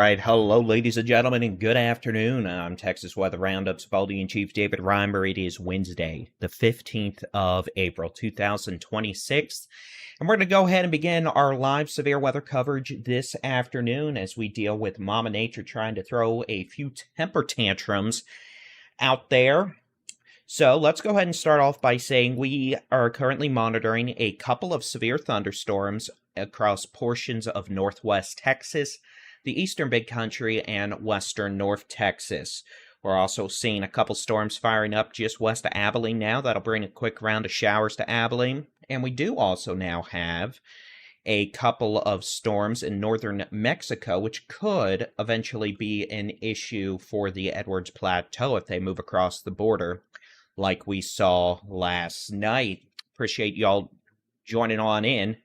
right, hello, ladies and gentlemen, and good afternoon. I'm Texas Weather Roundup's Baldy-in-Chief David Reimer. It is Wednesday, the 15th of April, 2026, and we're going to go ahead and begin our live severe weather coverage this afternoon as we deal with Mama Nature trying to throw a few temper tantrums out there. So let's go ahead and start off by saying we are currently monitoring a couple of severe thunderstorms across portions of northwest Texas, the eastern Big Country, and western North Texas. We're also seeing a couple storms firing up just west of Abilene now. That'll bring a quick round of showers to Abilene. And we do also now have a couple of storms in northern Mexico, which could eventually be an issue for the Edwards Plateau if they move across the border like we saw last night. Appreciate y'all joining on in.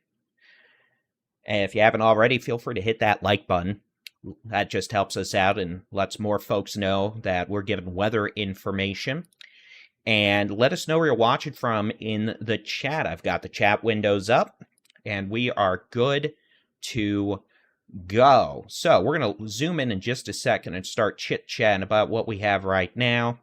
And if you haven't already, feel free to hit that like button. That just helps us out and lets more folks know that we're giving weather information. And let us know where you're watching from in the chat. I've got the chat windows up, and we are good to go. So we're going to zoom in just a second and start chit-chatting about what we have right now.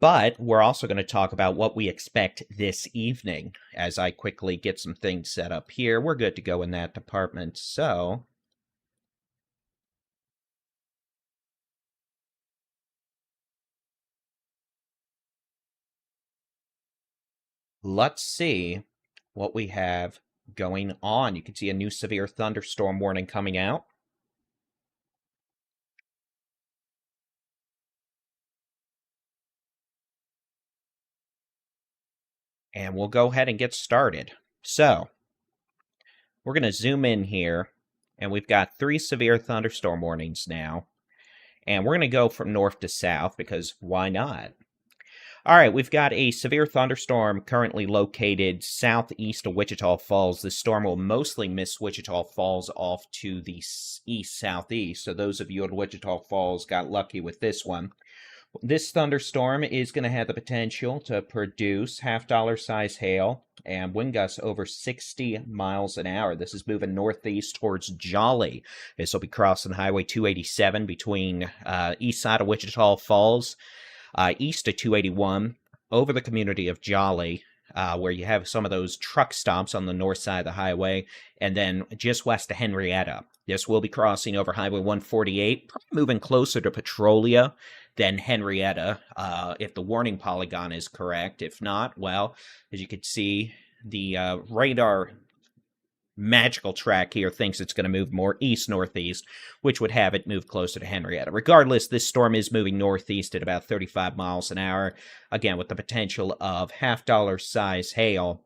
But we're also going to talk about what we expect this evening as I quickly get some things set up here. We're good to go in that department. So let's see what we have going on. You can see a new severe thunderstorm warning coming out. And we'll go ahead and get started. So we're going to zoom in here, and we've got 3 severe thunderstorm warnings now. And we're going to go from north to south because why not? All right, we've got a severe thunderstorm currently located southeast of Wichita Falls. This storm will mostly miss Wichita Falls off to the east-southeast. So those of you in Wichita Falls got lucky with this one. This thunderstorm is going to have the potential to produce half-dollar size hail and wind gusts over 60 miles an hour. This is moving northeast towards Jolly. This will be crossing Highway 287 between east side of Wichita Falls, east of 281, over the community of Jolly, where you have some of those truck stops on the north side of the highway, and then just west of Henrietta. This will be crossing over Highway 148, probably moving closer to Petrolia than Henrietta, if the warning polygon is correct. If not, well, as you can see, the radar magical track here thinks it's going to move more east-northeast, which would have it move closer to Henrietta. Regardless, this storm is moving northeast at about 35 miles an hour, again, with the potential of half-dollar size hail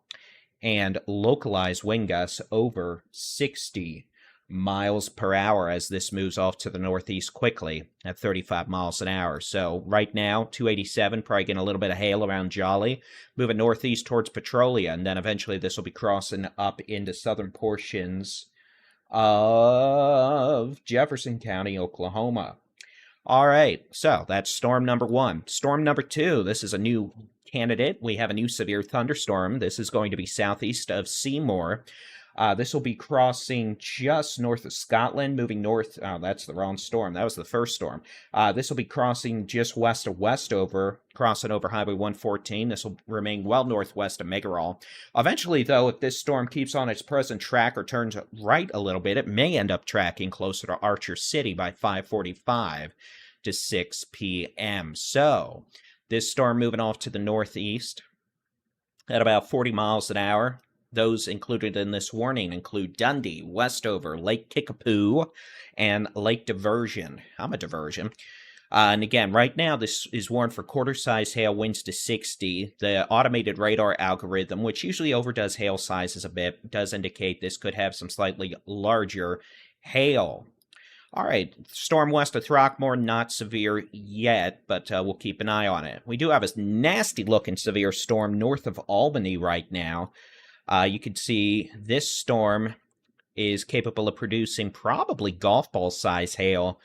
and localized wind gusts over 60 miles per hour as this moves off to the northeast quickly at 35 miles an hour. So right now, 287, probably getting a little bit of hail around Jolly, moving northeast towards Petrolia, and then eventually this will be crossing up into southern portions of Jefferson County, Oklahoma. All right, so that's storm number 1. Storm number 2, this is a new candidate. We have a new severe thunderstorm. This is going to be southeast of Seymour. This will be crossing just north of Scotland, moving north. Oh, that's the wrong storm. That was the first storm. This will be crossing just west of Westover, crossing over Highway 114. This will remain well northwest of Megarol. Eventually, though, if this storm keeps on its present track or turns right a little bit, it may end up tracking closer to Archer City by 5:45 to 6 p.m. So this storm moving off to the northeast at about 40 miles an hour. Those included in this warning include Dundee, Westover, Lake Kickapoo, and Lake Diversion. I'm a diversion. And again, right now, this is warned for quarter-size hail, winds to 60. The automated radar algorithm, which usually overdoes hail sizes a bit, does indicate this could have some slightly larger hail. All right, storm west of Throckmorton, not severe yet, but we'll keep an eye on it. We do have a nasty-looking severe storm north of Albany right now. You can see this storm is capable of producing probably golf ball size hail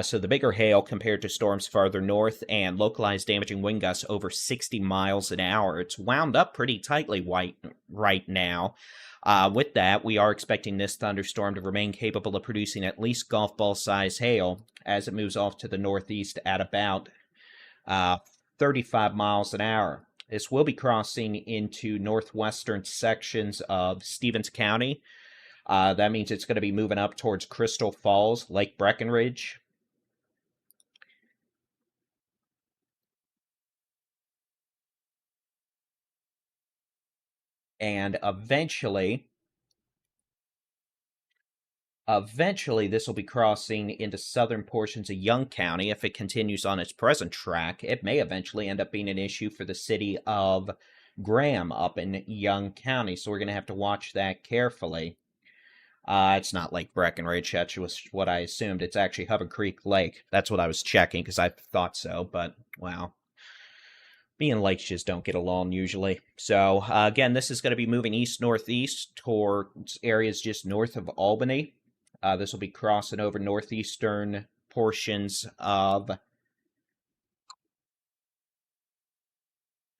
So the bigger hail compared to storms farther north and localized damaging wind gusts over 60 miles an hour. It's wound up pretty tightly right now. With that, we are expecting this thunderstorm to remain capable of producing at least golf ball size hail as it moves off to the northeast at about 35 miles an hour. This will be crossing into northwestern sections of Stevens County. That means it's going to be moving up towards Crystal Falls, Lake Breckenridge. And eventually, this will be crossing into southern portions of Young County. If it continues on its present track, it may eventually end up being an issue for the city of Graham up in Young County. So we're going to have to watch that carefully. It's not Lake Breckenridge. That was what I assumed. It's actually Hubbard Creek Lake. That's what I was checking because I thought so. But, wow. Me and lakes just don't get along usually. So, again, this is going to be moving east-northeast towards areas just north of Albany. This will be crossing over northeastern portions of,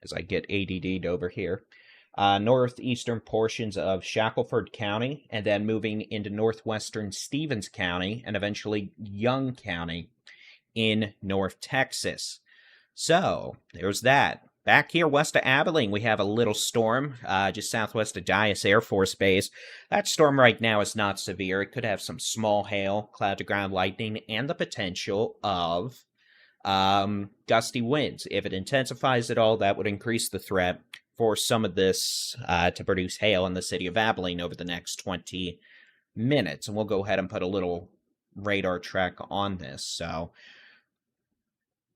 as I get ADD'd over here, northeastern portions of Shackelford County, and then moving into northwestern Stevens County, and eventually Young County in North Texas. So, there's that. Back here west of Abilene, we have a little storm just southwest of Dyess Air Force Base. That storm right now is not severe. It could have some small hail, cloud-to-ground lightning, and the potential of gusty winds. If it intensifies at all, that would increase the threat for some of this to produce hail in the city of Abilene over the next 20 minutes. And we'll go ahead and put a little radar track on this. So,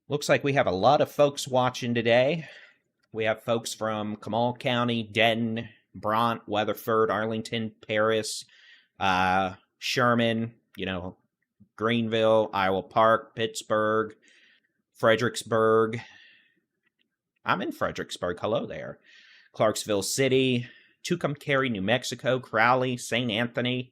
looks like we have a lot of folks watching today. We have folks from Comal County, Denton, Brant, Weatherford, Arlington, Paris, Sherman, Greenville, Iowa Park, Pittsburgh, Fredericksburg. I'm in Fredericksburg. Hello there. Clarksville City, Tucumcari, New Mexico, Crowley, St. Anthony,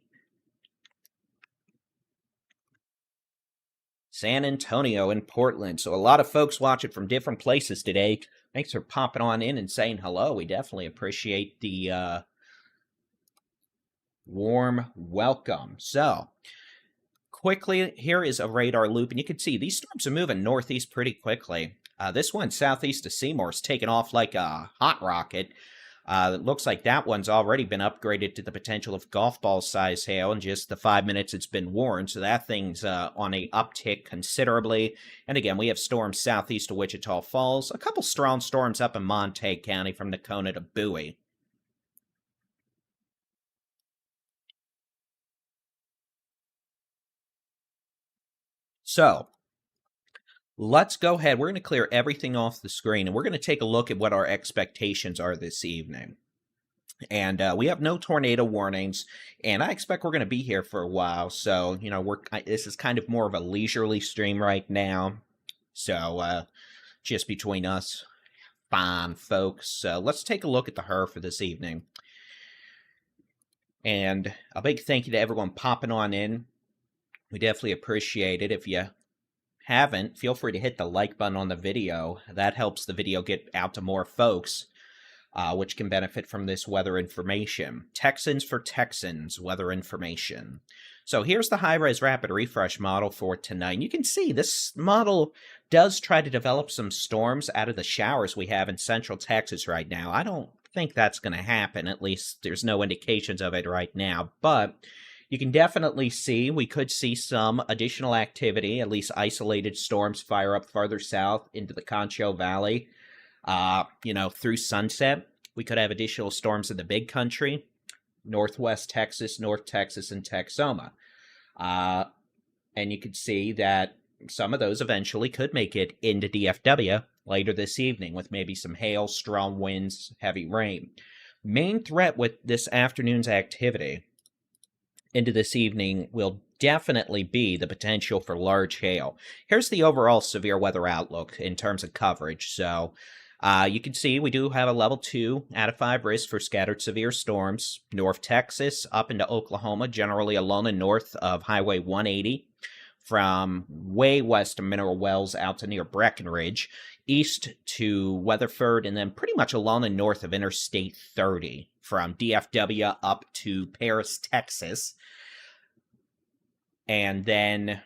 San Antonio, and Portland. So a lot of folks watching from different places today. Thanks for popping on in and saying hello. We definitely appreciate the warm welcome. So, quickly, here is a radar loop, and you can see these storms are moving northeast pretty quickly. This one southeast of Seymour is taking off like a hot rocket. It looks like that one's already been upgraded to the potential of golf ball size hail in just the 5 minutes it's been warned. So that thing's on a uptick considerably. And again, we have storms southeast of Wichita Falls. A couple strong storms up in Montague County from Nakona to Bowie. So, let's go ahead. We're going to clear everything off the screen, and we're going to take a look at what our expectations are this evening. And we have no tornado warnings, and I expect we're going to be here for a while. So, this is kind of more of a leisurely stream right now. So, just between us, fine folks. So, let's take a look at the HRRR for this evening. And a big thank you to everyone popping on in. We definitely appreciate it. If you haven't, feel free to hit the like button on the video. That helps the video get out to more folks, which can benefit from this weather information. Texans for Texans weather information. So here's the high-res rapid refresh model for tonight. You can see this model does try to develop some storms out of the showers we have in central Texas right now. I don't think that's going to happen. At least there's no indications of it right now. But you can definitely see we could see some additional activity, at least isolated storms fire up farther south into the Concho Valley. Through sunset, we could have additional storms in the Big Country, Northwest Texas, North Texas, and Texoma. And you could see that some of those eventually could make it into DFW later this evening with maybe some hail, strong winds, heavy rain. Main threat with this afternoon's activity into this evening will definitely be the potential for large hail. Here's the overall severe weather outlook in terms of coverage. So you can see we do have a level 2 out of 5 risk for scattered severe storms. North Texas up into Oklahoma, generally along and north of Highway 180. from way west of Mineral Wells out to near Breckenridge, east to Weatherford, and then pretty much along the north of Interstate 30 from DFW up to Paris, Texas. And then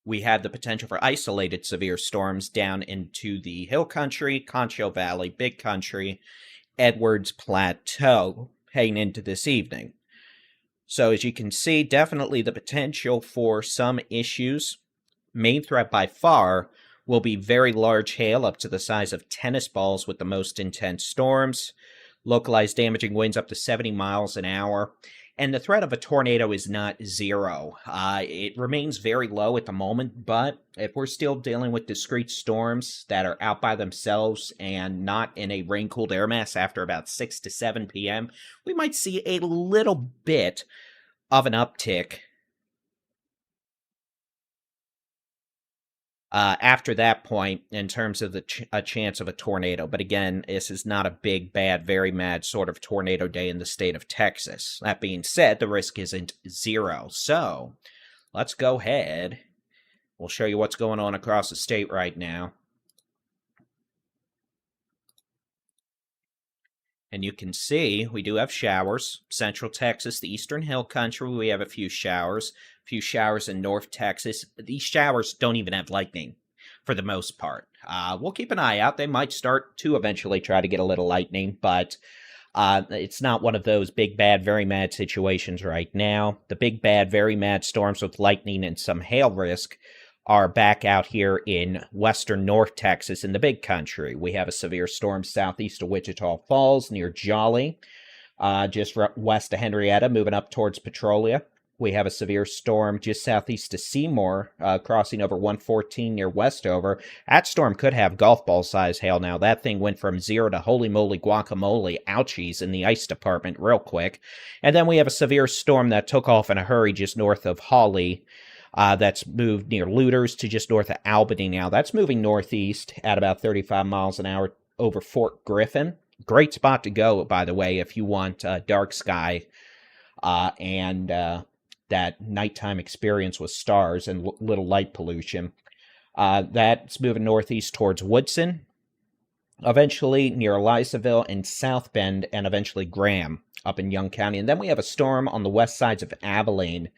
we have the potential for isolated severe storms down into the Hill Country, Concho Valley, Big Country, Edwards Plateau heading into this evening. So as you can see, definitely the potential for some issues. Main threat by far will be very large hail up to the size of tennis balls with the most intense storms. Localized damaging winds up to 70 miles an hour. And the threat of a tornado is not zero. It remains very low at the moment, but if we're still dealing with discrete storms that are out by themselves and not in a rain-cooled air mass after about 6 to 7 p.m., we might see a little bit of an uptick after that point in terms of a chance of a tornado. But again, this is not a big, bad, very mad sort of tornado day in the state of Texas. That being said, the risk isn't zero. So let's go ahead. We'll show you what's going on across the state right now. And you can see we do have showers. Central Texas, the Eastern Hill Country, we have a few showers. A few showers in North Texas. These showers don't even have lightning for the most part. We'll keep an eye out. They might start to eventually try to get a little lightning, but it's not one of those big, bad, very mad situations right now. The big, bad, very mad storms with lightning and some hail risk are back out here in western North Texas in the Big Country. We have a severe storm southeast of Wichita Falls near Jolly, just west of Henrietta, moving up towards Petrolia. We have a severe storm just southeast of Seymour, crossing over 114 near Westover. That storm could have golf ball size hail now. That thing went from 0 to holy moly guacamole, ouchies, in the ice department real quick. And then we have a severe storm that took off in a hurry just north of Hawley. That's moved near Looters to just north of Albany now. That's moving northeast at about 35 miles an hour over Fort Griffin. Great spot to go, by the way, if you want dark sky and that nighttime experience with stars and little light pollution. That's moving northeast towards Woodson, eventually near Elizaville and South Bend, and eventually Graham up in Young County. And then we have a storm on the west sides of Abilene.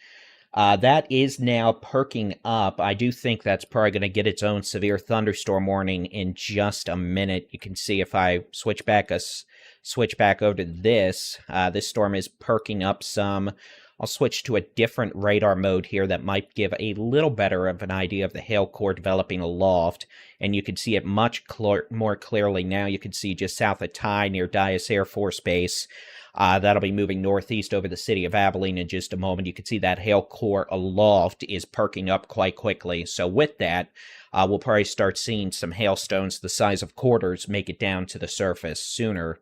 That is now perking up. I do think that's probably going to get its own severe thunderstorm warning in just a minute. You can see if I switch back over to this, this storm is perking up some. I'll switch to a different radar mode here that might give a little better of an idea of the hail core developing aloft, and you can see it much more clearly now. You can see just south of Ty near Dyess Air Force Base. That'll be moving northeast over the city of Abilene in just a moment. You can see that hail core aloft is perking up quite quickly. So with that, we'll probably start seeing some hailstones the size of quarters make it down to the surface sooner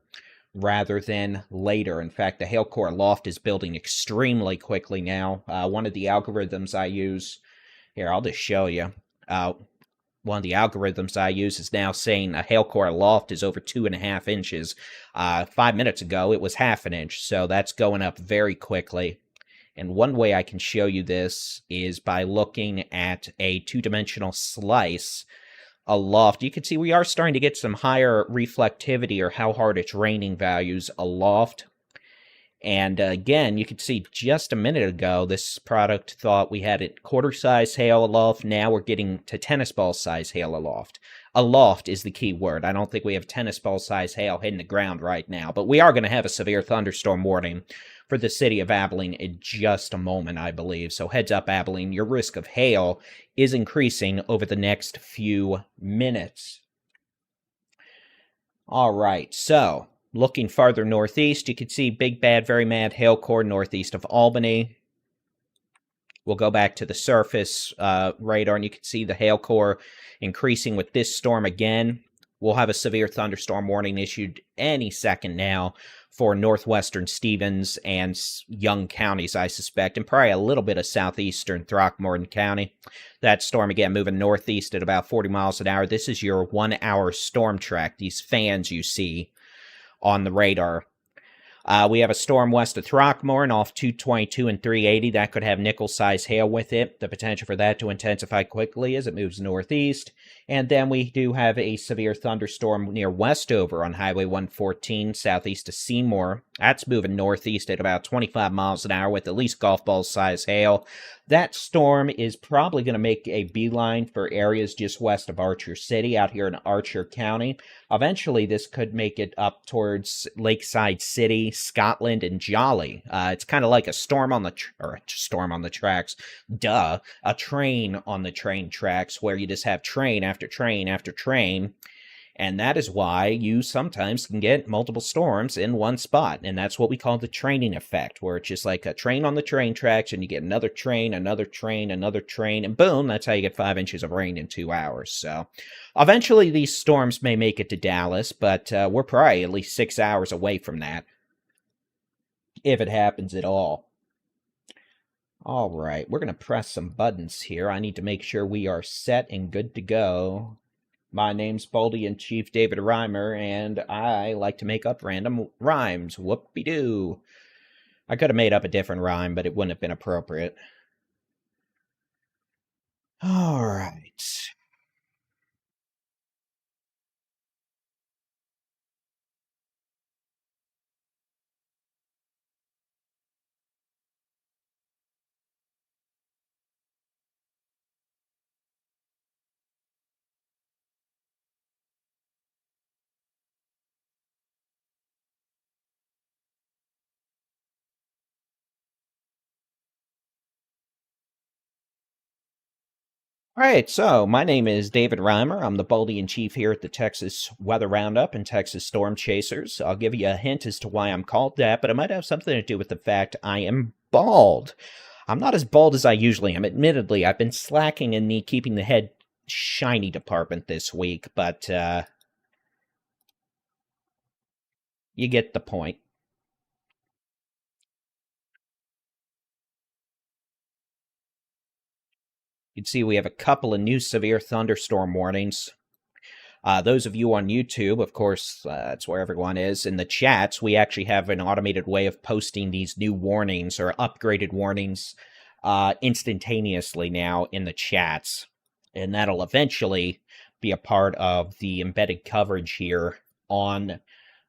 rather than later. In fact, the hail core aloft is building extremely quickly now. One of the algorithms I use, here, I'll just show you. One of the algorithms I use is now saying a hail core aloft is over 2.5 inches. 5 minutes ago, it was 1/2 inch, so that's going up very quickly. And one way I can show you this is by looking at a two-dimensional slice aloft. You can see we are starting to get some higher reflectivity, or how hard it's raining values aloft. And again, you can see just a minute ago, this product thought we had it quarter-size hail aloft. Now we're getting to tennis ball-size hail aloft. Aloft is the key word. I don't think we have tennis ball-size hail hitting the ground right now, but we are going to have a severe thunderstorm warning for the city of Abilene in just a moment, I believe. So heads up, Abilene, your risk of hail is increasing over the next few minutes. All right, so looking farther northeast, you can see big, bad, very mad hail core northeast of Albany. We'll go back to the surface radar, and you can see the hail core increasing with this storm again. We'll have a severe thunderstorm warning issued any second now for northwestern Stevens and Young counties, I suspect, and probably a little bit of southeastern Throckmorton County. That storm, again, moving northeast at about 40 miles an hour. This is your 1-hour storm track, these fans you see on the radar. We have a storm west of Throckmorton off 222 and 380. That could have nickel-size hail with it. The potential for that to intensify quickly as it moves northeast. And then we do have a severe thunderstorm near Westover on Highway 114, southeast of Seymour. That's moving northeast at about 25 miles an hour with at least golf ball-size hail. That storm is probably going to make a beeline for areas just west of Archer City out here in Archer County. Eventually, this could make it up towards Lakeside City, Scotland, and Jolly. It's kind of like a storm on the tracks. Duh, a train on the train tracks where you just have train after train after train. And that is why you sometimes can get multiple storms in one spot. And that's what we call the training effect, where it's just like a train on the train tracks and you get another train, another train, another train, and boom, that's how you get 5 inches of rain in 2 hours. So eventually these storms may make it to Dallas, but we're probably at least 6 hours away from that, if it happens at all. All right, we're going to press some buttons here. I need to make sure we are set and good to go. My name's Baldy-in-Chief David Reimer, and I like to make up random rhymes. Whoop-de-doo. I could have made up a different rhyme, but it wouldn't have been appropriate. All right. All right, so my name is David Reimer. I'm the Baldy-in-Chief here at the Texas Weather Roundup and Texas Storm Chasers. I'll give you a hint as to why I'm called that, but it might have something to do with the fact I am bald. I'm not as bald as I usually am. Admittedly, I've been slacking in the keeping the head shiny department this week, but you get the point. You'd see we have a couple of new severe thunderstorm warnings. Those of you on YouTube, of course, that's where everyone is. In the chats, we actually have an automated way of posting these new warnings or upgraded warnings instantaneously now in the chats. And that'll eventually be a part of the embedded coverage here on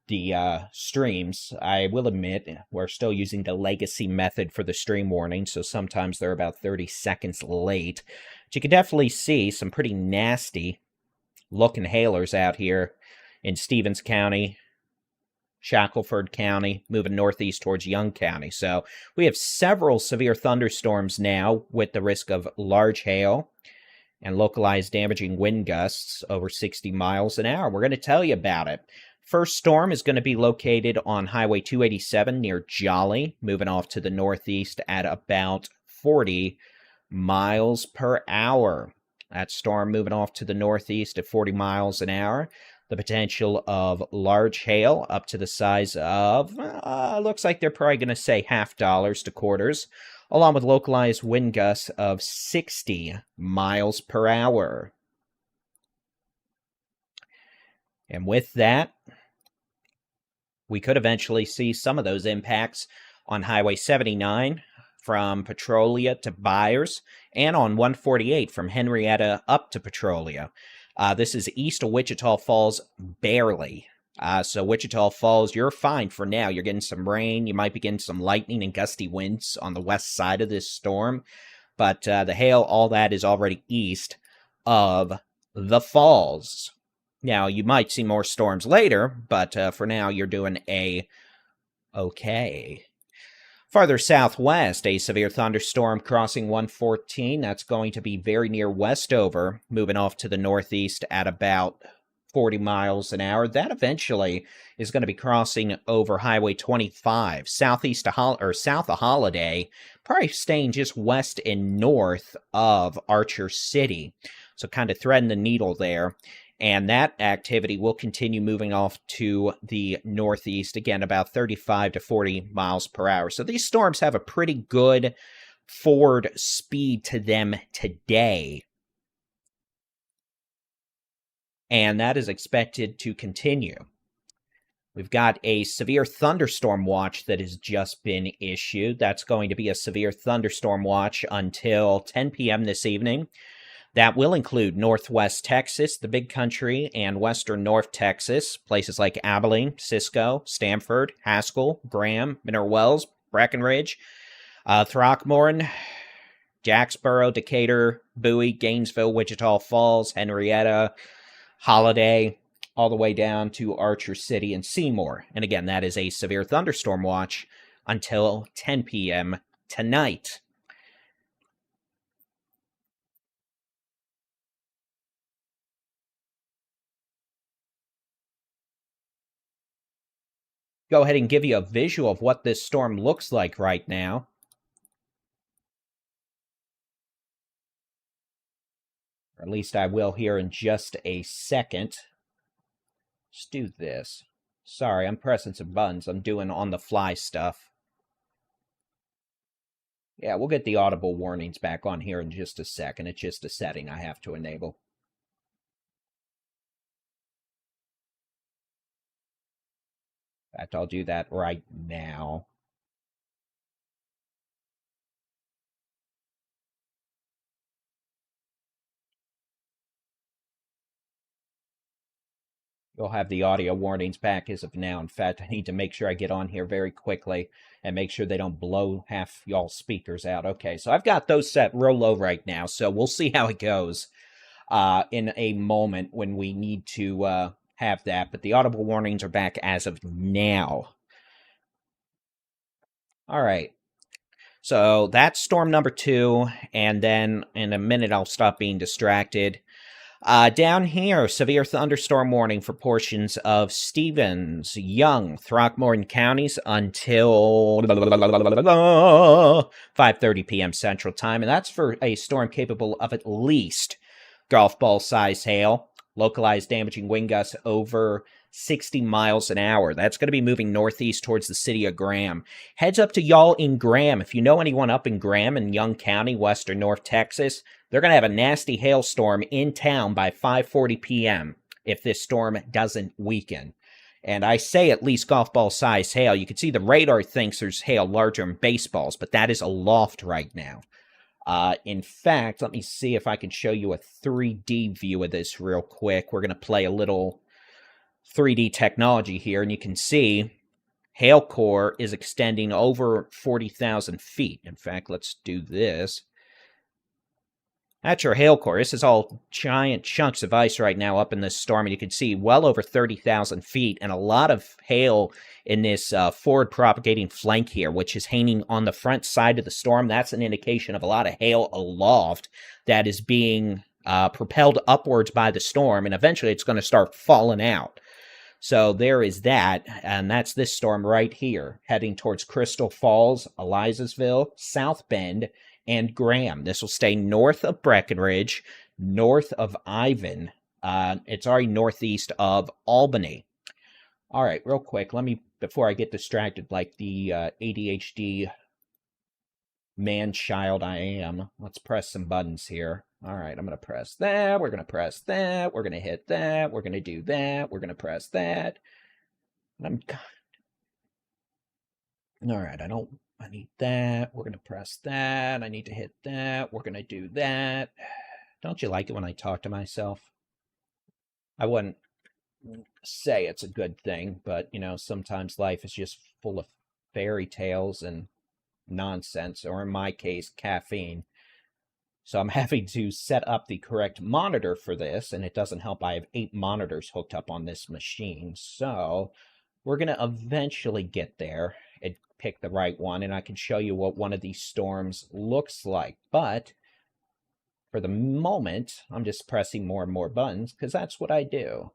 the streams. I will admit, we're still using the legacy method for the stream warning, so sometimes they're about 30 seconds late. But you can definitely see some pretty nasty looking hailers out here in Stevens County, Shackelford County, moving northeast towards Young County. So we have several severe thunderstorms now with the risk of large hail and localized damaging wind gusts over 60 miles an hour. We're going to tell you about it. First storm is going to be located on Highway 287 near Jolly, moving off to the northeast at about 40 miles per hour. That storm moving off to the northeast at 40 miles an hour. The potential of large hail up to the size of, looks like they're probably going to say $50 to quarters, along with localized wind gusts of 60 miles per hour. And with that, we could eventually see some of those impacts on Highway 79 from Petrolia to Byers, and on 148 from Henrietta up to Petrolia. This is east of Wichita Falls, barely. So Wichita Falls, you're fine for now. You're getting some rain. You might be getting some lightning and gusty winds on the west side of this storm. But the hail, all that is already east of the falls. Now, you might see more storms later, but for now, you're doing okay. Farther southwest, a severe thunderstorm crossing 114. That's going to be very near Westover, moving off to the northeast at about 40 miles an hour. That eventually is going to be crossing over Highway 25, south of Holiday, probably staying just west and north of Archer City. So kind of threading the needle there. And that activity will continue moving off to the northeast, again, about 35 to 40 miles per hour. So these storms have a pretty good forward speed to them today. And that is expected to continue. We've got a severe thunderstorm watch that has just been issued. That's going to be a severe thunderstorm watch until 10 p.m. this evening. That will include Northwest Texas, the Big Country, and Western North Texas, places like Abilene, Cisco, Stamford, Haskell, Graham, Mineral Wells, Breckenridge, Throckmorton, Jacksboro, Decatur, Bowie, Gainesville, Wichita Falls, Henrietta, Holiday, all the way down to Archer City and Seymour. And again, that is a severe thunderstorm watch until 10 p.m. tonight. Go ahead and give you a visual of what this storm looks like right now. Or at least I will here in just a second. Let's do this. Sorry, I'm pressing some buttons. I'm doing on-the-fly stuff. Yeah, we'll get the audible warnings back on here in just a second. It's just a setting I have to enable. In fact, I'll do that right now. You'll have the audio warnings back as of now. In fact, I need to make sure I get on here very quickly and make sure they don't blow half y'all's speakers out. Okay, so I've got those set real low right now, so we'll see how it goes in a moment when we need to have that. But the audible warnings are back as of now. All right. So that's storm number 2, and then in a minute I'll stop being distracted. Down here, severe thunderstorm warning for portions of Stevens, Young, Throckmorton counties until 5:30 p.m. Central Time, and that's for a storm capable of at least golf ball size hail, localized damaging wind gusts over 60 miles an hour. That's going to be moving northeast towards the city of Graham. Heads up to y'all in Graham. If you know anyone up in Graham in Young County, western North Texas, they're going to have a nasty hailstorm in town by 5:40 p.m. if this storm doesn't weaken. And I say at least golf ball size hail. You can see the radar thinks there's hail larger than baseballs, but that is aloft right now. In fact, let me see if I can show you a 3D view of this real quick. We're going to play a little 3D technology here, and you can see hail core is extending over 40,000 feet. In fact, let's do this. That's your hail core. This is all giant chunks of ice right now up in this storm, and you can see well over 30,000 feet and a lot of hail in this forward propagating flank here, which is hanging on the front side of the storm. That's an indication of a lot of hail aloft that is being propelled upwards by the storm, and eventually it's going to start falling out. So there is that, and that's this storm right here, heading towards Crystal Falls, Elizasville, South Bend, and Graham. This will stay north of Breckenridge, north of Ivan. It's already northeast of Albany. All right, real quick, let me, before I get distracted like the ADHD man-child I am, let's press some buttons here. All right, I'm going to press that. We're going to press that. We're going to hit that. We're going to do that. We're going to press that. All right, I need that. We're going to press that. I need to hit that. We're going to do that. Don't you like it when I talk to myself? I wouldn't say it's a good thing, but, you know, sometimes life is just full of fairy tales and nonsense, or in my case, caffeine. So I'm having to set up the correct monitor for this, and it doesn't help. I have 8 monitors hooked up on this machine. So we're going to eventually get there and pick the right one, and I can show you what one of these storms looks like. But for the moment, I'm just pressing more and more buttons because that's what I do.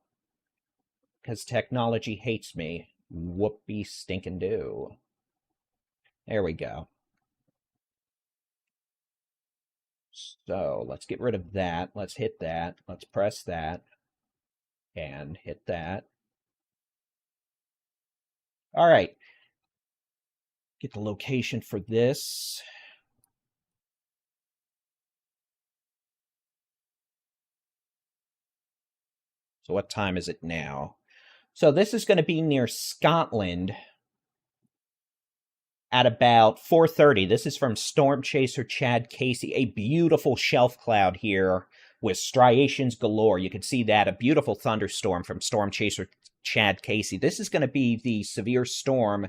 Because technology hates me. Whoopee stinkin' do. There we go. So let's get rid of that. Let's hit that. Let's press that. And hit that. All right. Get the location for this. So what time is it now? So this is going to be near Scotland at about 4:30. This is from Storm Chaser Chad Casey. A beautiful shelf cloud here with striations galore. You can see that, a beautiful thunderstorm from Storm Chaser Chad Casey. This is going to be the severe storm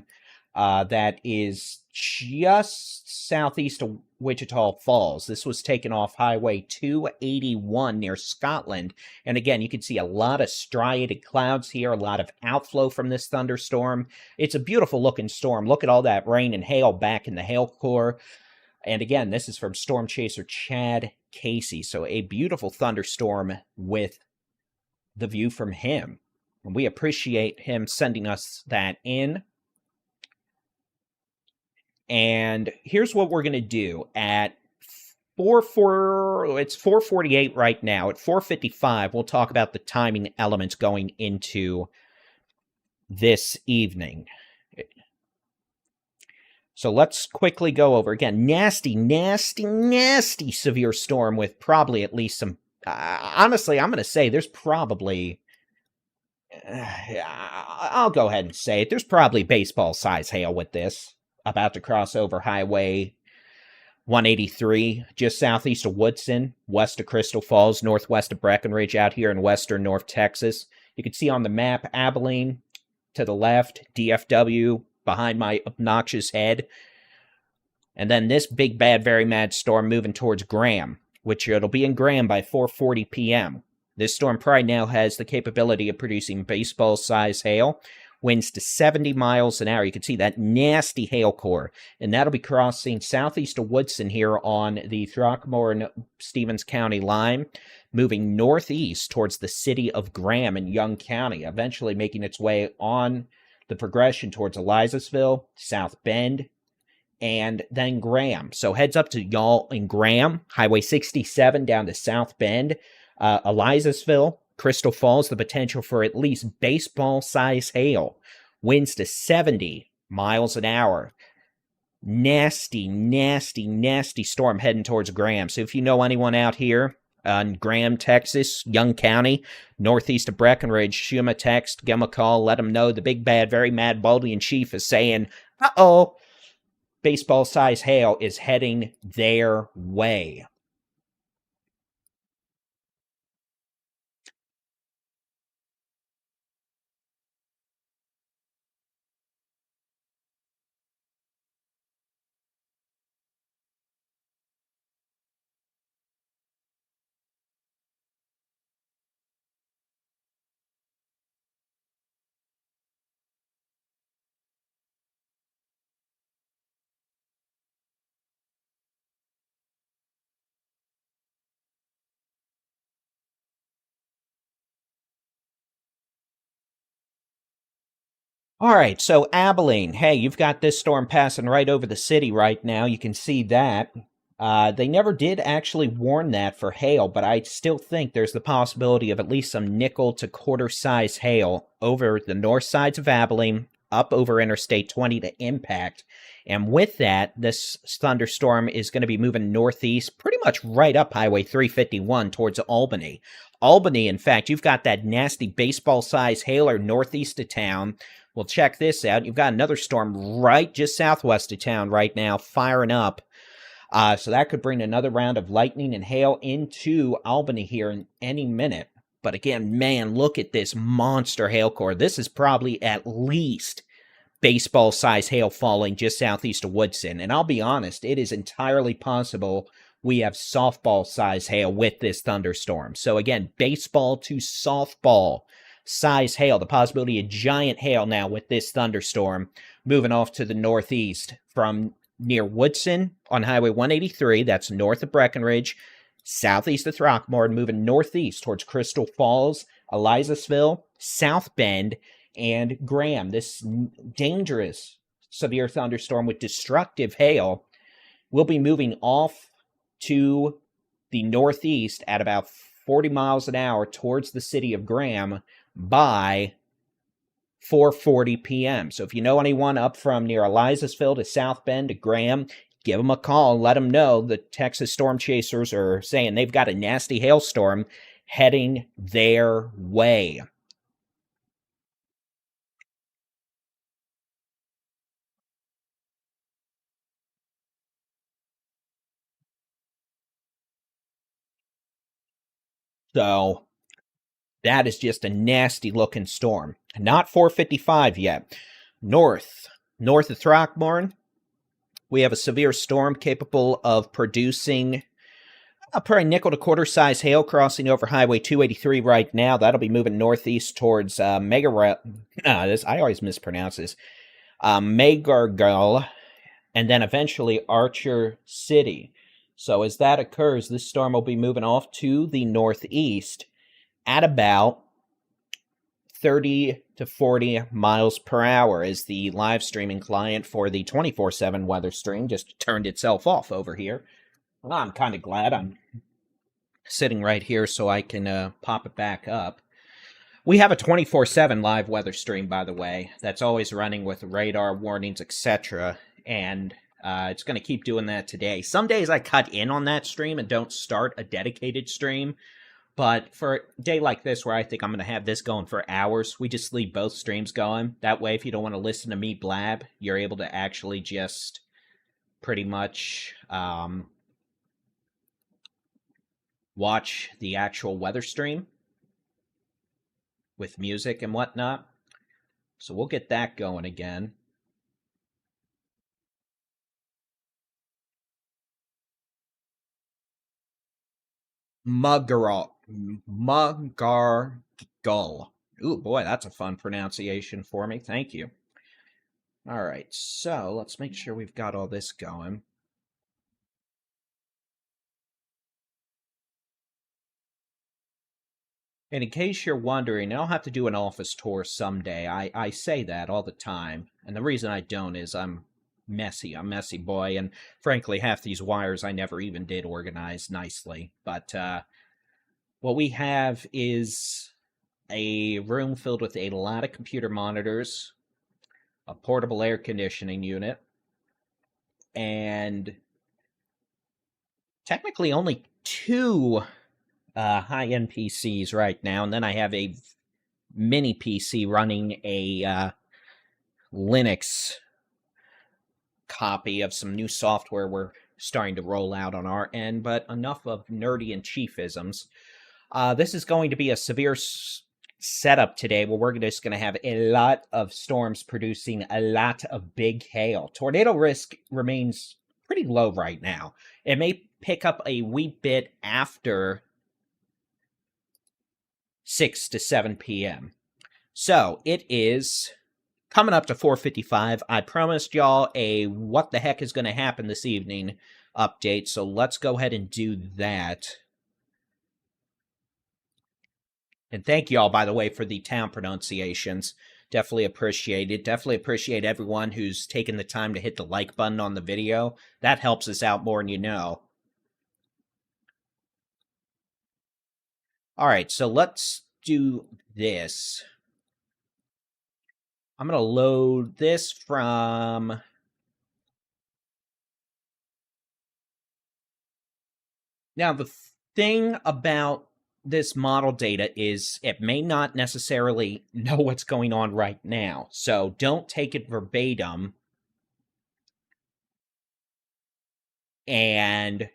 that is just southeast of Wichita Falls. This was taken off Highway 281 near Scotland. And again, you can see a lot of striated clouds here, a lot of outflow from this thunderstorm. It's a beautiful looking storm. Look at all that rain and hail back in the hail core. And again, this is from Storm Chaser Chad Casey. So a beautiful thunderstorm with the view from him. And we appreciate him sending us that in. And here's what we're going to do at it's 4:48 right now. At 4:55, we'll talk about the timing elements going into this evening. So let's quickly go over again. Nasty severe storm with probably at least some. Honestly, I'm going to say there's probably. I'll go ahead and say it. There's probably baseball size hail with this. About to cross over Highway 183, just southeast of Woodson, west of Crystal Falls, northwest of Breckenridge, out here in western North Texas. You can see on the map, Abilene to the left, DFW behind my obnoxious head. And then this big, bad, very mad storm moving towards Graham, which it'll be in Graham by 4:40 p.m. This storm probably now has the capability of producing baseball-size hail. Winds to 70 miles an hour. You can see that nasty hail core. And that'll be crossing southeast of Woodson here on the Throckmorton-Stevens County line, moving northeast towards the city of Graham in Young County, eventually making its way on the progression towards Elizasville, South Bend, and then Graham. So heads up to y'all in Graham, Highway 67 down to South Bend, Elizasville, Crystal Falls, the potential for at least baseball-size hail. Winds to 70 miles an hour. Nasty storm heading towards Graham. So if you know anyone out here in Graham, Texas, Young County, northeast of Breckenridge, shoot them a text, give them a call, let them know the big, bad, very mad Baldy-in-Chief is saying, uh-oh, baseball-size hail is heading their way. All right, so Abilene, hey, you've got this storm passing right over the city right now. You can see that. They never did actually warn that for hail, but I still think there's the possibility of at least some nickel to quarter-size hail over the north sides of Abilene, up over Interstate 20 to impact. And with that, this thunderstorm is going to be moving northeast, pretty much right up Highway 351 towards Albany. Albany, in fact, you've got that nasty baseball-size hailer northeast of town. Well, check this out. You've got another storm right just southwest of town right now, firing up. So that could bring another round of lightning and hail into Albany here in any minute. But again, man, look at this monster hail core. This is probably at least baseball-size hail falling just southeast of Woodson. And I'll be honest, it is entirely possible we have softball-size hail with this thunderstorm. So again, baseball to softball size hail, the possibility of giant hail now with this thunderstorm moving off to the northeast from near Woodson on Highway 183, that's north of Breckenridge, southeast of Throckmorton, moving northeast towards Crystal Falls, Elizasville, South Bend, and Graham. This dangerous severe thunderstorm with destructive hail will be moving off to the northeast at about 40 miles an hour towards the city of Graham by 4:40 p.m. So if you know anyone up from near Elizasville to South Bend to Graham, give them a call. Let them know the Texas storm chasers are saying they've got a nasty hailstorm heading their way. So that is just a nasty looking storm. Not 455 yet. North of Throckmorton, we have a severe storm capable of producing probably nickel to quarter size hail crossing over Highway 283 right now. That'll be moving northeast towards this I always mispronounce this. Megargull, and then eventually Archer City. So as that occurs, this storm will be moving off to the northeast at about 30 to 40 miles per hour as the live streaming client for the 24/7 weather stream just turned itself off over here. Well, I'm kind of glad I'm sitting right here so I can pop it back up. We have a 24/7 live weather stream, by the way, that's always running with radar warnings, etc. And it's going to keep doing that today. Some days I cut in on that stream and don't start a dedicated stream. But for a day like this, where I think I'm going to have this going for hours, we just leave both streams going. That way, if you don't want to listen to me blab, you're able to actually just pretty much watch the actual weather stream with music and whatnot. So we'll get that going again. Mugargull. Ooh, boy, that's a fun pronunciation for me. Thank you. All right, so let's make sure we've got all this going. And in case you're wondering, I'll have to do an office tour someday. I say that all the time. And the reason I don't is I'm messy. I'm messy boy. And frankly, half these wires I never even did organize nicely. But what we have is a room filled with a lot of computer monitors, a portable air conditioning unit, and technically only two high-end PCs right now, and then I have a mini PC running a Linux copy of some new software we're starting to roll out on our end, but enough of nerdy and chiefisms. This is going to be a severe setup today where we're just going to have a lot of storms producing a lot of big hail. Tornado risk remains pretty low right now. It may pick up a wee bit after 6 to 7 p.m. So it is coming up to 4:55. I promised y'all a what the heck is going to happen this evening update, so let's go ahead and do that. And thank you all, by the way, for the town pronunciations. Definitely appreciate it. Definitely appreciate everyone who's taken the time to hit the like button on the video. That helps us out more than you know. All right, so let's do this. I'm going to load this from... Now, the thing about this model data is it may not necessarily know what's going on right now. So don't take it verbatim. And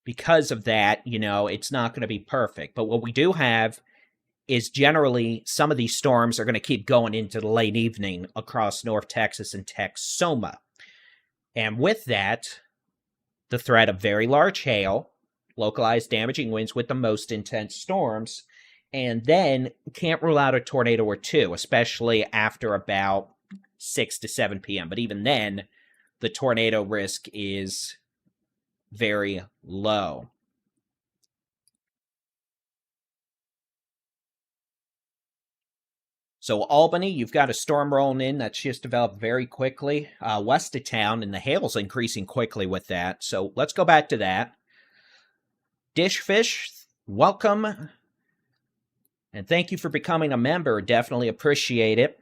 because of that, you know, it's not going to be perfect. But what we do have is generally some of these storms are going to keep going into the late evening across North Texas and Texoma. And with that, the threat of very large hail, localized damaging winds with the most intense storms, and then can't rule out a tornado or two, especially after about 6 to 7 p.m. But even then, the tornado risk is very low. So Albany, you've got a storm rolling in that's just developed very quickly west of town, and the hail's increasing quickly with that. So let's go back to that. Dishfish, welcome. And thank you for becoming a member. Definitely appreciate it.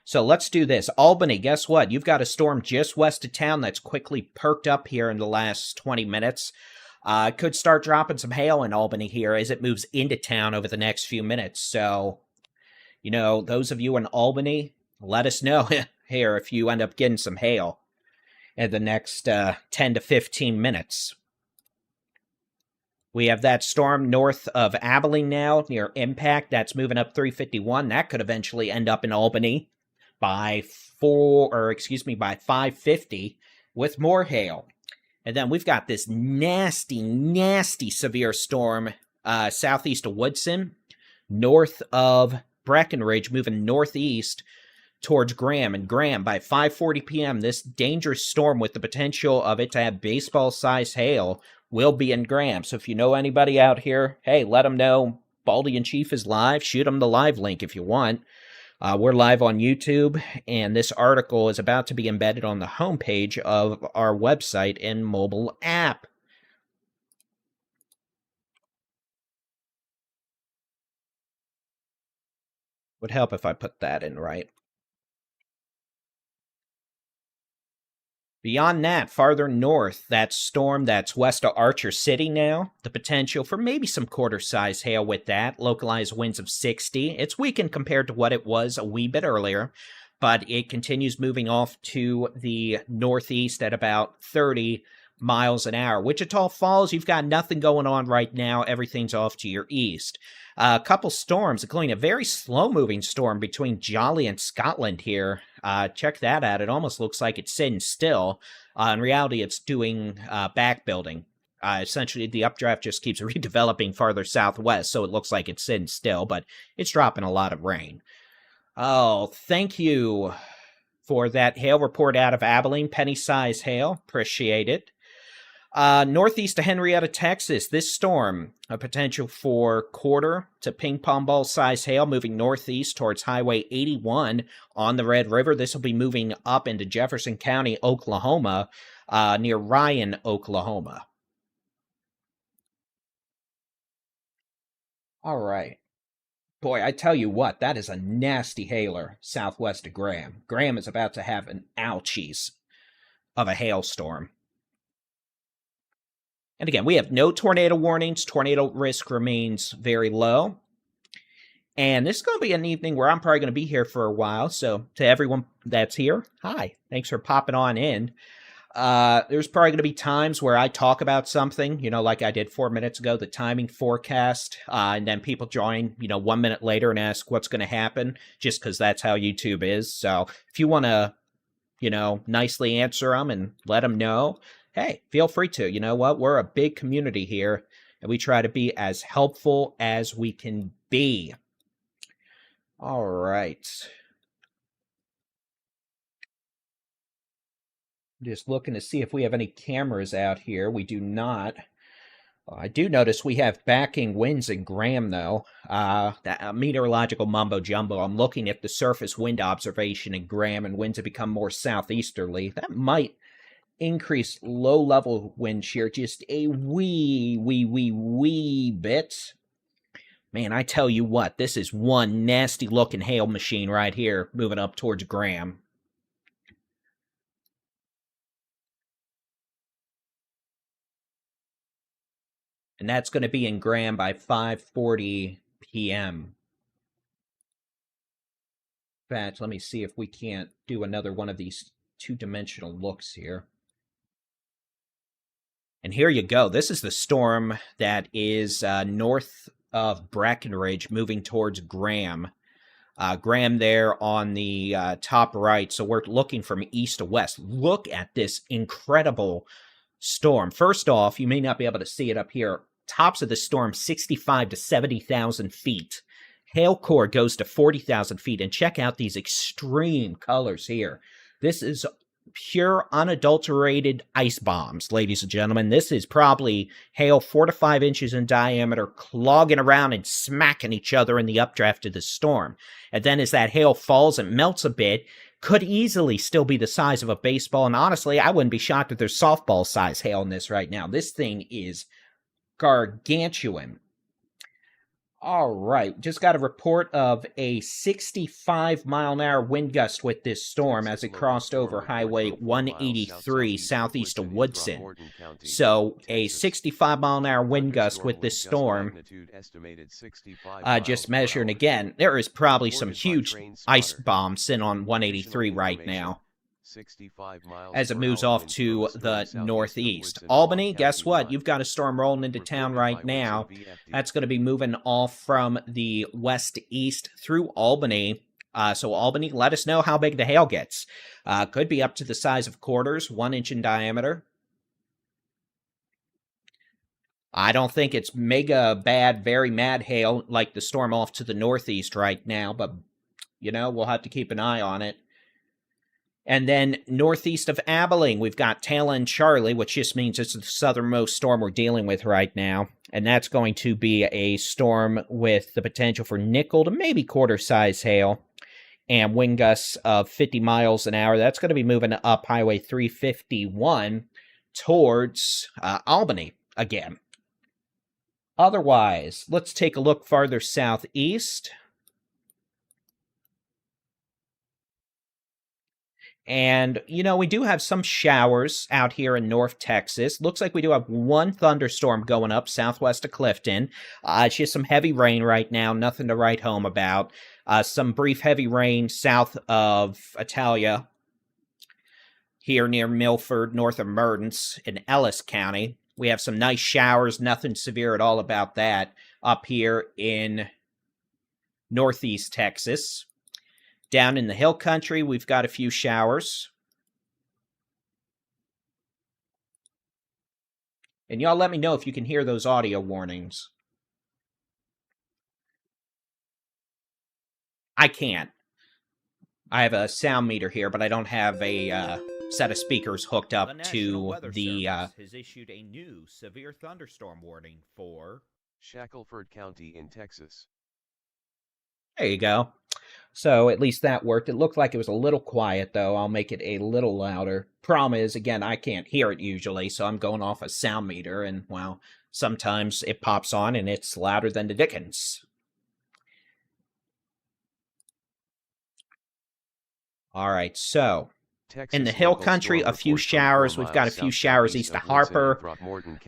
So let's do this. Albany, guess what? You've got a storm just west of town that's quickly perked up here in the last 20 minutes. Could start dropping some hail in Albany here as it moves into town over the next few minutes. So, you know, those of you in Albany, let us know here if you end up getting some hail in the next 10 to 15 minutes. We have that storm north of Abilene now, near impact. That's moving up 351. That could eventually end up in Albany by by 550 with more hail. And then we've got this nasty, nasty severe storm southeast of Woodson, north of Breckenridge, moving northeast towards Graham. And Graham, by 5:40 p.m., this dangerous storm with the potential of it to have baseball-sized hail will be in Graham. So if you know anybody out here, hey, let them know Baldy-in-Chief is live. Shoot them the live link if you want. We're live on YouTube, and this article is about to be embedded on the homepage of our website and mobile app. Would help if I put that in right. Beyond that, farther north, that storm that's west of Archer City now, the potential for maybe some quarter-size hail with that, localized winds of 60. It's weakened compared to what it was a wee bit earlier, but it continues moving off to the northeast at about 30 miles an hour. Wichita Falls, you've got nothing going on right now. Everything's off to your east. A couple storms, including a very slow-moving storm between Jolly and Scotland here. Check that out. It almost looks like it's sitting still. In reality, it's doing back building. Essentially, the updraft just keeps redeveloping farther southwest, so it looks like it's sitting still, but it's dropping a lot of rain. Oh, thank you for that hail report out of Abilene. Penny-size hail. Appreciate it. Northeast of Henrietta, Texas, this storm, a potential for quarter to ping pong ball size hail moving northeast towards Highway 81 on the Red River. This will be moving up into Jefferson County, Oklahoma, near Ryan, Oklahoma. All right. Boy, I tell you what, that is a nasty hailer southwest of Graham. Graham is about to have an ouchies of a hailstorm. And again, we have no tornado warnings. Tornado risk remains very low. And this is going to be an evening where I'm probably going to be here for a while. So to everyone that's here, hi. Thanks for popping on in. There's probably going to be times where I talk about something, like I did 4 minutes ago, the timing forecast, and then people join, 1 minute later and ask what's going to happen, just because that's how YouTube is. So if you want to, nicely answer them and let them know, hey, feel free to. You know what? We're a big community here, and we try to be as helpful as we can be. All right. Just looking to see if we have any cameras out here. We do not. I do notice we have backing winds in Graham, though. That meteorological mumbo-jumbo. I'm looking at the surface wind observation in Graham, and winds have become more southeasterly. That might increase low-level wind shear just a wee bit. Man, I tell you what, this is one nasty-looking hail machine right here, moving up towards Graham. And that's going to be in Graham by 5:40 p.m. In fact, let me see if we can't do another one of these two-dimensional looks here. And here you go. This is the storm that is north of Breckenridge, moving towards Graham. Graham there on the top right. So we're looking from east to west. Look at this incredible storm. First off, you may not be able to see it up here. Tops of the storm, 65 to 70,000 feet. Hail core goes to 40,000 feet. And check out these extreme colors here. This is pure, unadulterated ice bombs, ladies and gentlemen. This is probably hail 4 to 5 inches in diameter, clogging around and smacking each other in the updraft of the storm. And then as that hail falls and melts a bit, could easily still be the size of a baseball. And honestly, I wouldn't be shocked if there's softball-size hail in this right now. This thing is gargantuan. All right, just got a report of a 65-mile-an-hour wind gust with this storm as it crossed over Highway 183 southeast of Woodson. So a 65-mile-an-hour wind gust with this storm. Just measuring again, there is probably some huge ice bombs sitting on 183 right now. 65 miles as it per moves hour off winds from to a storm the southeast of northeast. Woodson Albany, along guess County what? line. You've got a storm rolling into town Reported right by Woodson now. VFD. That's going to be moving off from the west-east through Albany. So Albany, let us know how big the hail gets. Could be up to the size of quarters, 1 inch in diameter. I don't think it's mega bad, very mad hail like the storm off to the northeast right now, but, you know, we'll have to keep an eye on it. And then northeast of Abilene, we've got tail end Charlie, which just means it's the southernmost storm we're dealing with right now. And that's going to be a storm with the potential for nickel to maybe quarter-size hail and wind gusts of 50 miles an hour. That's going to be moving up Highway 351 towards Albany again. Otherwise, let's take a look farther southeast. And, you know, we do have some showers out here in North Texas. Looks like we do have one thunderstorm going up southwest of Clifton. It's just some heavy rain right now, nothing to write home about. Some brief heavy rain south of Italia, here near Milford, north of Merdance in Ellis County. We have some nice showers, nothing severe at all about that, up here in northeast Texas. Down in the hill country, we've got a few showers. And y'all let me know if you can hear those audio warnings. I can't. I have a sound meter here, but I don't have a set of speakers hooked up to the... has issued a new severe thunderstorm warning for Shackelford County in Texas. There you go. So at least that worked. It looked like it was a little quiet, though. I'll make it a little louder. Problem is, again, I can't hear it usually, so I'm going off a sound meter, and, well, sometimes it pops on and it's louder than the dickens. All right, so Texas in the hill country, a few showers. We've got a few showers east of Harper,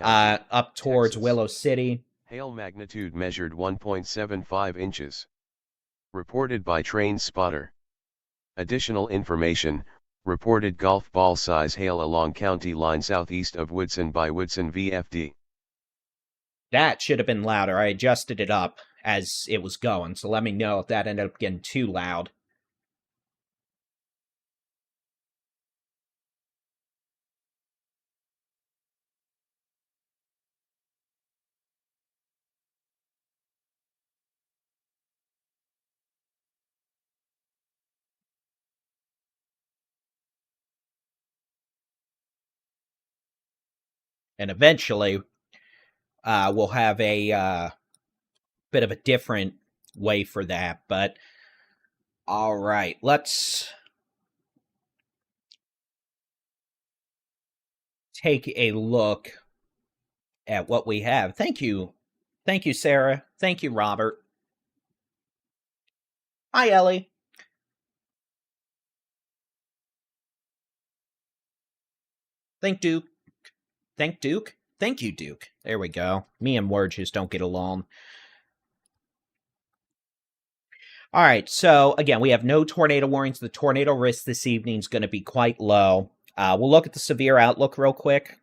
up towards Texas. Willow City. Hail magnitude measured 1.75 inches. Reported by Train Spotter. Additional information, reported golf ball size hail along county line southeast of Woodson by Woodson VFD. That should have been louder. I adjusted it up as it was going, so let me know if that ended up getting too loud. And eventually, we'll have a bit of a different way for that. But, all right, let's take a look at what we have. Thank you. Thank you, Sarah. Thank you, Robert. Hi, Ellie. Thank Duke. Thank Duke? Thank you, Duke. There we go. Me and Word just don't get along. All right, so again, we have no tornado warnings. The tornado risk this evening is going to be quite low. We'll look at the severe outlook real quick.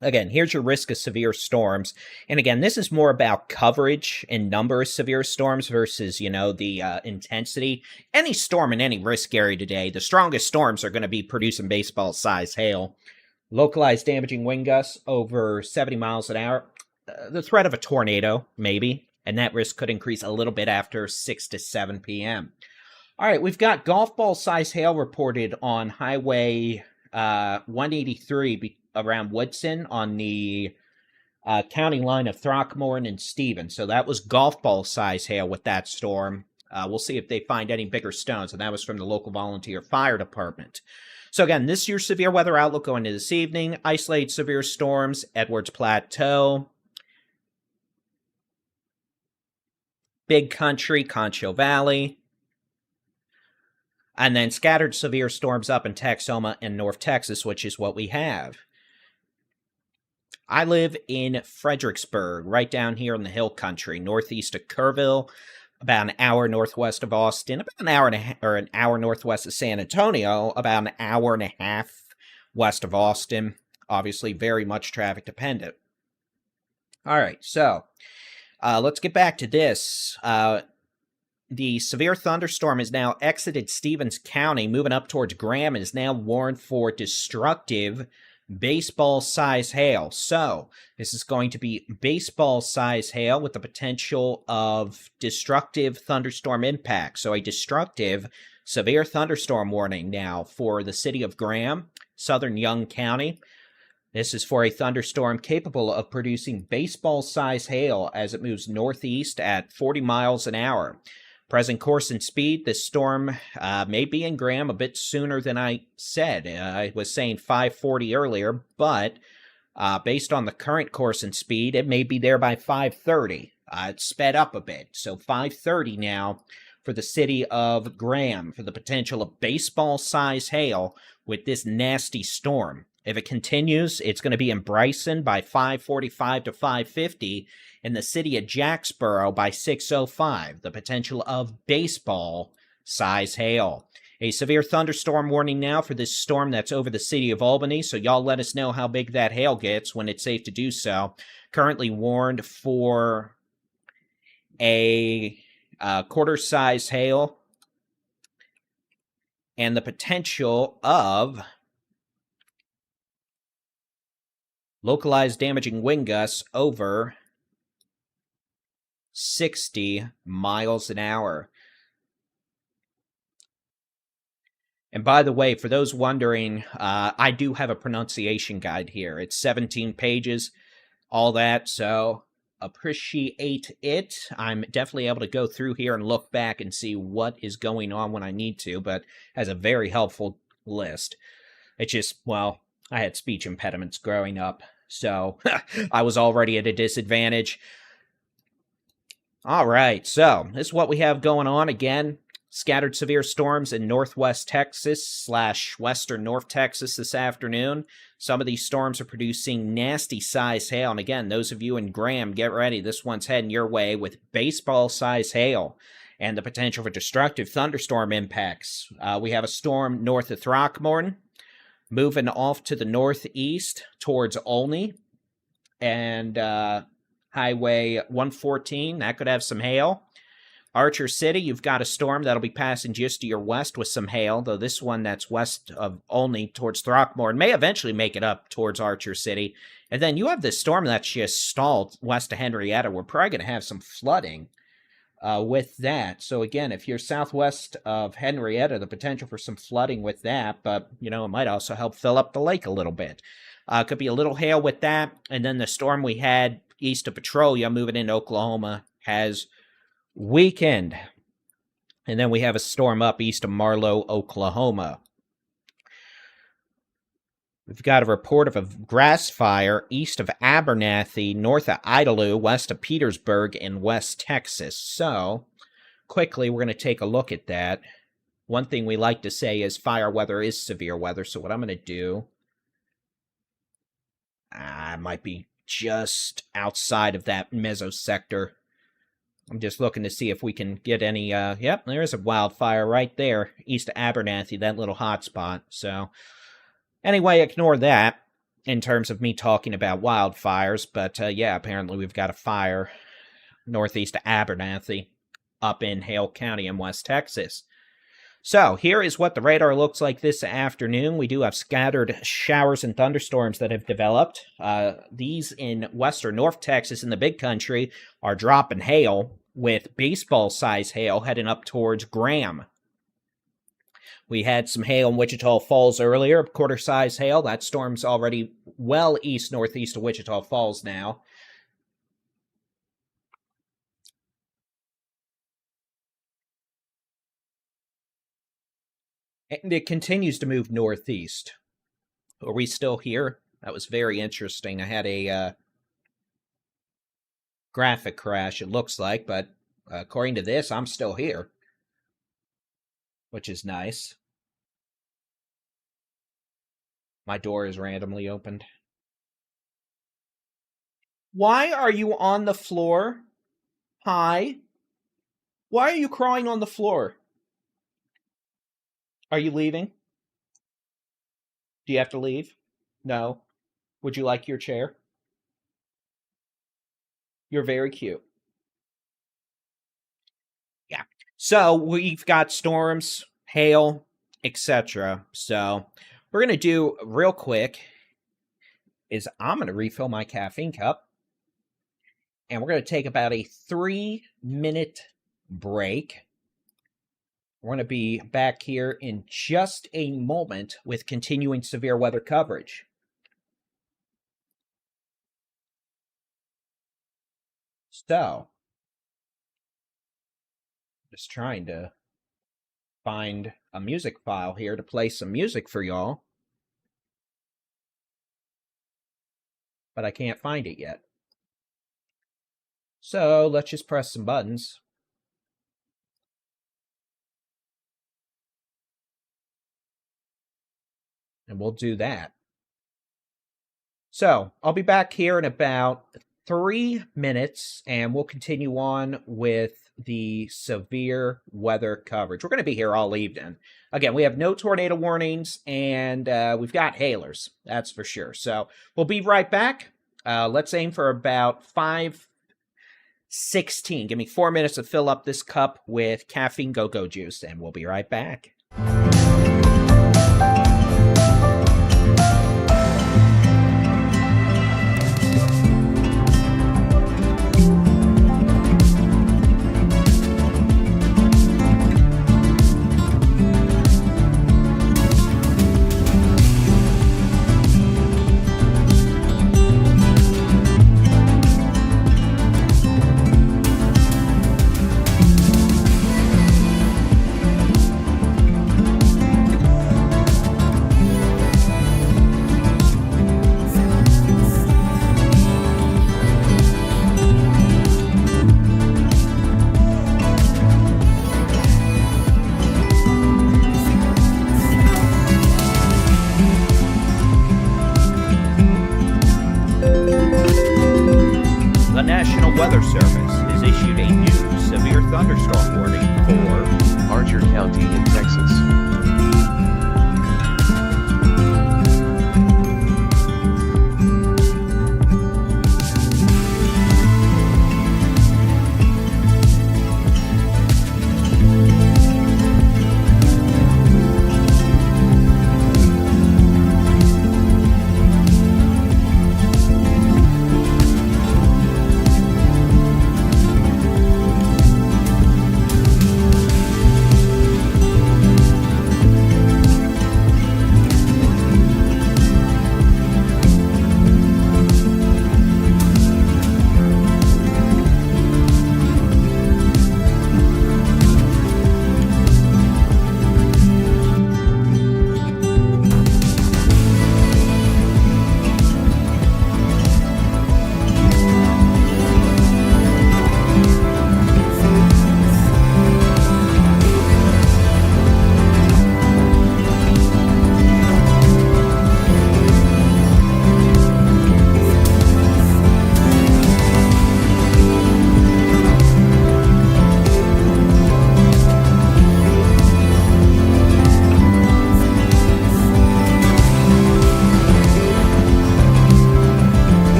Again, here's your risk of severe storms. And again, this is more about coverage and number of severe storms versus, you know, the intensity. Any storm in any risk area today, the strongest storms are going to be producing baseball-sized hail. Localized damaging wind gusts over 70 miles an hour. The threat of a tornado, maybe. And that risk could increase a little bit after 6 to 7 p.m. All right, we've got golf ball-sized hail reported on Highway 183 around Woodson on the county line of Throckmorton and Stevens. So that was golf ball-sized hail with that storm. We'll see if they find any bigger stones, and that was from the local volunteer fire department. So again, this is your severe weather outlook going into this evening. Isolated severe storms, Edwards Plateau, Big Country, Concho Valley, and then scattered severe storms up in Texoma and North Texas, which is what we have. I live in Fredericksburg, right down here in the hill country, northeast of Kerrville. about an hour northwest of Austin, about an hour and a half, or an hour northwest of San Antonio, about an hour and a half west of Austin. Obviously, very much traffic dependent. All right, so let's get back to this. The severe thunderstorm has now exited Stevens County, moving up towards Graham, and is now warned for destructive baseball-size hail. So this is going to be baseball-size hail with the potential of destructive thunderstorm impact. So a destructive severe thunderstorm warning now for the city of Graham, southern Young County. This is for a thunderstorm capable of producing baseball-size hail as it moves northeast at 40 miles an hour. Present course and speed, this storm may be in Graham a bit sooner than I said. I was saying 5:40 earlier, but based on the current course and speed, it may be there by 5:30. It's sped up a bit, so 5:30 now for the city of Graham for the potential of baseball-size hail with this nasty storm. If it continues, it's going to be in Bryson by 5:45 to 5:50, in the city of Jacksboro by 6:05. The potential of baseball-size hail. A severe thunderstorm warning now for this storm that's over the city of Albany, so y'all let us know how big that hail gets when it's safe to do so. Currently warned for a quarter-size hail and the potential of localized damaging wind gusts over 60 miles an hour. And by the way, for those wondering, I do have a pronunciation guide here. It's 17 pages, all that, so appreciate it. I'm definitely able to go through here and look back and see what is going on when I need to, but has a very helpful list. It's just, well, I had speech impediments growing up, so I was already at a disadvantage. All right, so this is what we have going on. Again, scattered severe storms in northwest Texas / western North Texas this afternoon. Some of these storms are producing nasty size hail. And again, those of you in Graham, get ready. This one's heading your way with baseball size hail and the potential for destructive thunderstorm impacts. We have a storm north of Throckmorton, moving off to the northeast towards Olney and Highway 114. That could have some hail. Archer City, you've got a storm that'll be passing just to your west with some hail, though this one that's west of Olney towards Throckmorton may eventually make it up towards Archer City. And then you have this storm that's just stalled west of Henrietta. We're probably going to have some flooding with that. So again, if you're southwest of Henrietta, the potential for some flooding with that, but, you know, it might also help fill up the lake a little bit. Could be a little hail with that. And then the storm we had east of Petrolia moving into Oklahoma has weakened. And then we have a storm up east of Marlow, Oklahoma. We've got a report of a grass fire east of Abernathy, north of Idalou, west of Petersburg in West Texas. So, quickly, we're going to take a look at that. One thing we like to say is fire weather is severe weather. So what I'm going to do, I might be just outside of that mesosector. I'm just looking to see if we can get any, yep, there's a wildfire right there, east of Abernathy, that little hot spot. So, anyway, ignore that in terms of me talking about wildfires, but yeah, apparently we've got a fire northeast of Abernathy up in Hale County in West Texas. So, here is what the radar looks like this afternoon. We do have scattered showers and thunderstorms that have developed. These in western North Texas in the Big Country are dropping hail with baseball-size hail heading up towards Graham. We had some hail in Wichita Falls earlier, quarter-size hail. That storm's already well east-northeast of Wichita Falls now. And it continues to move northeast. Are we still here? That was very interesting. I had a graphic crash, it looks like, but according to this, I'm still here, which is nice. My door is randomly opened. Why are you on the floor? Hi? Why are you crawling on the floor? Are you leaving? Do you have to leave? No. Would you like your chair? You're very cute. Yeah. So we've got storms, hail, etc. So we're going to do real quick is I'm going to refill my caffeine cup. And we're going to take about a 3-minute break. We're going to be back here in just a moment with continuing severe weather coverage. So, just trying to find a music file here to play some music for y'all. But I can't find it yet. So, let's just press some buttons. And we'll do that. So, I'll be back here in about 3 minutes, and we'll continue on with the severe weather coverage. We're going to be here all evening. Again, we have no tornado warnings, and we've got hailers, that's for sure. So, we'll be right back. Let's aim for about 5:16. Give me 4 minutes to fill up this cup with caffeine go-go juice, and we'll be right back.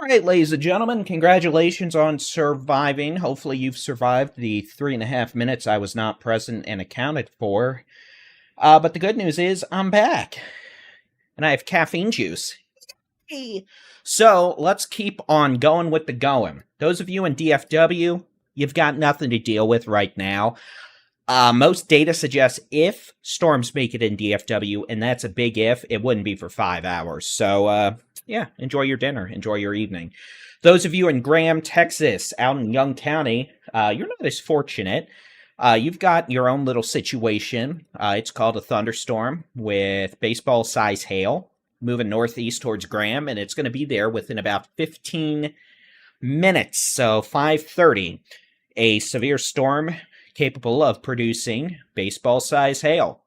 right, ladies and gentlemen, congratulations on surviving. Hopefully you've survived the 3.5 minutes I was not present and accounted for. But the good news is I'm back. And I have caffeine juice. Hey. So let's keep on going with the going. Those of you in DFW, you've got nothing to deal with right now. Most data suggests if storms make it in DFW, and that's a big if, it wouldn't be for 5 hours. So, yeah, enjoy your dinner. Enjoy your evening. Those of you in Graham, Texas, out in Young County, you're not as fortunate. You've got your own little situation. It's called a thunderstorm with baseball-size hail moving northeast towards Graham, and it's going to be there within about 15 minutes. So 5:30, a severe storm capable of producing baseball-size hail.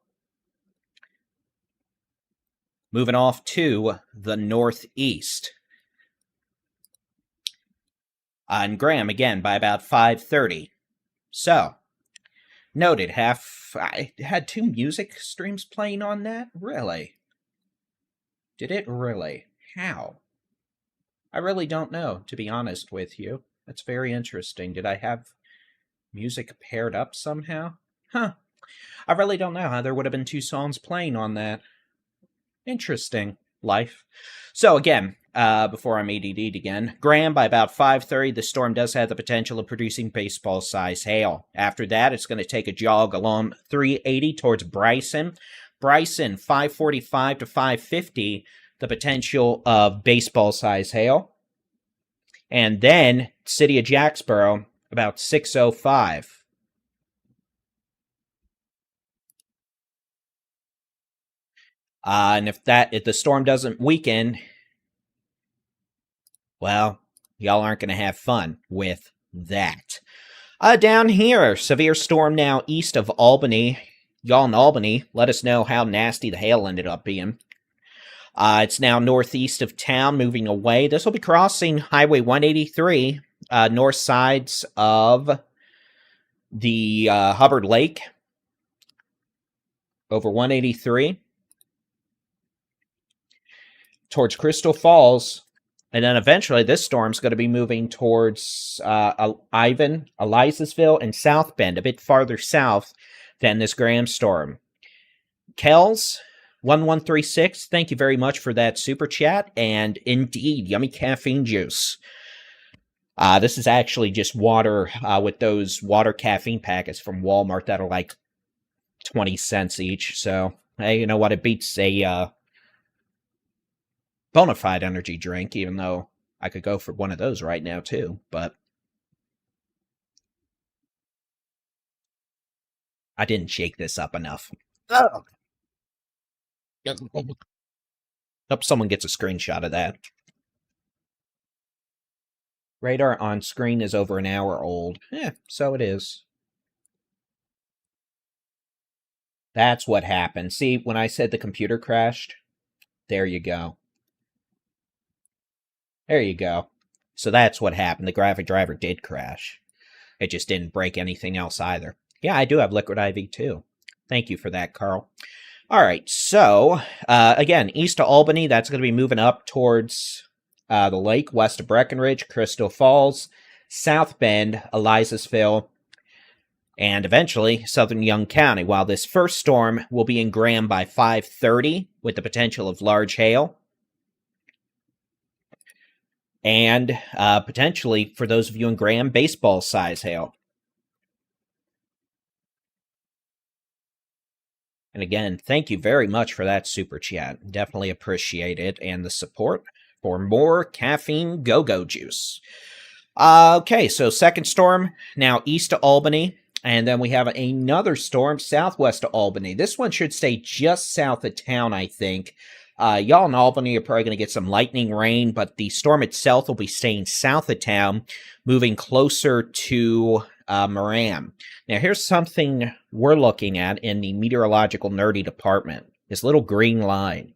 Moving off to the northeast. And Graham, again, by about 5:30. So, noted, I had 2 music streams playing on that? Really? Did it really? How? I really don't know, to be honest with you. That's very interesting. Did I have music paired up somehow? Huh. I really don't know how there would have been 2 songs playing on that. Interesting. Life. So again, before I'm ADD'd again, Graham, by about 5:30, the storm does have the potential of producing baseball-sized hail. After that, it's going to take a jog along 380 towards Bryson. Bryson, 5:45 to 5:50, the potential of baseball-sized hail. And then, City of Jacksboro, about 6:05. And if the storm doesn't weaken, well, y'all aren't going to have fun with that. Down here, severe storm now east of Albany. Y'all in Albany, let us know how nasty the hail ended up being. It's now northeast of town, moving away. This will be crossing Highway 183, north sides of the Hubbard Lake, over 183, towards Crystal Falls, and then eventually this storm's going to be moving towards Elizarsville, and South Bend, a bit farther south than this Graham storm. Kells, 1136, thank you very much for that super chat, and indeed, yummy caffeine juice. This is actually just water with those water caffeine packets from Walmart that are like 20 cents each. So, hey, you know what? It beats a bona fide energy drink, even though I could go for one of those right now, too. But I didn't shake this up enough. Oh. Hope someone gets a screenshot of that. Radar on screen is over an hour old. So it is. That's what happened. See, when I said the computer crashed, there you go. There you go. So that's what happened. The graphic driver did crash. It just didn't break anything else either. Yeah, I do have Liquid IV too. Thank you for that, Carl. All right, so, again, east of Albany, that's going to be moving up towards the lake, west of Breckenridge, Crystal Falls, South Bend, Elizarsville, and eventually southern Young County, while this first storm will be in Graham by 5:30 with the potential of large hail. And potentially, for those of you in Graham, baseball-size hail. And again, thank you very much for that super chat. Definitely appreciate it and the support for more caffeine go-go juice. Okay, so second storm now east of Albany, and then we have another storm southwest of Albany. This one should stay just south of town, I think. Y'all in Albany are probably going to get some lightning rain, but the storm itself will be staying south of town, moving closer to Moran. Now, here's something we're looking at in the meteorological nerdy department. This little green line.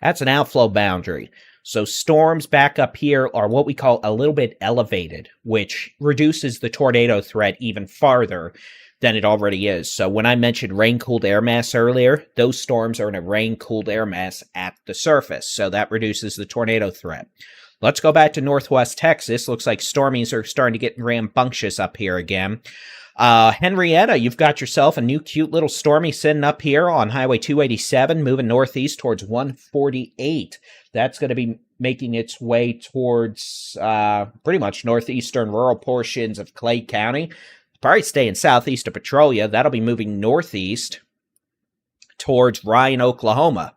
That's an outflow boundary. So storms back up here are what we call a little bit elevated, which reduces the tornado threat even farther than it already is. So when I mentioned rain-cooled air mass earlier, those storms are in a rain-cooled air mass at the surface. So that reduces the tornado threat. Let's go back to northwest Texas. Looks like stormies are starting to get rambunctious up here again. Henrietta, you've got yourself a new cute little stormy sitting up here on Highway 287, moving northeast towards 148. That's going to be making its way towards pretty much northeastern rural portions of Clay County. Probably staying southeast of Petrolia. That'll be moving northeast towards Ryan, Oklahoma.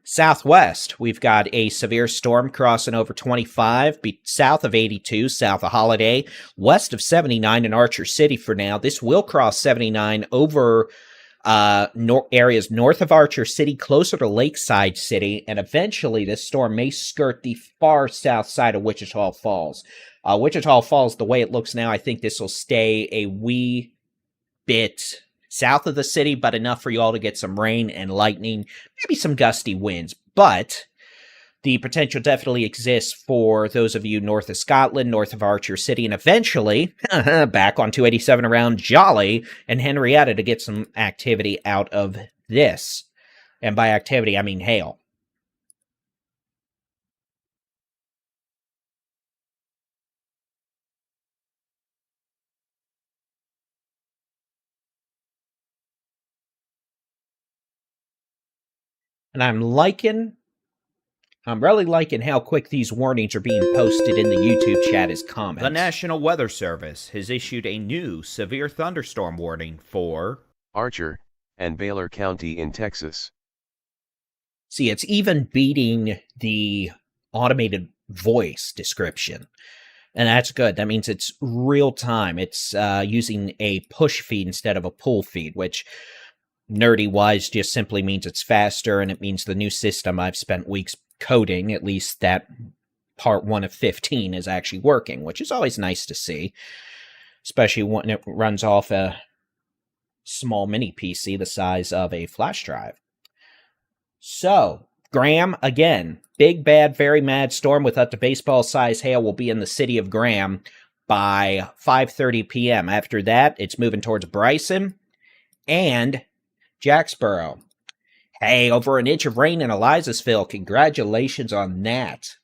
Southwest, we've got a severe storm crossing over 25, south of 82, south of Holiday, west of 79 in Archer City for now. This will cross 79 over areas north of Archer City, closer to Lakeside City, and eventually this storm may skirt the far south side of Wichita Falls. Wichita Falls, the way it looks now, I think this will stay a wee bit south of the city, but enough for you all to get some rain and lightning, maybe some gusty winds. But the potential definitely exists for those of you north of Scotland, north of Archer City, and eventually back on 287 around Jolly and Henrietta to get some activity out of this. And by activity, I mean hail. And I'm really liking how quick these warnings are being posted in the YouTube chat as comments. The National Weather Service has issued a new severe thunderstorm warning for Archer and Baylor County in Texas. See, it's even beating the automated voice description. And that's good. That means it's real time. It's using a push feed instead of a pull feed, which nerdy-wise just simply means it's faster, and it means the new system I've spent weeks coding, at least that part 1 of 15, is actually working, which is always nice to see, especially when it runs off a small mini PC the size of a flash drive. So, Graham, again, big, bad, very mad storm with up to baseball-size hail will be in the city of Graham by 5:30 p.m. After that, it's moving towards Bryson and Jacksboro. Hey, over an inch of rain in Elizasville. Congratulations on that.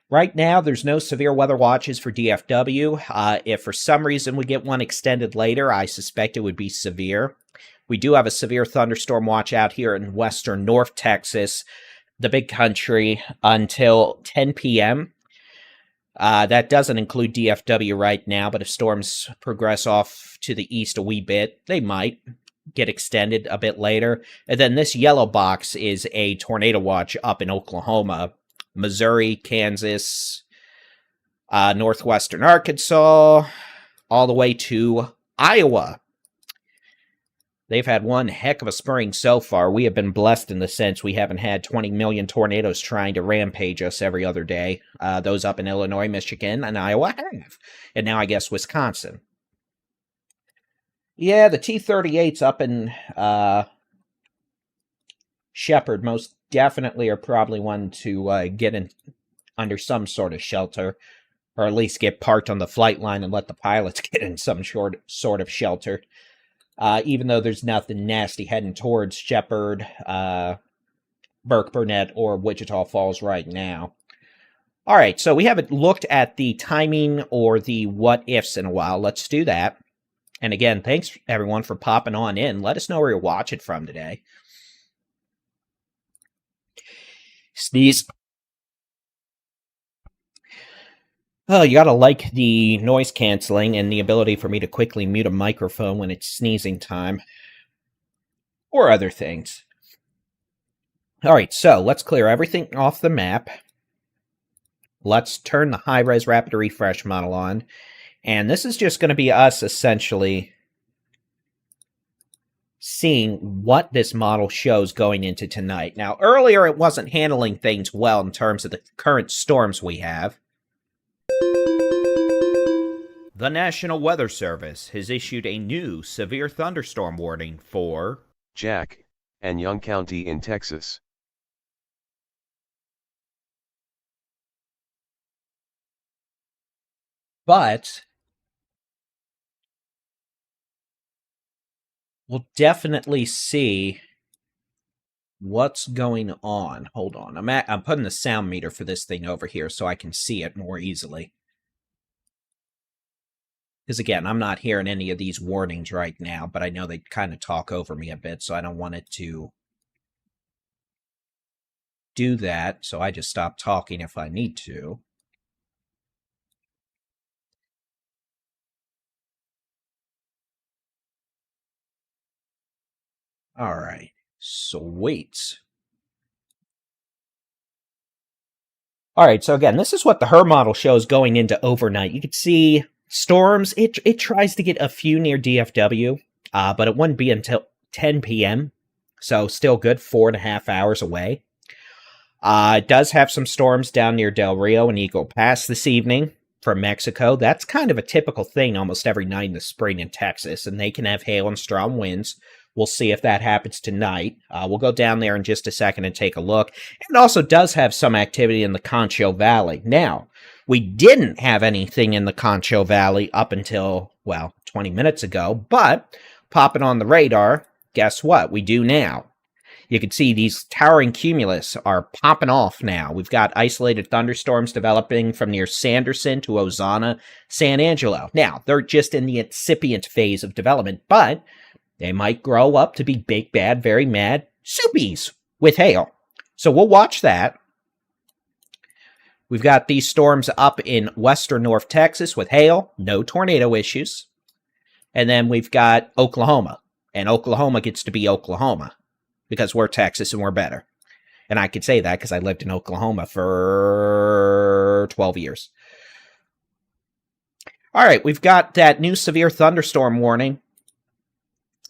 Right now, there's no severe weather watches for DFW. If for some reason we get one extended later, I suspect it would be severe. We do have a severe thunderstorm watch out here in western North Texas, the big country, until 10 p.m. That doesn't include DFW right now, but if storms progress off to the east a wee bit, they might get extended a bit later. And then this yellow box is a tornado watch up in Oklahoma, Missouri, Kansas, northwestern Arkansas, all the way to Iowa. They've had one heck of a spring so far. We have been blessed in the sense we haven't had 20 million tornadoes trying to rampage us every other day. Those up in Illinois, Michigan, and Iowa have. And now I guess Wisconsin. Yeah, the T-38s up in Shepherd most definitely are probably one to get in under some sort of shelter, or at least get parked on the flight line and let the pilots get in some sort of shelter. Even though there's nothing nasty heading towards Shepherd, Burke Burnett, or Wichita Falls right now. All right, so we haven't looked at the timing or the what-ifs in a while. Let's do that. And again, thanks everyone for popping on in. Let us know where you're watching from today. Sneeze. Oh, you gotta like the noise canceling and the ability for me to quickly mute a microphone when it's sneezing time. Or other things. Alright, so let's clear everything off the map. Let's turn the high-res rapid refresh model on. And this is just going to be us essentially seeing what this model shows going into tonight. Now, earlier it wasn't handling things well in terms of the current storms we have. The National Weather Service has issued a new severe thunderstorm warning for Jack and Young County in Texas. But we'll definitely see what's going on. Hold on. I'm putting the sound meter for this thing over here so I can see it more easily. Because again, I'm not hearing any of these warnings right now, but I know they kind of talk over me a bit, so I don't want it to do that. So I just stop talking if I need to. All right. Sweet. All right, so again, this is what the HER model shows going into overnight. You can see storms. It tries to get a few near DFW, but it wouldn't be until 10 p.m., so still good, 4.5 hours away. It does have some storms down near Del Rio and Eagle Pass this evening from Mexico. That's kind of a typical thing almost every night in the spring in Texas, and they can have hail and strong winds. We'll see if that happens tonight. We'll go down there in just a second and take a look. It also does have some activity in the Concho Valley. Now, we didn't have anything in the Concho Valley up until, well, 20 minutes ago, but popping on the radar, guess what? We do now. You can see these towering cumulus are popping off now. We've got isolated thunderstorms developing from near Sanderson to Ozana, San Angelo. Now, they're just in the incipient phase of development, but they might grow up to be big, bad, very mad soupies with hail. So we'll watch that. We've got these storms up in western North Texas with hail, no tornado issues. And then we've got Oklahoma, and Oklahoma gets to be Oklahoma because we're Texas and we're better. And I could say that because I lived in Oklahoma for 12 years. All right, we've got that new severe thunderstorm warning.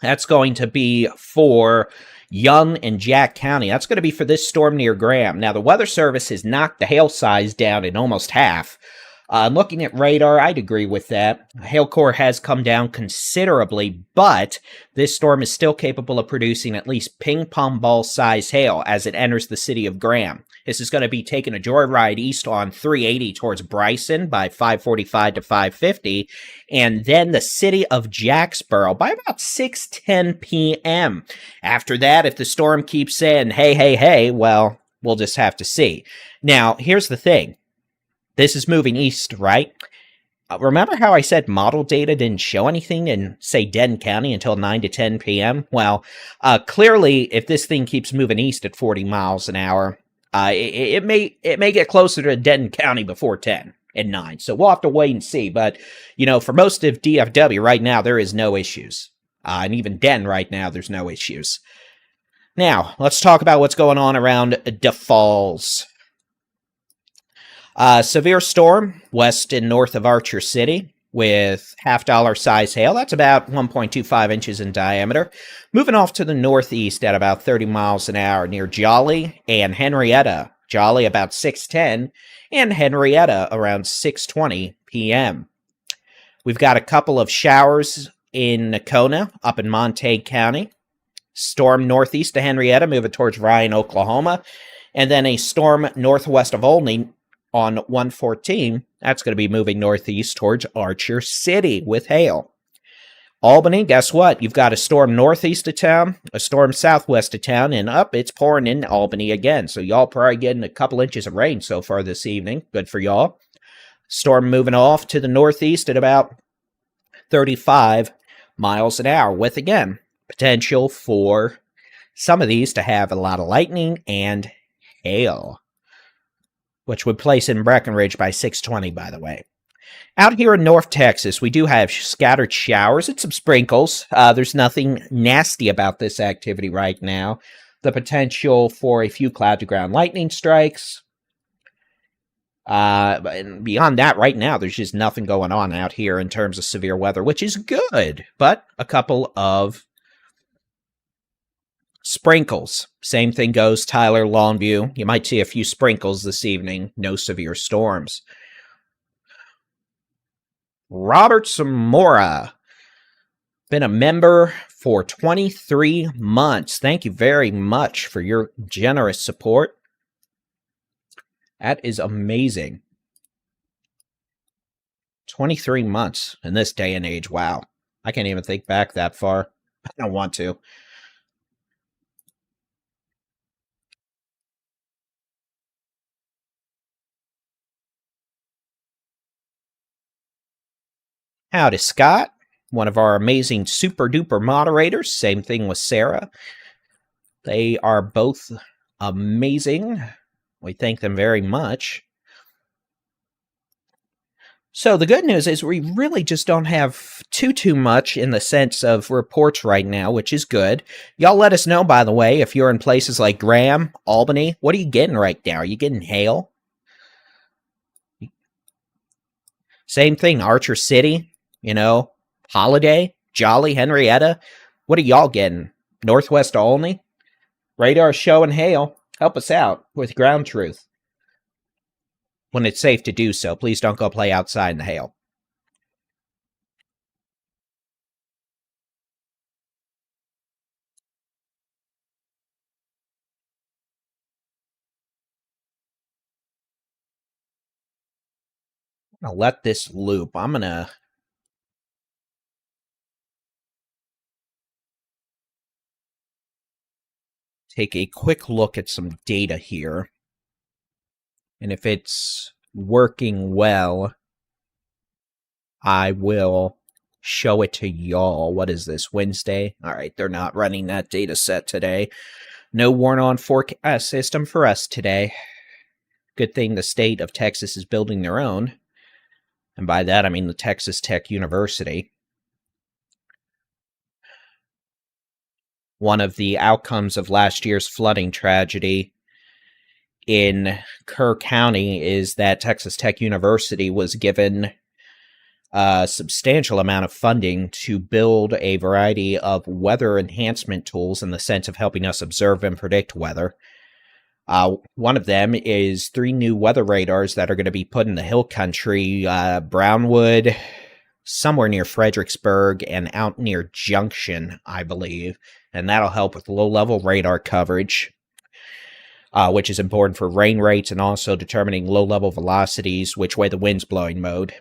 That's going to be for Young and Jack County. That's going to be for this storm near Graham. Now, the Weather Service has knocked the hail size down in almost half. Looking at radar, I'd agree with that. Hail core has come down considerably, but this storm is still capable of producing at least ping-pong ball-size hail as it enters the city of Graham. This is going to be taking a joyride east on 380 towards Bryson by 545 to 550, and then the city of Jacksboro by about 6:10 p.m. After that, if the storm keeps saying, hey, hey, hey, well, we'll just have to see. Now, here's the thing. This is moving east, right? Remember how I said model data didn't show anything in, say, Denton County until 9 to 10 p.m.? Well, clearly, if this thing keeps moving east at 40 miles an hour, it may get closer to Denton County before 10 and 9. So we'll have to wait and see. But, you know, for most of DFW right now, there is no issues. And even Denton right now, there's no issues. Now, let's talk about what's going on around the Falls. Severe storm west and north of Archer City with $half size hail. That's about 1.25 inches in diameter. Moving off to the northeast at about 30 miles an hour near Jolly and Henrietta. Jolly about 6:10 and Henrietta around 6:20 p.m. We've got a couple of showers in Nakona up in Montague County. Storm northeast of Henrietta moving towards Ryan, Oklahoma. And then a storm northwest of Olney on 114, that's going to be moving northeast towards Archer City with hail. Albany, guess what? You've got a storm northeast of town, a storm southwest of town, and up it's pouring in Albany again. So y'all probably getting a couple inches of rain so far this evening. Good for y'all. Storm moving off to the northeast at about 35 miles an hour with, again, potential for some of these to have a lot of lightning and hail, which would place in Breckenridge by 6:20, by the way. Out here in North Texas, we do have scattered showers and some sprinkles. There's nothing nasty about this activity right now. The potential for a few cloud-to-ground lightning strikes. And beyond that, right now, there's just nothing going on out here in terms of severe weather, which is good. But a couple of sprinkles. Same thing goes Tyler, Longview. You might see a few sprinkles this evening. No severe storms. Robert Zamora. Been a member for 23 months. Thank you very much for your generous support. That is amazing. 23 months in this day and age. Wow. I can't even think back that far. I don't want to. Howdy, Scott, one of our amazing super duper moderators. Same thing with Sarah. They are both amazing. We thank them very much. So the good news is we really just don't have too much in the sense of reports right now, which is good. Y'all let us know, by the way, if you're in places like Graham, Albany. What are you getting right now? Are you getting hail? Same thing, Archer City, Holiday, Jolly, Henrietta. What are y'all getting? Northwest Olney? Radar showing hail. Help us out with ground truth. When it's safe to do so, please don't go play outside in the hail. I'm going to let this loop. I'm going to take a quick look at some data here. And if it's working well, I will show it to y'all. What is this, Wednesday? All right, they're not running that data set today. No warn-on forecast system for us today. Good thing the state of Texas is building their own. And by that, I mean the Texas Tech University. One of the outcomes of last year's flooding tragedy in Kerr County is that Texas Tech University was given a substantial amount of funding to build a variety of weather enhancement tools in the sense of helping us observe and predict weather. One of them is 3 new weather radars that are going to be put in the hill country, Brownwood, somewhere near Fredericksburg, and out near Junction, I believe. And that'll help with low-level radar coverage, which is important for rain rates and also determining low-level velocities, which way the wind's blowing mode.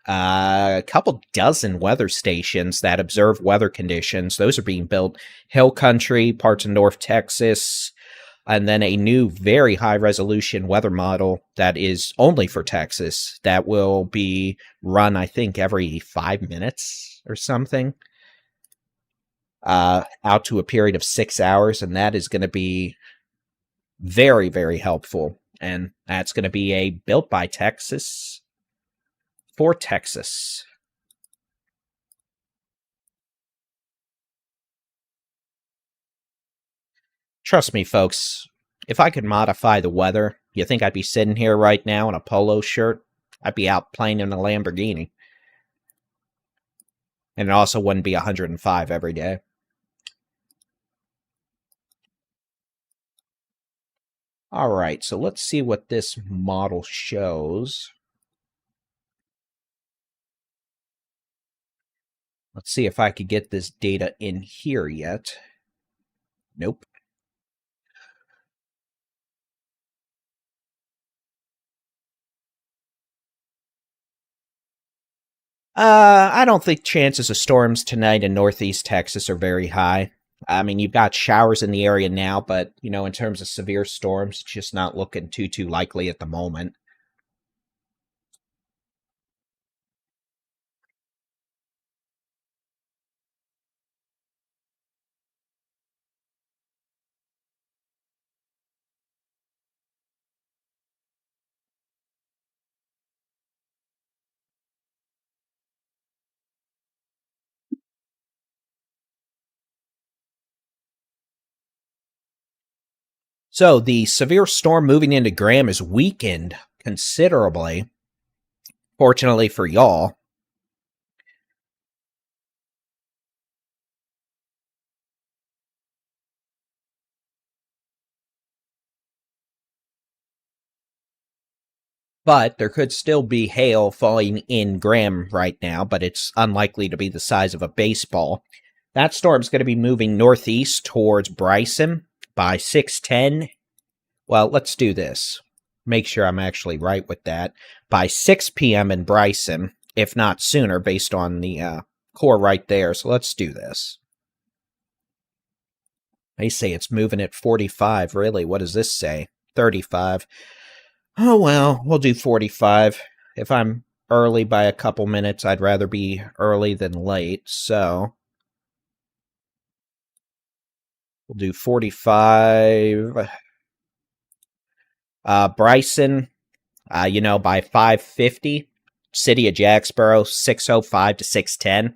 A couple dozen weather stations that observe weather conditions. Those are being built. Hill country, parts of North Texas, and then a new very high-resolution weather model that is only for Texas that will be run, I think, every 5 minutes or something, out to a period of 6 hours, and that is going to be very, very helpful. And that's going to be a built by Texas for Texas. Trust me, folks, if I could modify the weather, you think I'd be sitting here right now in a polo shirt? I'd be out playing in a Lamborghini. And it also wouldn't be 105 every day. All right, so let's see what this model shows. Let's see if I could get this data in here yet. Nope. I don't think chances of storms tonight in northeast Texas are very high. I mean, you've got showers in the area now, but, in terms of severe storms, it's just not looking too likely at the moment. So the severe storm moving into Graham is weakened considerably, fortunately for y'all. But there could still be hail falling in Graham right now, but it's unlikely to be the size of a baseball. That storm's going to be moving northeast towards Bryson by 6:10. Well, let's do this. Make sure I'm actually right with that. By 6 p.m. in Bryson, if not sooner, based on the core right there. So let's do this. They say it's moving at 45. Really, what does this say? 35. Oh, well, we'll do 45. If I'm early by a couple minutes. I'd rather be early than late, so we'll do 45. Bryson, by 5:50. City of Jacksboro, 6:05 to 6:10.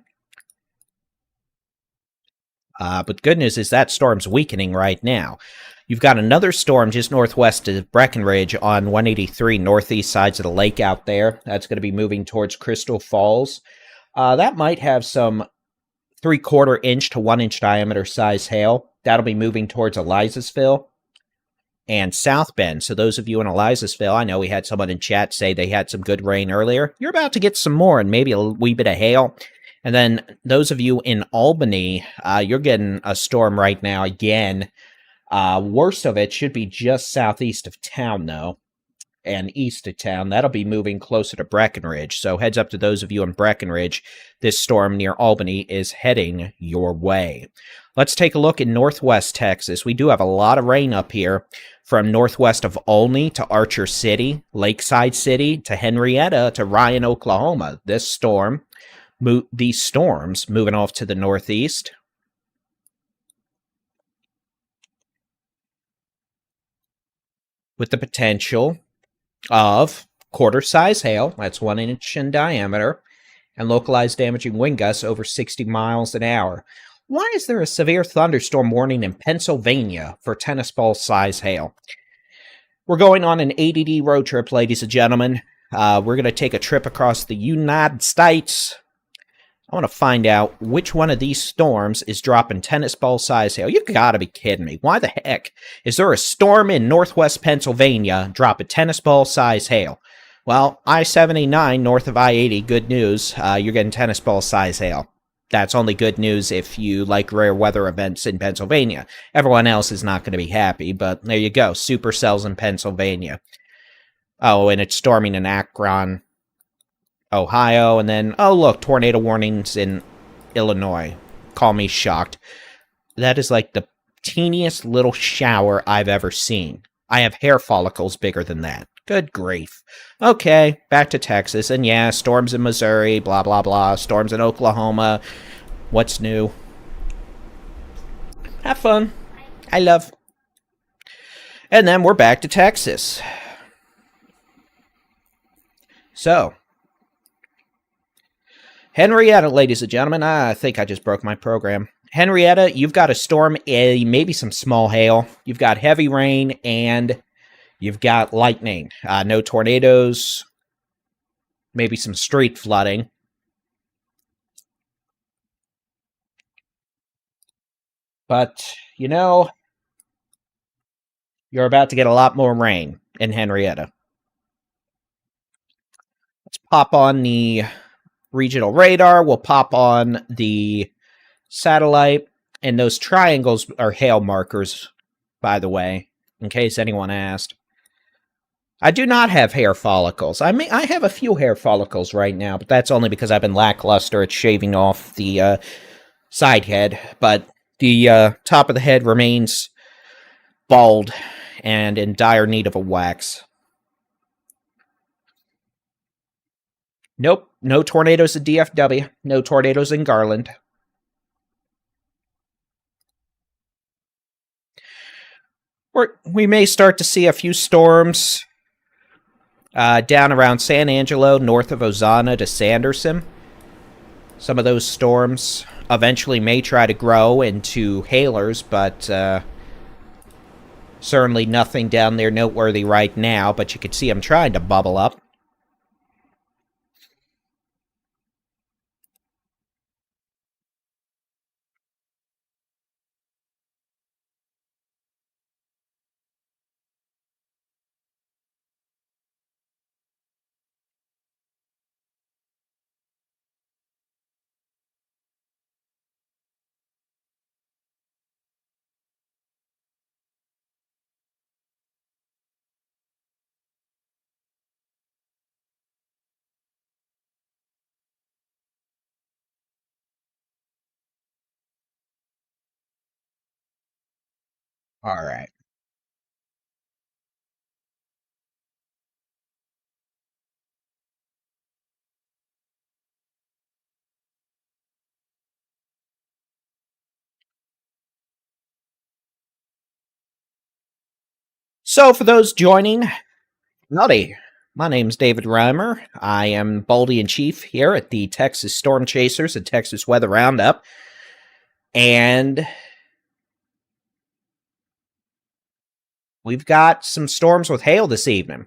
But good news is that storm's weakening right now. You've got another storm just northwest of Breckenridge on 183 northeast sides of the lake out there. That's going to be moving towards Crystal Falls. That might have some 3/4 inch to 1 inch diameter size hail. That'll be moving towards Elizasville and South Bend. So those of you in Elizasville, I know we had someone in chat say they had some good rain earlier. You're about to get some more and maybe a wee bit of hail. And then those of you in Albany, you're getting a storm right now again. Worst of it should be just southeast of town, though, and east of town. That'll be moving closer to Breckenridge. So heads up to those of you in Breckenridge. This storm near Albany is heading your way. Let's take a look in northwest Texas. We do have a lot of rain up here from northwest of Olney to Archer City, Lakeside City to Henrietta to Ryan, Oklahoma. These storms moving off to the northeast. With the potential of quarter-size hail, that's 1 inch in diameter, and localized damaging wind gusts over 60 miles an hour. Why is there a severe thunderstorm warning in Pennsylvania for tennis ball size hail? We're going on an ADD road trip, ladies and gentlemen. We're going to take a trip across the United States. I want to find out which one of these storms is dropping tennis ball size hail. You gotta be kidding me. Why the heck is there a storm in northwest Pennsylvania dropping tennis ball size hail? Well, I-79 north of I-80, good news. You're getting tennis ball size hail. That's only good news if you like rare weather events in Pennsylvania. Everyone else is not going to be happy, but there you go. Supercells in Pennsylvania. Oh, and it's storming in Akron, Ohio, and then, oh look, tornado warnings in Illinois. Call me shocked. That is like the teeniest little shower I've ever seen. I have hair follicles bigger than that. Good grief. Okay, back to Texas, and yeah, storms in Missouri, blah, blah, blah, storms in Oklahoma. What's new? Have fun. I love. And then we're back to Texas. So, Henrietta, ladies and gentlemen, I think I just broke my program. Henrietta, you've got a storm, maybe some small hail. You've got heavy rain, and you've got lightning. No tornadoes, maybe some street flooding. But, you're about to get a lot more rain in Henrietta. Let's pop on the regional radar. We'll pop on the satellite. And those triangles are hail markers, by the way, in case anyone asked. I do not have hair follicles. I have a few hair follicles right now, but that's only because I've been lackluster at shaving off the side head. But the top of the head remains bald and in dire need of a wax. Nope, no tornadoes in DFW. No tornadoes in Garland. We may start to see a few storms down around San Angelo, north of Ozana to Sanderson. Some of those storms eventually may try to grow into hailers, but certainly nothing down there noteworthy right now, but you can see them trying to bubble up. All right. So, for those joining, howdy. My name's David Reimer. I am Baldy-in-Chief here at the Texas Storm Chasers and Texas Weather Roundup. And we've got some storms with hail this evening.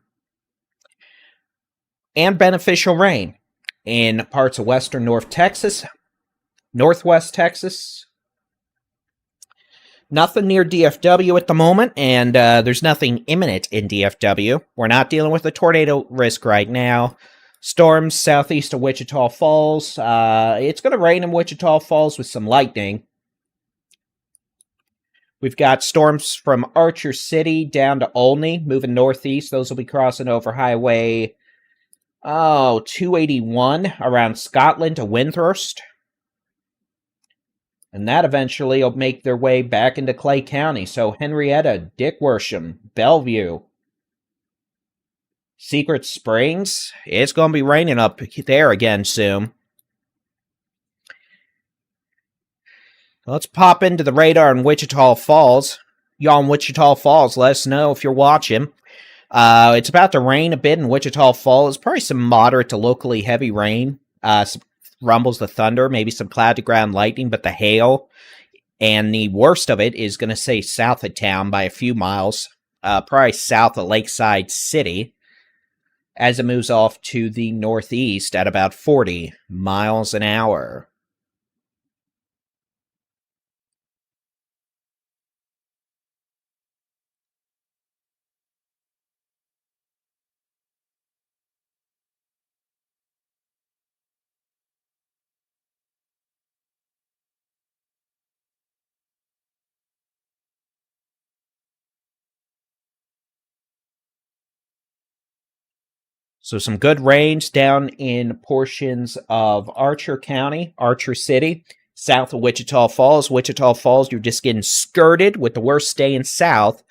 And beneficial rain in parts of western North Texas, northwest Texas. Nothing near DFW at the moment, and there's nothing imminent in DFW. We're not dealing with a tornado risk right now. Storms southeast of Wichita Falls. It's going to rain in Wichita Falls with some lightning. We've got storms from Archer City down to Olney, moving northeast. Those will be crossing over Highway 281 around Scotland to Windthirst. And that eventually will make their way back into Clay County. So Henrietta, Dick Worsham, Bellevue, Secret Springs. It's going to be raining up there again soon. Let's pop into the radar in Wichita Falls. Y'all in Wichita Falls, let us know if you're watching. It's about to rain a bit in Wichita Falls. Probably some moderate to locally heavy rain. Some rumbles, the thunder, maybe some cloud-to-ground lightning, but the hail. And the worst of it is going to stay south of town by a few miles, probably south of Lakeside City, as it moves off to the northeast at about 40 miles an hour. So some good range down in portions of Archer County, Archer City, south of Wichita Falls. Wichita Falls, you're just getting skirted with the worst staying south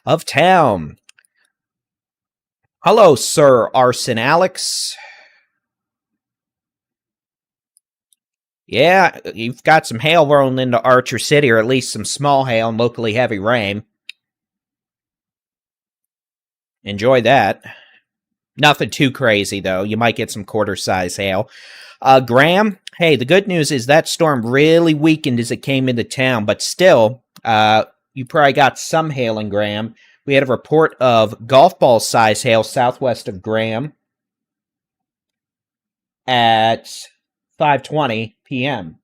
of town. Hello, Sir Arson Alex. Yeah, you've got some hail rolling into Archer City, or at least some small hail and locally heavy rain. Enjoy that. Nothing too crazy, though. You might get some quarter-size hail. Graham, hey, the good news is that storm really weakened as it came into town, but still, you probably got some hail in Graham. We had a report of golf ball-size hail southwest of Graham at 5:20 p.m.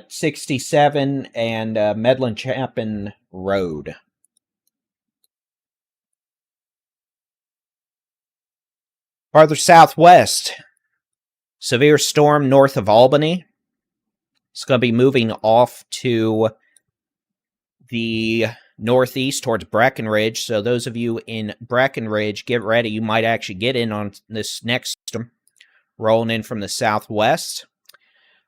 67 and Medlin Chapin Road. Farther southwest, severe storm north of Albany. It's going to be moving off to the northeast towards Breckenridge. So those of you in Breckenridge, get ready. You might actually get in on this next storm, rolling in from the southwest.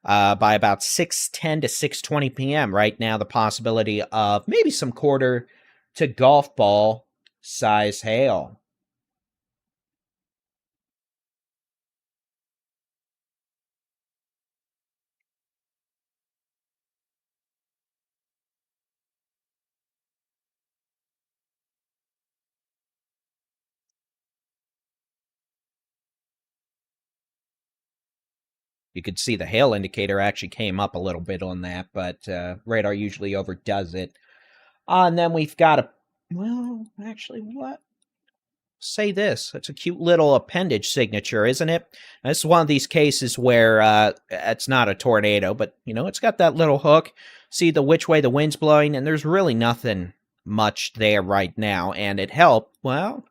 By about 6:10 to 6:20 p.m. Right now, the possibility of maybe some quarter to golf ball size hail. You could see the hail indicator actually came up a little bit on that, but radar usually overdoes it. And then we've got well, actually, what? Say this. It's a cute little appendage signature, isn't it? This is one of these cases where it's not a tornado, but, it's got that little hook. See the which way the wind's blowing, and there's really nothing much there right now, and it helped. Well,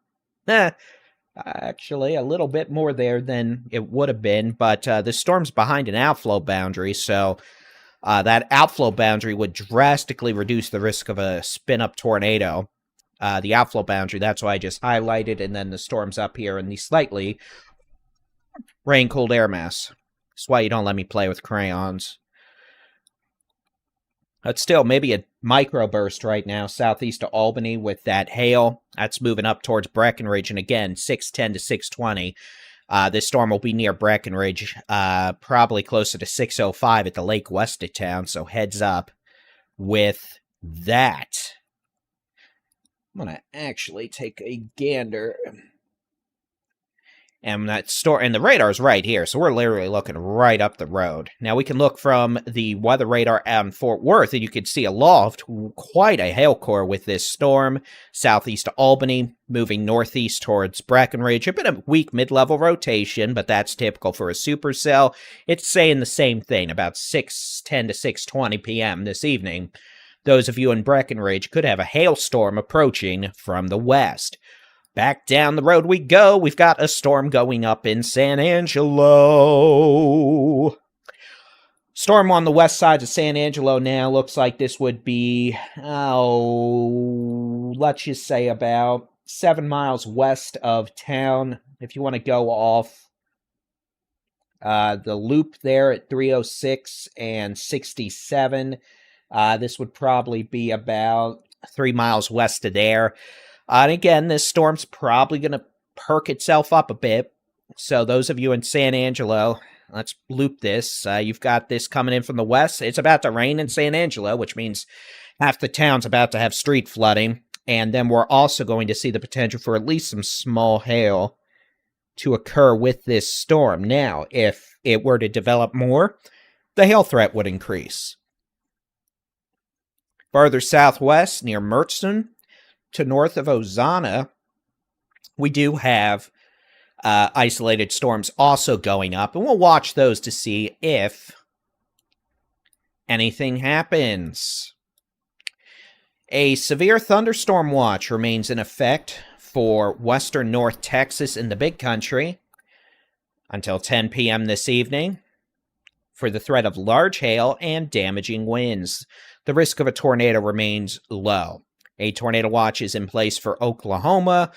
actually, a little bit more there than it would have been, but the storm's behind an outflow boundary, so that outflow boundary would drastically reduce the risk of a spin-up tornado. The outflow boundary, that's why I just highlighted, and then the storm's up here in the slightly rain-cooled air mass. That's why you don't let me play with crayons. But still, maybe a microburst right now, southeast of Albany with that hail. That's moving up towards Breckenridge, and again, 6:10 to 6:20. This storm will be near Breckenridge, probably closer to 6:05 at the lake west of town, so heads up with that. I'm going to actually take a gander. And the radar's right here, so we're literally looking right up the road. Now we can look from the weather radar out in Fort Worth, and you can see aloft quite a hail core with this storm. Southeast of Albany, moving northeast towards Breckenridge. A bit of weak mid-level rotation, but that's typical for a supercell. It's saying the same thing, about 6:10 to 6:20 p.m. this evening. Those of you in Breckenridge could have a hailstorm approaching from the west. Back down the road we go. We've got a storm going up in San Angelo. Storm on the west side of San Angelo now. Looks like this would be, let's just say about 7 miles west of town. If you want to go off the loop there at 306 and 67, this would probably be about 3 miles west of there. And again, this storm's probably going to perk itself up a bit. So those of you in San Angelo, let's loop this. You've got this coming in from the west. It's about to rain in San Angelo, which means half the town's about to have street flooding. And then we're also going to see the potential for at least some small hail to occur with this storm. Now, if it were to develop more, the hail threat would increase. Farther southwest, near Murchison, to north of Ozana, we do have isolated storms also going up, and we'll watch those to see if anything happens. A severe thunderstorm watch remains in effect for western North Texas in the Big Country until 10 p.m. this evening for the threat of large hail and damaging winds. The risk of a tornado remains low. A tornado watch is in place for Oklahoma.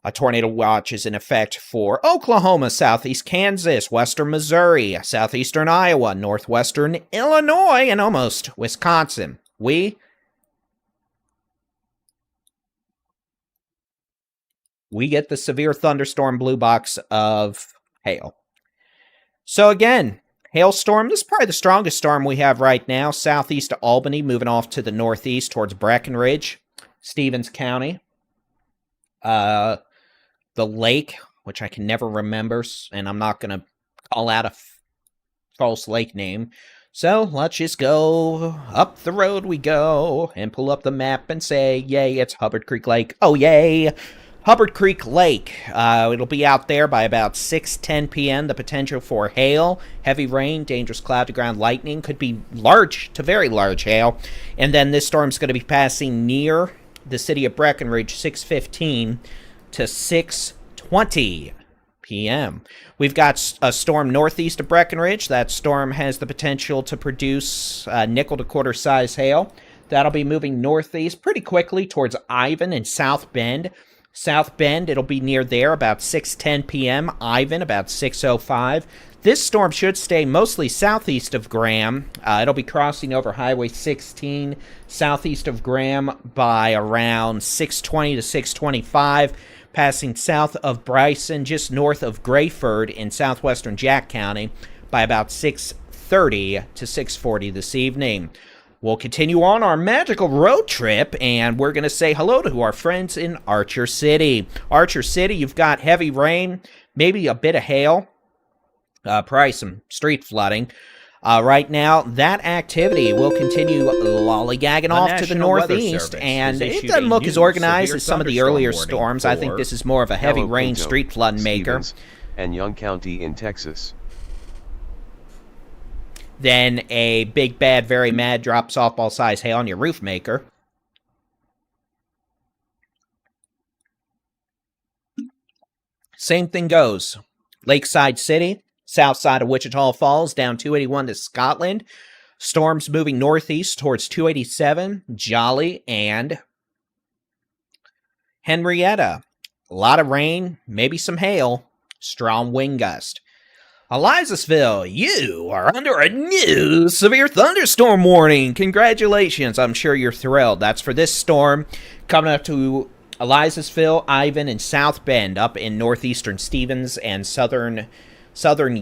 A tornado watch is in effect for Oklahoma, southeast Kansas, western Missouri, southeastern Iowa, northwestern Illinois, and almost Wisconsin. We get the severe thunderstorm blue box of hail. So again, hailstorm, this is probably the strongest storm we have right now. Southeast of Albany, moving off to the northeast towards Breckenridge, Stevens County. The lake, which I can never remember, and I'm not going to call out a false lake name. So let's just go up the road we go and pull up the map and say, yay, it's Hubbard Creek Lake. Oh, yay! Hubbard Creek Lake. It'll be out there by about 6:10 p.m. The potential for hail, heavy rain, dangerous cloud-to-ground lightning, could be large to very large hail. And then this storm's going to be passing near the city of Breckenridge, 6:15 to 6:20 p.m. We've got a storm northeast of Breckenridge. That storm has the potential to produce nickel to quarter size hail. That'll be moving northeast pretty quickly towards Ivan and South Bend. South Bend, it'll be near there about 6:10 p.m. Ivan, about 6:05. This storm should stay mostly southeast of Graham. It'll be crossing over Highway 16 southeast of Graham by around 6:20 to 6:25, passing south of Bryson, just north of Grayford in southwestern Jack County by about 6:30 to 6:40 this evening. We'll continue on our magical road trip, and we're going to say hello to our friends in Archer City. Archer City, you've got heavy rain, maybe a bit of hail, probably some street flooding. Right now, that activity will continue lollygagging off to the northeast, and it doesn't look as organized as some of the earlier storms. I think this is more of a heavy rain Concho, street flooding maker. Stevens, and Young County in Texas. Then a big, bad, very mad drop softball size hail on your roof maker. Same thing goes. Lakeside City, south side of Wichita Falls, down 281 to Scotland. Storms moving northeast towards 287, Jolly, and Henrietta. A lot of rain, maybe some hail, strong wind gust. Elizasville, you are under a new severe thunderstorm warning. Congratulations. I'm sure you're thrilled. That's for this storm coming up to Elizasville, Ivan, and South Bend up in northeastern Stevens and southern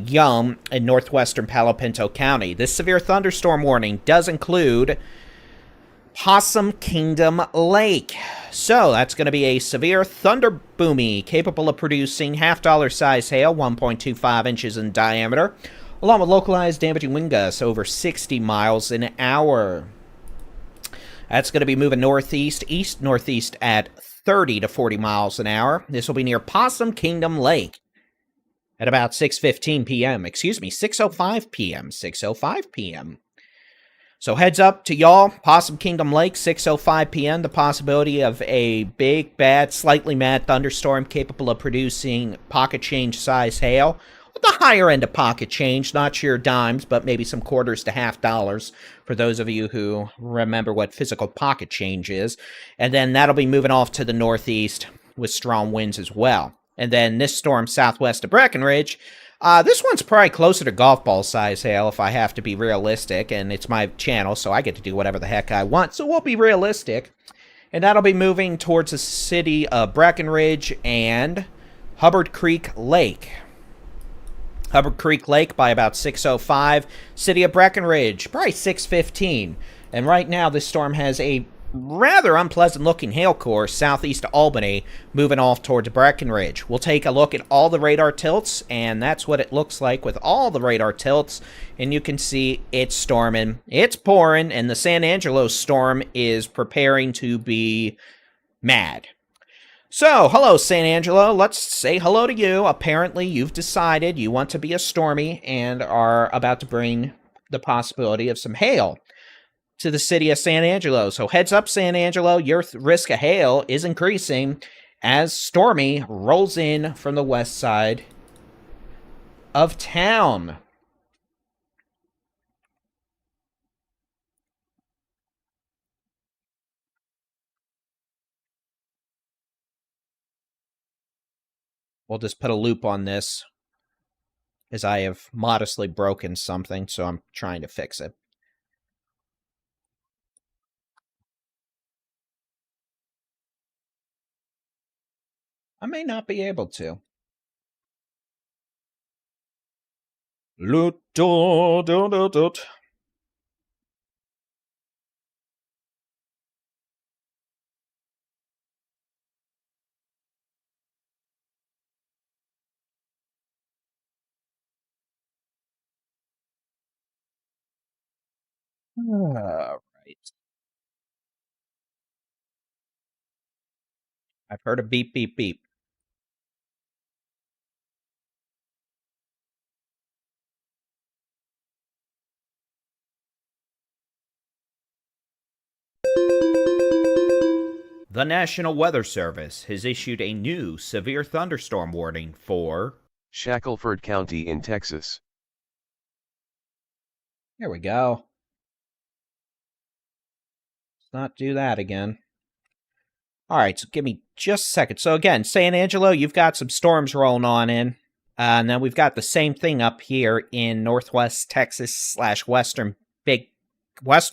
Yum in northwestern Palo Pinto County. This severe thunderstorm warning does include Possum Kingdom Lake. So that's going to be a severe thunder boomy capable of producing half-dollar size hail, 1.25 inches in diameter, along with localized damaging wind gusts over 60 miles an hour. That's going to be moving northeast, east-northeast at 30 to 40 miles an hour. This will be near Possum Kingdom Lake at about 6:15 p.m. Excuse me, 6:05 p.m. 6:05 p.m. So heads up to y'all, Possum Kingdom Lake, 6:05 p.m., the possibility of a big, bad, slightly mad thunderstorm capable of producing pocket change size hail. With the higher end of pocket change, not your dimes, but maybe some quarters to half dollars, for those of you who remember what physical pocket change is. And then that'll be moving off to the northeast with strong winds as well. And then this storm southwest of Breckenridge, this one's probably closer to golf ball size hail if I have to be realistic, and it's my channel, so I get to do whatever the heck I want, so we'll be realistic. And that'll be moving towards the city of Breckenridge and Hubbard Creek Lake. Hubbard Creek Lake by about 6:05. City of Breckenridge, probably 6:15. And right now, this storm has a rather unpleasant-looking hail course southeast of Albany, moving off towards Breckenridge. We'll take a look at all the radar tilts, and that's what it looks like with all the radar tilts. And you can see it's storming, it's pouring, and the San Angelo storm is preparing to be mad. So, hello, San Angelo. Let's say hello to you. Apparently, you've decided you want to be a stormy and are about to bring the possibility of some hail to the city of San Angelo. So heads up, San Angelo, your risk of hail is increasing as Stormy rolls in from the west side of town. We'll just put a loop on this as I have modestly broken something, so I'm trying to fix it. I may not be able to. All right. I've heard a beep, beep, beep. The National Weather Service has issued a new severe thunderstorm warning for Shackelford County in Texas. There we go. Let's not do that again. All right, so give me just a second. So again, San Angelo, you've got some storms rolling on in. And then we've got the same thing up here in northwest Texas / western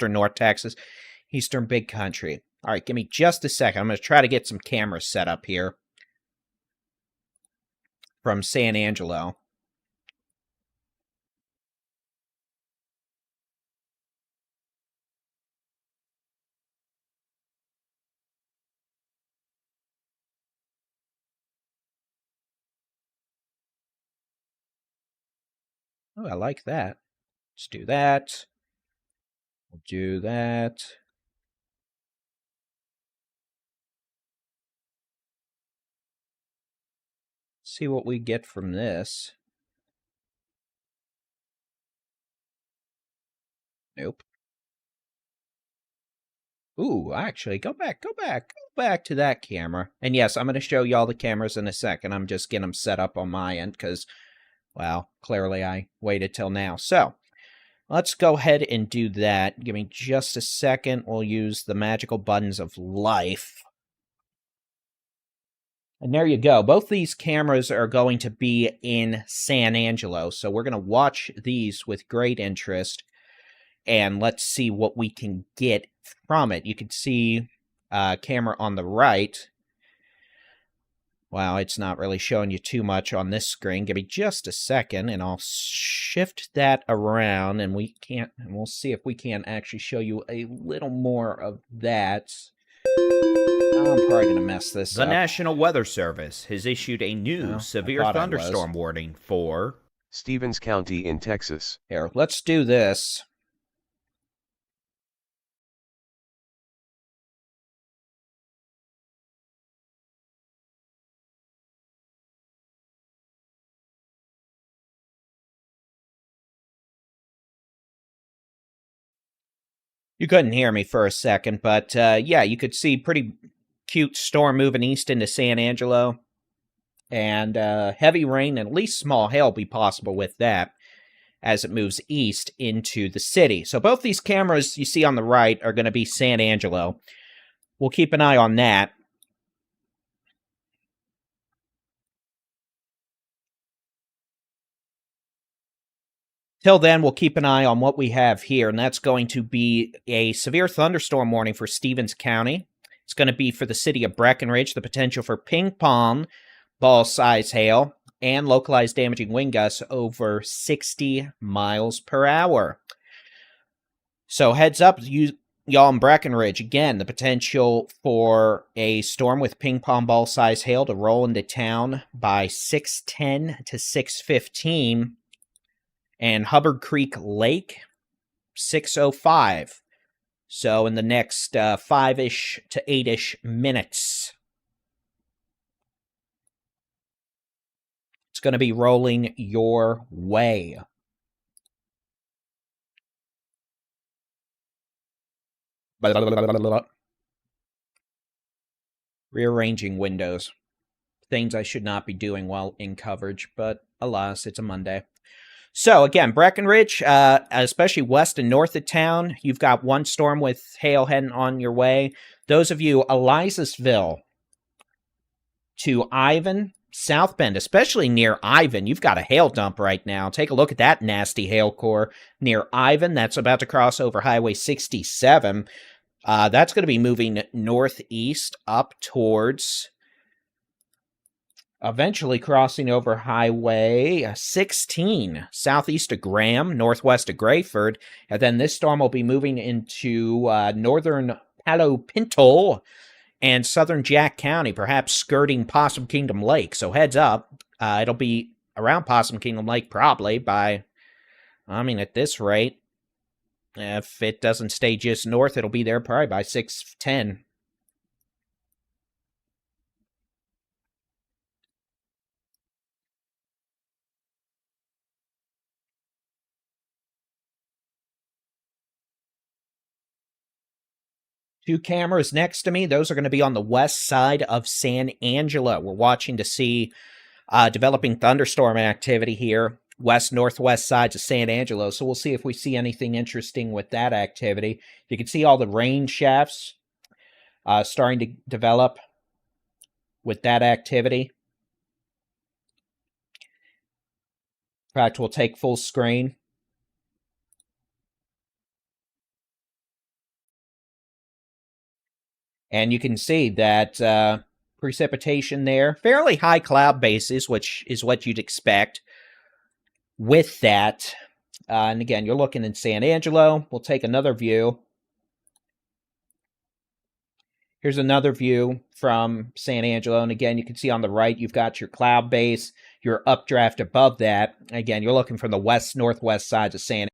North Texas, eastern Big Country. All right, give me just a second. I'm going to try to get some cameras set up here from San Angelo. Oh, I like that. Let's do that. We'll do that. See what we get from this. Nope. Ooh, actually, go back to that camera. And yes, I'm going to show y'all the cameras in a second. I'm just getting them set up on my end because, well, clearly I waited till now. So, let's go ahead and do that. Give me just a second. We'll use the magical buttons of life. And there you go. Both these cameras are going to be in San Angelo. So we're going to watch these with great interest. And let's see what we can get from it. You can see camera on the right Wow, it's not really showing you too much on this screen. Give me just a second, and I'll shift that around, and we'll see if we can actually show you a little more of that. I'm probably gonna mess this The up. National Weather Service has issued a new Oh, severe I thought I thunderstorm was. warning for Stevens County in Texas. Here, let's do this. You couldn't hear me for a second, but yeah, you could see pretty cute storm moving east into San Angelo. And heavy rain and at least small hail be possible with that as it moves east into the city. So both these cameras you see on the right are going to be San Angelo. We'll keep an eye on that. Till then, we'll keep an eye on what we have here, and that's going to be a severe thunderstorm warning for Stevens County. It's going to be for the city of Breckenridge, the potential for ping pong ball-size hail, and localized damaging wind gusts over 60 miles per hour. So heads up, y'all in Breckenridge. Again, the potential for a storm with ping pong ball-size hail to roll into town by 6:10 to 6:15. And Hubbard Creek Lake, 6:05. So in the next 5-ish to 8-ish minutes. It's going to be rolling your way. Rearranging windows. Things I should not be doing while in coverage, but alas, it's a Monday. So again, Breckenridge, especially west and north of town, you've got one storm with hail heading on your way. Those of you, Elizasville to Ivan, South Bend, especially near Ivan, you've got a hail dump right now. Take a look at that nasty hail core near Ivan. That's about to cross over Highway 67. That's going to be moving northeast up towards, eventually crossing over Highway 16, southeast of Graham, northwest of Grayford. And then this storm will be moving into northern Palo Pinto and southern Jack County, perhaps skirting Possum Kingdom Lake. So heads up, it'll be around Possum Kingdom Lake probably by, I mean, at this rate, if it doesn't stay just north, it'll be there probably by 6:10. Two cameras next to me. Those are going to be on the west side of San Angelo. We're watching to see developing thunderstorm activity here, west-northwest sides of San Angelo. So we'll see if we see anything interesting with that activity. You can see all the rain shafts starting to develop with that activity. In fact, we'll take full screen. And you can see that precipitation there, fairly high cloud bases, which is what you'd expect with that. And again, you're looking in San Angelo. We'll take another view. Here's another view from San Angelo. And again, you can see on the right, you've got your cloud base, your updraft above that. Again, you're looking from the west-northwest sides of San Angelo.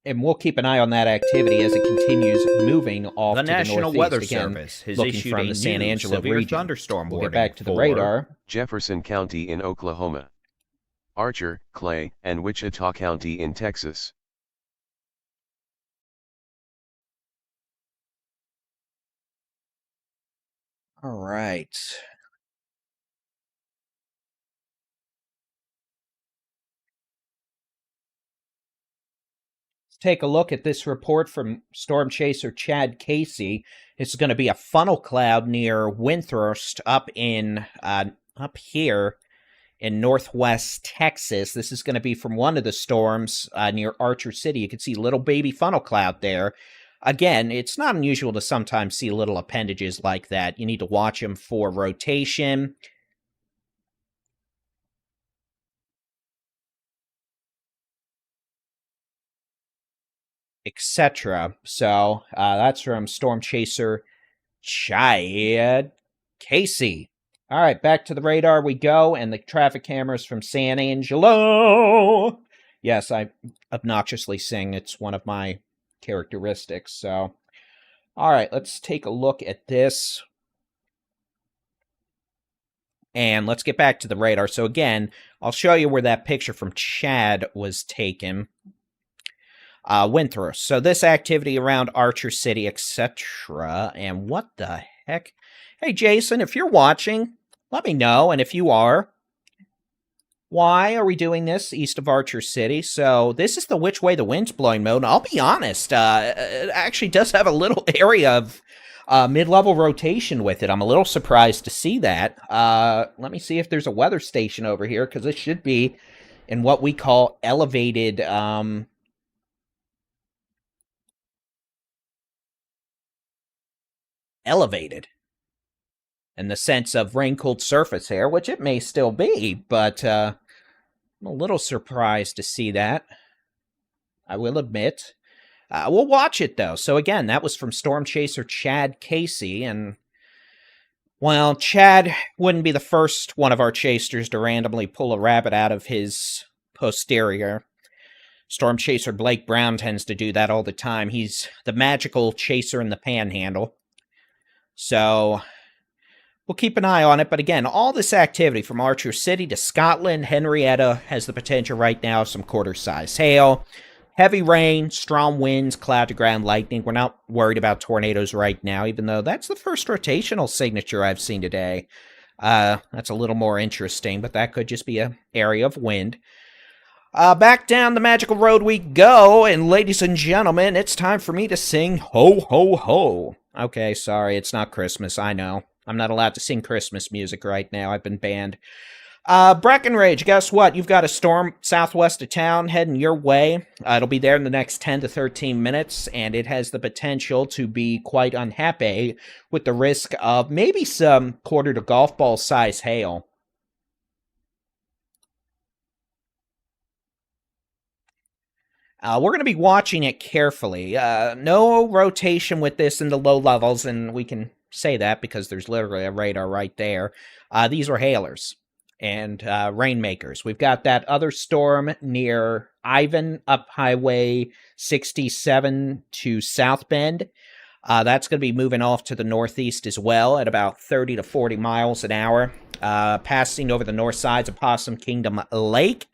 And we'll keep an eye on that activity as it continues moving off the to the National northeast. Weather Again, Service has looking issued from a the San new Angelo severe region. thunderstorm We'll warning get back to the for radar. Jefferson County in Oklahoma. Archer, Clay, and Wichita County in Texas. All right. Let's take a look at this report from Storm Chaser Chad Casey. It's going to be a funnel cloud near Windthirst up here in northwest Texas. This is going to be from one of the storms near Archer City. You can see little baby funnel cloud there. Again, it's not unusual to sometimes see little appendages like that. You need to watch them for rotation. Etc. So that's from Storm Chaser Chad Casey. All right, back to the radar we go, and the traffic cameras from San Angelo. Yes, I obnoxiously sing. It's one of my characteristics. So, all right, let's take a look at this. And let's get back to the radar. So again, I'll show you where that picture from Chad was taken. Winthrop. So this activity around Archer City, etc. And what the heck? Hey, Jason, if you're watching, let me know. And if you are, why are we doing this east of Archer City? So this is the which way the wind's blowing mode. And I'll be honest, it actually does have a little area of mid-level rotation with it. I'm a little surprised to see that. Let me see if there's a weather station over here, because it should be in what we call elevated... elevated in the sense of rain-cooled surface air, which it may still be, but I'm a little surprised to see that, I will admit. We'll watch it, though. So again, that was from Storm Chaser Chad Casey, and, well, Chad wouldn't be the first one of our chasers to randomly pull a rabbit out of his posterior. Storm Chaser Blake Brown tends to do that all the time. He's the magical chaser in the panhandle. So, we'll keep an eye on it. But again, all this activity from Archer City to Scotland, Henrietta has the potential right now of some quarter-size hail. Heavy rain, strong winds, cloud-to-ground lightning. We're not worried about tornadoes right now, even though that's the first rotational signature I've seen today. That's a little more interesting, but that could just be an area of wind. Back down the magical road we go, and ladies and gentlemen, it's time for me to sing Ho Ho Ho. Okay, sorry, it's not Christmas, I know. I'm not allowed to sing Christmas music right now, I've been banned. Breckenridge, guess what? You've got a storm southwest of town heading your way. It'll be there in the next 10 to 13 minutes, and it has the potential to be quite unhappy with the risk of maybe some quarter to golf ball size hail. We're going to be watching it carefully. No rotation with this in the low levels, and we can say that because there's literally a radar right there. These are hailers and rainmakers. We've got that other storm near Ivan up Highway 67 to South Bend. That's going to be moving off to the northeast as well at about 30 to 40 miles an hour, passing over the north sides of Possum Kingdom Lake,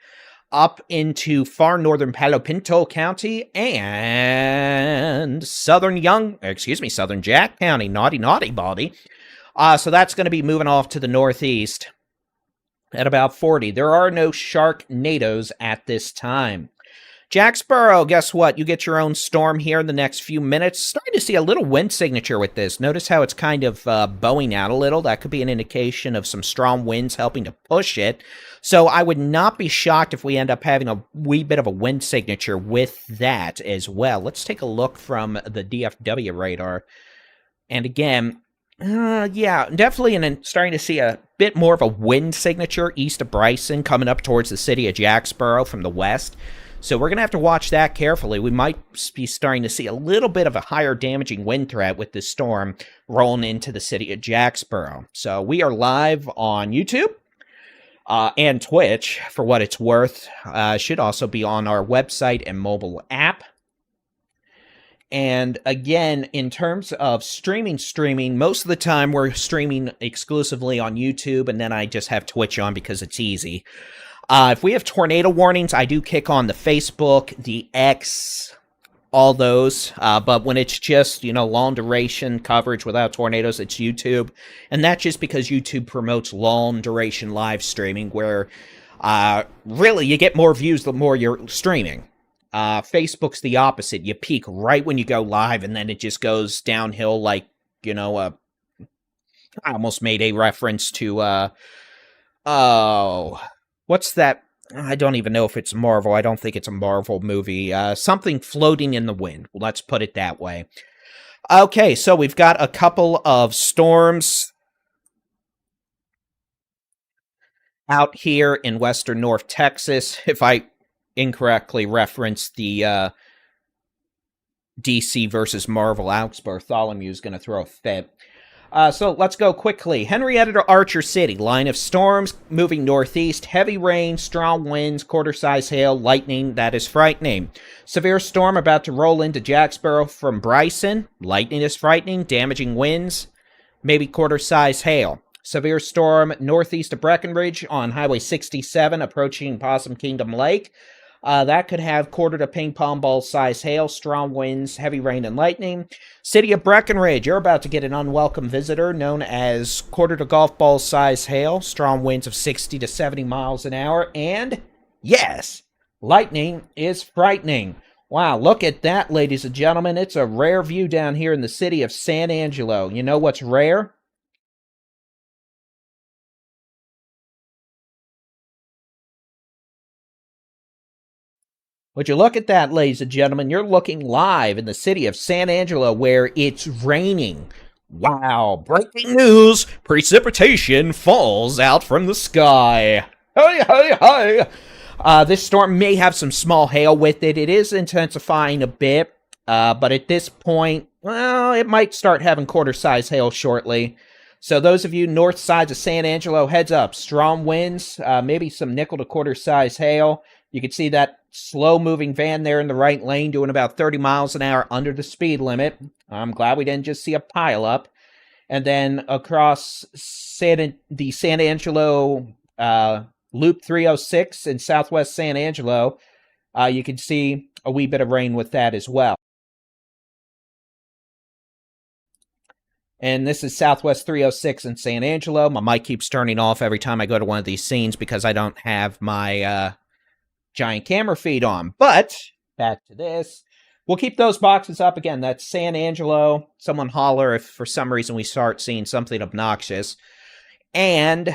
up into far northern Palo Pinto County and southern Jack County. Naughty, Baldy. So that's going to be moving off to the northeast at about 40. There are no sharknadoes at this time. Jacksboro, guess what? You get your own storm here in the next few minutes. Starting to see a little wind signature with this. Notice how it's kind of bowing out a little. That could be an indication of some strong winds helping to push it. So I would not be shocked if we end up having a wee bit of a wind signature with that as well. Let's take a look from the DFW radar. And again, yeah, definitely starting to see a bit more of a wind signature east of Bryson coming up towards the city of Jacksboro from the west. So we're going to have to watch that carefully. We might be starting to see a little bit of a higher damaging wind threat with this storm rolling into the city of Jacksboro. So we are live on YouTube and Twitch, for what it's worth. Should also be on our website and mobile app. And again, in terms of streaming, most of the time we're streaming exclusively on YouTube, and then I just have Twitch on because it's easy. If we have tornado warnings, I do kick on the Facebook, the X, all those. But when it's just, long duration coverage without tornadoes, it's YouTube. And that's just because YouTube promotes long duration live streaming where really you get more views the more you're streaming. Facebook's the opposite. You peak right when you go live and then it just goes downhill like, I almost made a reference to, what's that I don't even know if it's Marvel. I don't think it's a Marvel movie. Something floating in the wind. Let's put it that way. Okay, so we've got a couple of storms out here in western North Texas. If I incorrectly referenced the DC versus Marvel, Alex Bartholomew is going to throw a fit. So let's go quickly. Henrietta to Archer City. Line of storms moving northeast. Heavy rain, strong winds, quarter-size hail, lightning. That is frightening. Severe storm about to roll into Jacksboro from Bryson. Lightning is frightening. Damaging winds. Maybe quarter-size hail. Severe storm northeast of Breckenridge on Highway 67 approaching Possum Kingdom Lake. That could have quarter to ping pong ball size hail, strong winds, heavy rain, and lightning. City of Breckenridge, you're about to get an unwelcome visitor known as quarter to golf ball size hail, strong winds of 60 to 70 miles an hour, and yes, lightning is frightening. Wow, look at that, ladies and gentlemen. It's a rare view down here in the city of San Angelo. You know what's rare? Would you look at that, ladies and gentlemen? You're looking live in the city of San Angelo where it's raining. Wow, breaking news! Precipitation falls out from the sky. Hey, hey, hey! This storm may have some small hail with it. It is intensifying a bit, but at this point, well, it might start having quarter-size hail shortly. So those of you north sides of San Angelo, heads up. Strong winds, maybe some nickel to quarter-size hail. You can see that slow-moving van there in the right lane doing about 30 miles an hour under the speed limit. I'm glad we didn't just see a pileup. And then across the San Angelo Loop 306 in southwest San Angelo, you can see a wee bit of rain with that as well. And this is Southwest 306 in San Angelo. My mic keeps turning off every time I go to one of these scenes because I don't have my giant camera feed on. But back to this. We'll keep those boxes up again. That's San Angelo. Someone holler if for some reason we start seeing something obnoxious. And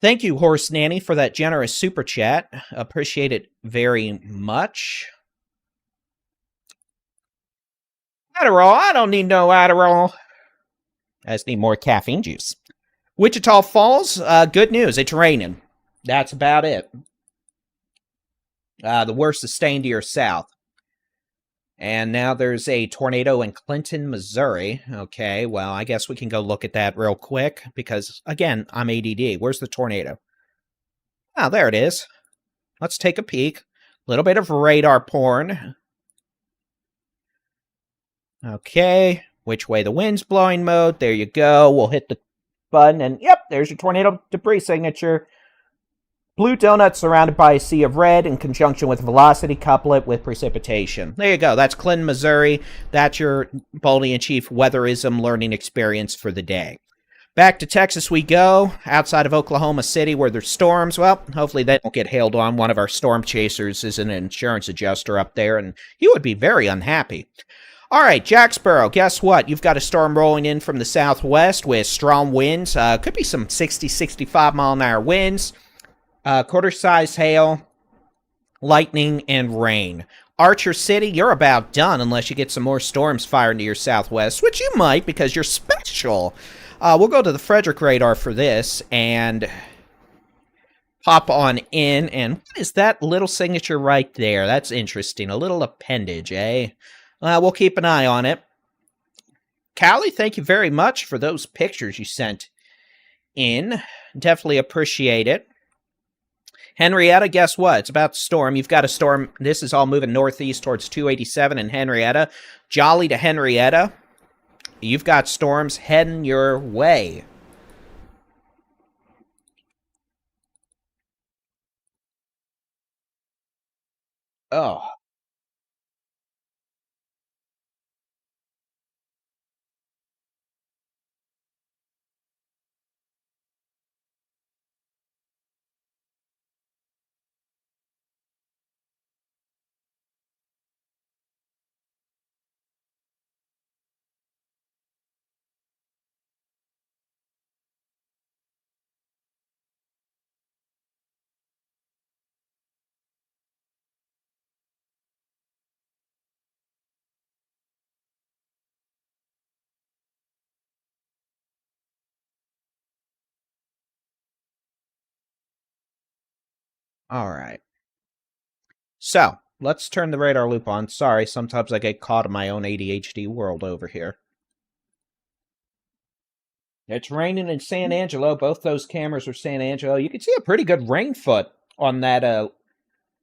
thank you, Horse Nanny, for that generous super chat. Appreciate it very much. Adderall? I don't need no Adderall. I just need more caffeine juice. Wichita Falls, good news. It's raining. That's about it. The worst is staying to your south. And now there's a tornado in Clinton, Missouri. Okay, well, I guess we can go look at that real quick because, again, I'm ADD. Where's the tornado? Oh, there it is. Let's take a peek. A little bit of radar porn. Okay, which way the wind's blowing mode. There you go. We'll hit the button, and yep, there's your tornado debris signature. Blue donut surrounded by a sea of red in conjunction with velocity, couple it with precipitation. There you go. That's Clinton, Missouri. That's your Baldy-in-Chief weatherism learning experience for the day. Back to Texas we go, outside of Oklahoma City where there's storms. Well, hopefully they don't get hailed on. One of our storm chasers is an insurance adjuster up there, and he would be very unhappy. All right, Jacksboro, guess what? You've got a storm rolling in from the southwest with strong winds. Could be some 60, 65 mile an hour winds. Quarter-size hail, lightning, and rain. Archer City, you're about done unless you get some more storms firing to your southwest, which you might because you're special. We'll go to the Frederick radar for this and pop on in. And what is that little signature right there? That's interesting. A little appendage, eh? We'll keep an eye on it. Callie, thank you very much for those pictures you sent in. Definitely appreciate it. Henrietta, guess what? It's about to storm. You've got a storm. This is all moving northeast towards 287 in Henrietta. Jolly to Henrietta. You've got storms heading your way. Oh. All right. So, let's turn the radar loop on. Sorry, sometimes I get caught in my own ADHD world over here. It's raining in San Angelo. Both those cameras are San Angelo. You can see a pretty good rain foot on that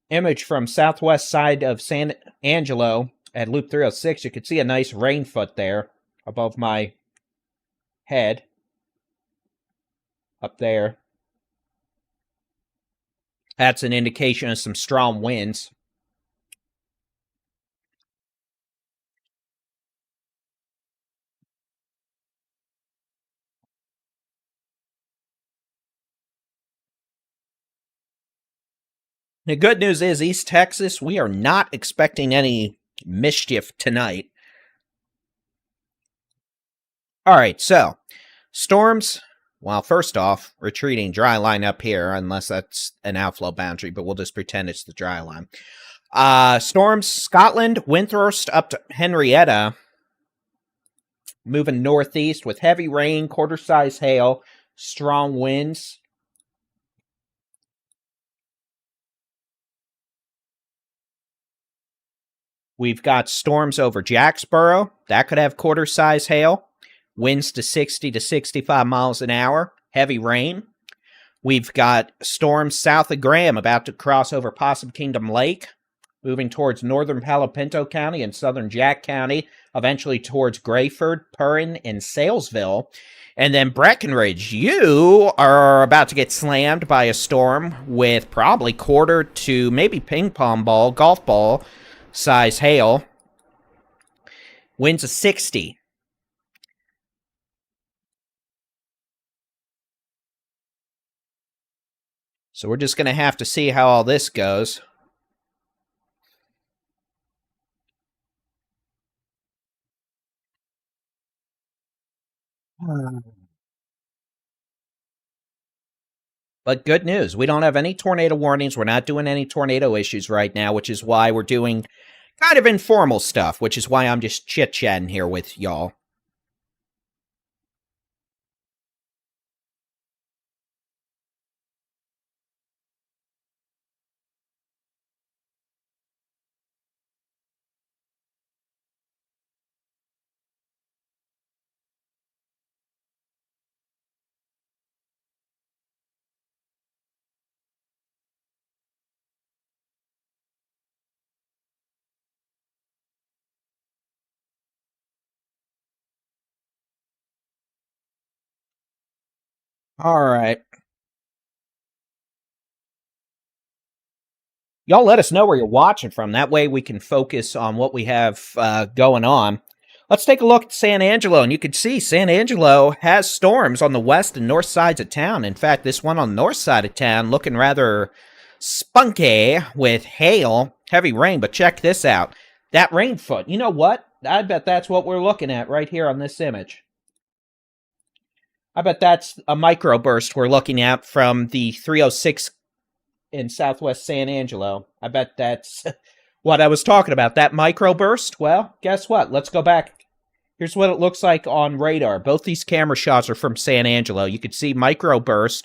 image from southwest side of San Angelo at Loop 306. You can see a nice rain foot there above my head. Up there. That's an indication of some strong winds. The good news is, East Texas, we are not expecting any mischief tonight. All right, so storms. Well, first off, retreating dry line up here, unless that's an outflow boundary, but we'll just pretend it's the dry line. Storms, Scotland, Windthirst up to Henrietta, moving northeast with heavy rain, quarter-size hail, strong winds. We've got storms over Jacksboro. That could have quarter-size hail. Winds to 60 to 65 miles an hour. Heavy rain. We've got storms south of Graham about to cross over Possum Kingdom Lake, moving towards northern Palo Pinto County and southern Jack County, eventually towards Grayford, Perrin, and Salesville. And then Breckenridge, you are about to get slammed by a storm with probably quarter to maybe ping pong ball, golf ball size hail. Winds of 60. So we're just going to have to see how all this goes. But good news, we don't have any tornado warnings. We're not doing any tornado issues right now, which is why we're doing kind of informal stuff, which is why I'm just chit-chatting here with y'all. All right. Y'all let us know where you're watching from. That way we can focus on what we have going on. Let's take a look at San Angelo, and you can see San Angelo has storms on the west and north sides of town. In fact, this one on the north side of town looking rather spunky with hail, heavy rain, but check this out. That rain foot, you know what? I bet that's what we're looking at right here on this image. I bet that's a microburst we're looking at from the 306 in southwest San Angelo. I bet that's what I was talking about. That microburst? Well, guess what? Let's go back. Here's what it looks like on radar. Both these camera shots are from San Angelo. You can see microburst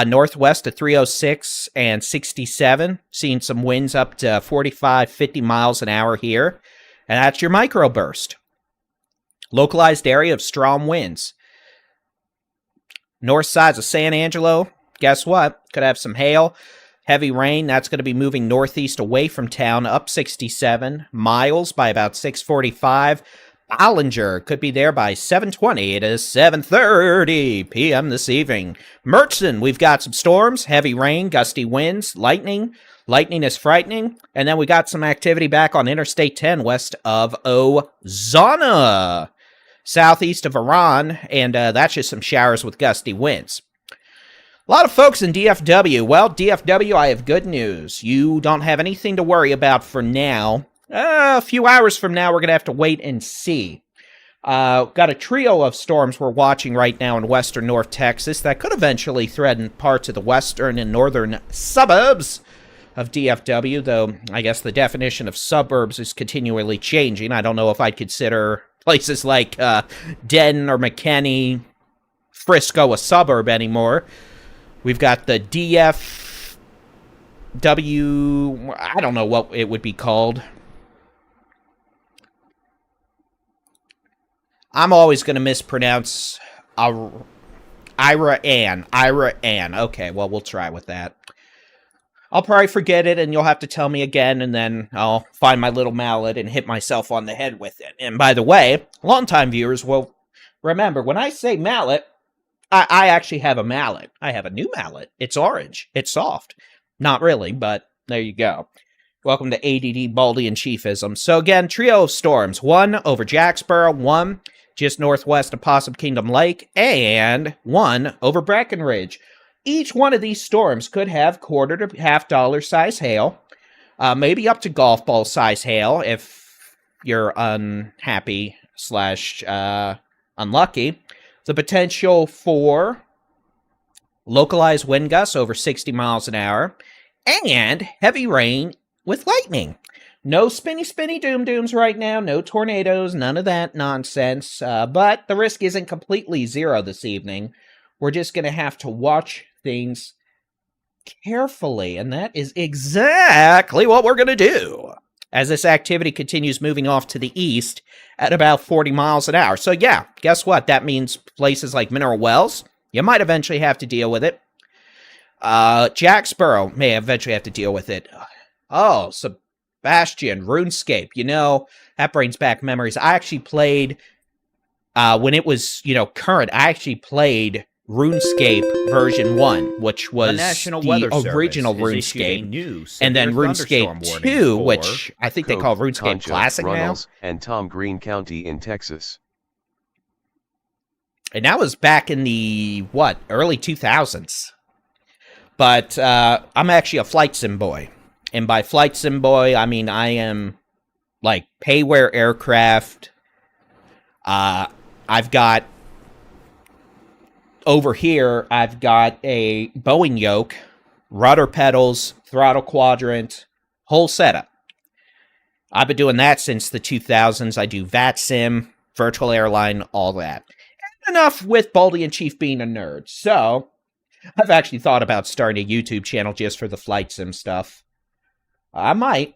northwest of 306 and 67. Seeing some winds up to 45, 50 miles an hour here. And that's your microburst. Localized area of strong winds. North sides of San Angelo, guess what? Could have some hail, heavy rain. That's going to be moving northeast away from town, up 67 miles by about 6:45. Ballinger could be there by 7:20. It is 7:30 p.m. this evening. Murchison, we've got some storms, heavy rain, gusty winds, lightning. Lightning is frightening. And then we got some activity back on Interstate 10 west of Ozana. Southeast of Iran, and that's just some showers with gusty winds. A lot of folks in DFW. Well, DFW, I have good news. You don't have anything to worry about for now. A few hours from now, we're going to have to wait and see. Got a trio of storms we're watching right now in western North Texas that could eventually threaten parts of the western and northern suburbs of DFW, though I guess the definition of suburbs is continually changing. I don't know if I'd consider places like Denton or McKinney, Frisco a suburb anymore. We've got the DF I don't know what it would be called. I'm always going to mispronounce Ira Ann. Okay, well, we'll try with that. I'll probably forget it, and you'll have to tell me again, and then I'll find my little mallet and hit myself on the head with it. And by the way, longtime viewers will remember, when I say mallet, I actually have a mallet. I have a new mallet. It's orange. It's soft. Not really, but there you go. Welcome to ADD Baldy-in-Chiefism. So again, trio of storms. One over Jacksboro, one just northwest of Possum Kingdom Lake, and one over Breckenridge. Each one of these storms could have quarter to $half size hail, maybe up to golf ball size hail if you're unhappy / unlucky. The potential for localized wind gusts over 60 miles an hour, and heavy rain with lightning. No spinny doom-dooms right now, no tornadoes, none of that nonsense, but the risk isn't completely zero this evening. We're just going to have to watch things carefully, and that is exactly what we're going to do as this activity continues moving off to the east at about 40 miles an hour. So yeah, guess what? That means places like Mineral Wells, you might eventually have to deal with it. Jacksboro may eventually have to deal with it. Oh, Sebastian, RuneScape. You know, that brings back memories. I actually played, when it was, current, I actually played RuneScape version 1, which was the original RuneScape, and then RuneScape 2, which I think they call RuneScape Concho, Classic Runnels, now. and Tom Green County in Texas. And that was back in the, early 2000s. But I'm actually a flight sim boy. And by flight sim boy, I mean I am, like, payware aircraft. I've got... Over here, I've got a Boeing yoke, rudder pedals, throttle quadrant, whole setup. I've been doing that since the 2000s. I do VATSIM, virtual airline, all that. And enough with Baldy-in-Chief being a nerd. So, I've actually thought about starting a YouTube channel just for the flight sim stuff. I might.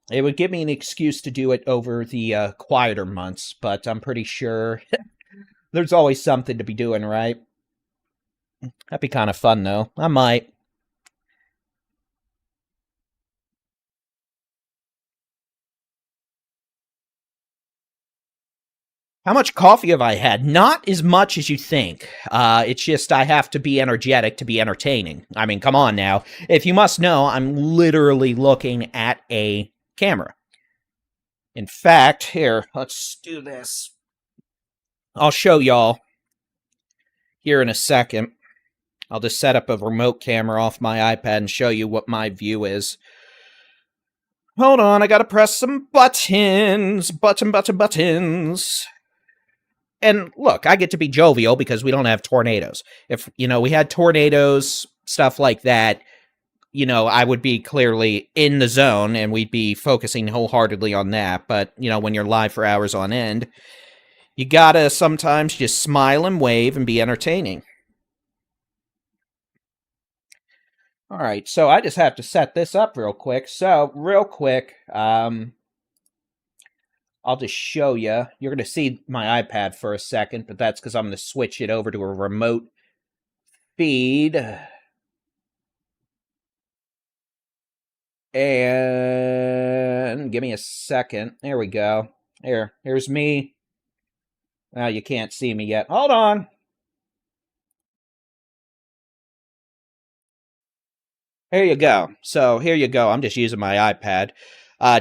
It would give me an excuse to do it over the quieter months, but I'm pretty sure... There's always something to be doing, right? That'd be kind of fun, though. I might. How much coffee have I had? Not as much as you think. It's just I have to be energetic to be entertaining. I mean, come on now. If you must know, I'm literally looking at a camera. In fact, here, let's do this. I'll show y'all here in a second. I'll just set up a remote camera off my iPad and show you what my view is. Hold on, I gotta press some buttons. Buttons. And look, I get to be jovial because we don't have tornadoes. If, we had tornadoes, stuff like that, I would be clearly in the zone and we'd be focusing wholeheartedly on that. But, when you're live for hours on end, you gotta sometimes just smile and wave and be entertaining. Alright, so I just have to set this up real quick. So, real quick, I'll just show you. You're going to see my iPad for a second, but that's because I'm going to switch it over to a remote feed. And give me a second. There we go. Here's me. Well, you can't see me yet. Hold on. Here you go. So, here you go. I'm just using my iPad.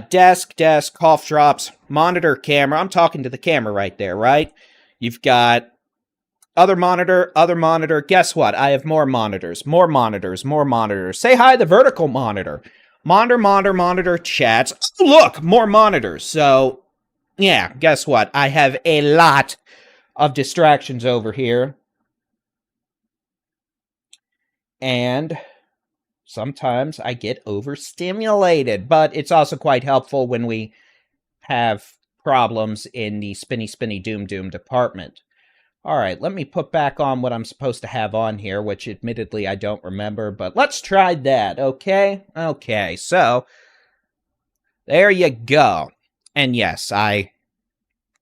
Desk, cough drops, monitor, camera. I'm talking to the camera right there, right? You've got other monitor. Guess what? I have more monitors. Say hi to the vertical monitor. Monitor, chats. Oh, look, more monitors. So, yeah, guess what? I have a lot of distractions over here. And sometimes I get overstimulated, but it's also quite helpful when we have problems in the spinny doom department. All right, let me put back on what I'm supposed to have on here, which admittedly I don't remember, but let's try that, okay? Okay, so there you go. And yes, I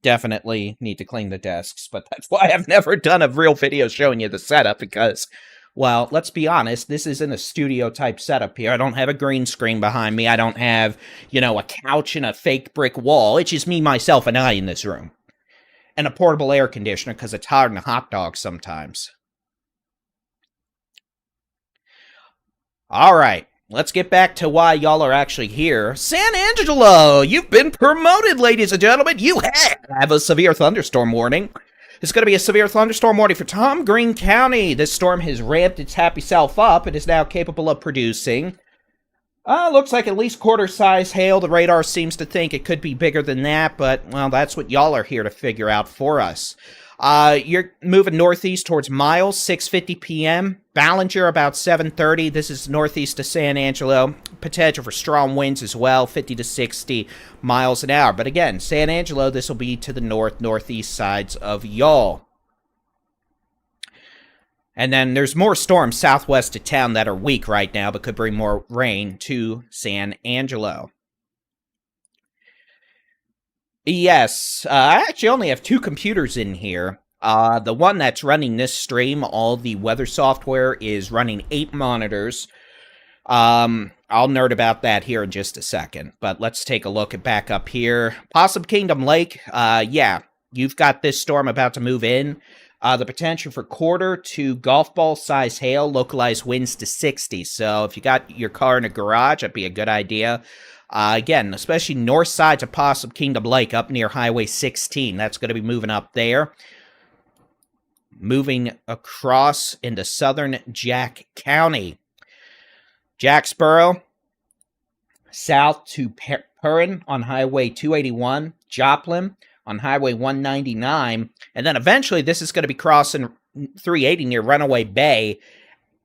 definitely need to clean the desks, but that's why I've never done a real video showing you the setup, because, well, let's be honest, this isn't a studio-type setup here. I don't have a green screen behind me. I don't have, a couch and a fake brick wall. It's just me, myself, and I in this room. And a portable air conditioner, because it's hard in a hot dog sometimes. All right, let's get back to why y'all are actually here. San Angelo, you've been promoted, ladies and gentlemen. You have a severe thunderstorm warning. It's going to be a severe thunderstorm warning for Tom Green County. This storm has ramped its happy self up. It is now capable of producing looks like at least quarter-size hail. The radar seems to think it could be bigger than that, but, well, that's what y'all are here to figure out for us. You're moving northeast towards Miles, 6:50 p.m. Ballinger, about 7:30. This is northeast of San Angelo. Potential for strong winds as well, 50 to 60 miles an hour. But again, San Angelo, this will be to the northeast sides of y'all. And then there's more storms southwest of town that are weak right now, but could bring more rain to San Angelo. Yes, I actually only have 2 computers in here. The one that's running this stream, all the weather software, is running 8 monitors. I'll nerd about that here in just a second, but let's take a look at back up here. Possum Kingdom Lake, yeah, you've got this storm about to move in. The potential for quarter to golf ball size hail, localized winds to 60. So if you got your car in a garage, that'd be a good idea. Again, especially north side to Possum Kingdom Lake up near Highway 16. That's going to be moving up there. Moving across into southern Jack County. Jacksboro, south to Perrin on Highway 281. Joplin on Highway 199, and then eventually this is going to be crossing 380 near Runaway Bay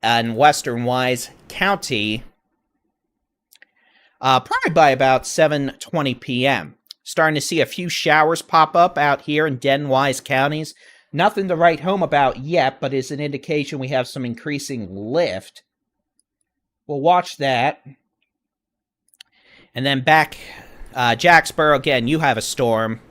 in western Wise County, probably by about 7:20 p.m. Starting to see a few showers pop up out here in Den Wise counties. Nothing to write home about yet, but is an indication we have some increasing lift. We'll watch that. And then back, Jacksboro, again, you have a storm.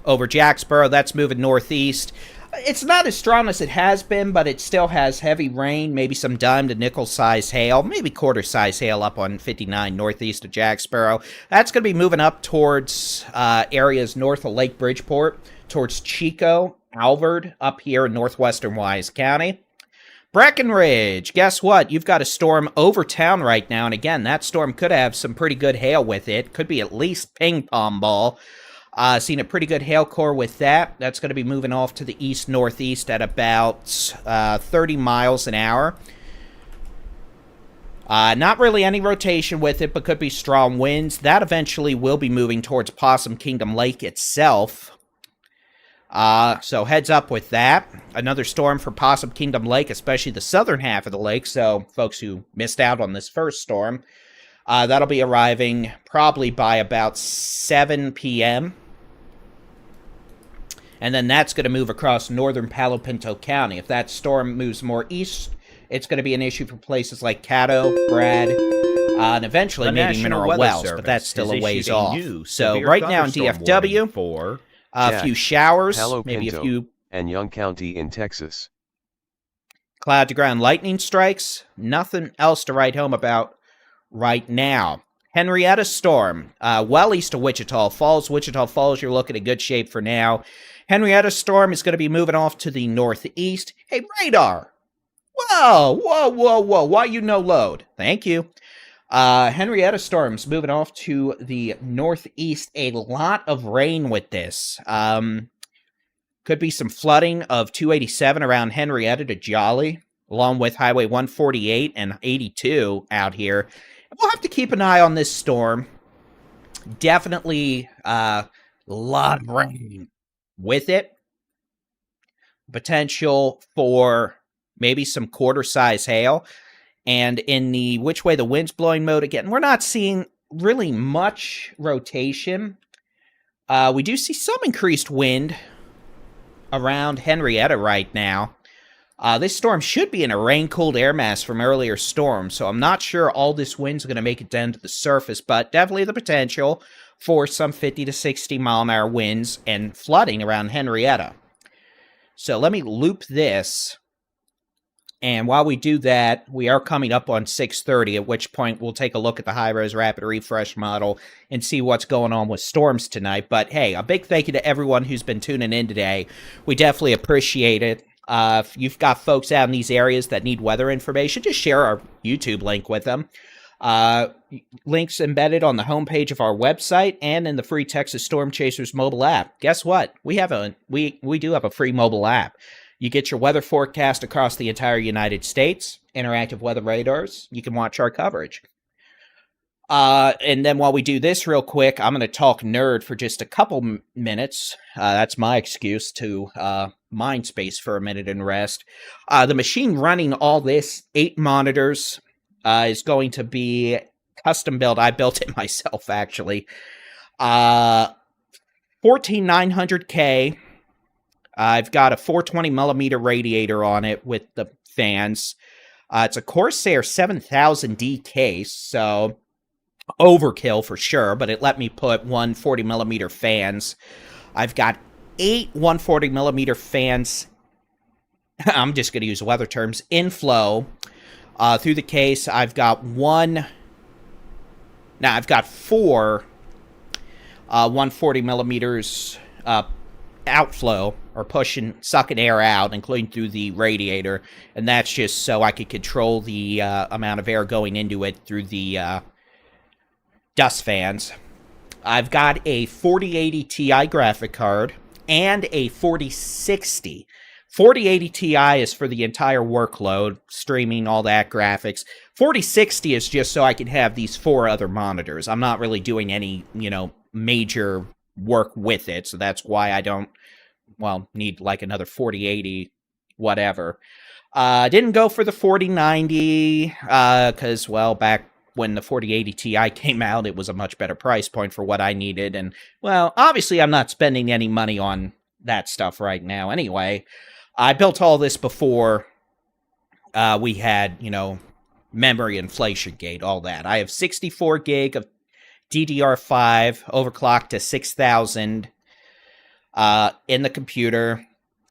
Over Jacksboro, that's moving northeast. It's not as strong as it has been, but it still has heavy rain, maybe some dime to nickel-size hail, maybe quarter-size hail up on 59 northeast of Jacksboro. That's going to be moving up towards areas north of Lake Bridgeport, towards Chico, Alvord, up here in northwestern Wise County. Breckenridge, guess what? You've got a storm over town right now, and again, that storm could have some pretty good hail with it. Could be at least ping-pong ball. Seen a pretty good hail core with that. That's going to be moving off to the east-northeast at about 30 miles an hour. Not really any rotation with it, but could be strong winds. That eventually will be moving towards Possum Kingdom Lake itself. So heads up with that. Another storm for Possum Kingdom Lake, especially the southern half of the lake. So folks who missed out on this first storm, that'll be arriving probably by about 7 p.m. And then that's going to move across northern Palo Pinto County. If that storm moves more east, it's going to be an issue for places like Caddo, Brad, and eventually The maybe National Mineral Weather Wells, Service but that's still has a ways issued a off. new So severe right now in thunderstorm DFW, warning for a Jack, few showers, Palo maybe Pinto, a few and Young County in Texas. cloud-to-ground lightning strikes. Nothing else to write home about right now. Henrietta storm, well east of Wichita Falls. Wichita Falls, you're looking in good shape for now. Henrietta storm is going to be moving off to the northeast. Hey, radar! Whoa, whoa, whoa, whoa. Why you no load? Thank you. Henrietta storm's moving off to the northeast. A lot of rain with this. Could be some flooding of 287 around Henrietta to Jolly, along with Highway 148 and 82 out here. We'll have to keep an eye on this storm. Definitely a lot of rain with it. Potential for maybe some quarter-size hail. And in the which way the wind's blowing mode, again, we're not seeing really much rotation. We do see some increased wind around Henrietta right now. This storm should be in a rain-cooled air mass from earlier storms, so I'm not sure all this wind's going to make it down to the surface, but definitely the potential for some 50 to 60 mile an hour winds and flooding around Henrietta. So let me loop this. And while we do that, we are coming up on 6:30, at which point we'll take a look at the high-res rapid refresh model and see what's going on with storms tonight. But hey, a big thank you to everyone who's been tuning in today. We definitely appreciate it. If you've got folks out in these areas that need weather information, just share our YouTube link with them. Links embedded on the homepage of our website and in the free Texas Storm Chasers mobile app. Guess what? We do have a free mobile app. You get your weather forecast across the entire United States, interactive weather radars. You can watch our coverage. And then while we do this real quick, I'm going to talk nerd for just a couple minutes. That's my excuse to mind space for a minute and rest. The machine running all this, 8 monitors, is going to be custom built. I built it myself, actually. 14900K. I've got a 420 millimeter radiator on it with the fans. It's a Corsair 7000D case, so overkill for sure, but it let me put 140 millimeter fans. I've got 8 140 millimeter fans. I'm just going to use weather terms. Inflow through the case. I've got 4 140 millimeters outflow, or sucking air out, including through the radiator, and that's just so I could control the amount of air going into it through the dust fans. I've got a 4080 Ti graphic card and a 4060. 4080 Ti is for the entire workload, streaming, all that graphics. 4060 is just so I can have these 4 other monitors. I'm not really doing any, major work with it, so that's why I don't, need like another 4080, whatever. Didn't go for the 4090, because, back when the 4080 Ti came out, it was a much better price point for what I needed, and, obviously I'm not spending any money on that stuff right now anyway. I built all this before we had, memory inflation gate, all that. I have 64 gig of DDR5 overclocked to 6000 in the computer.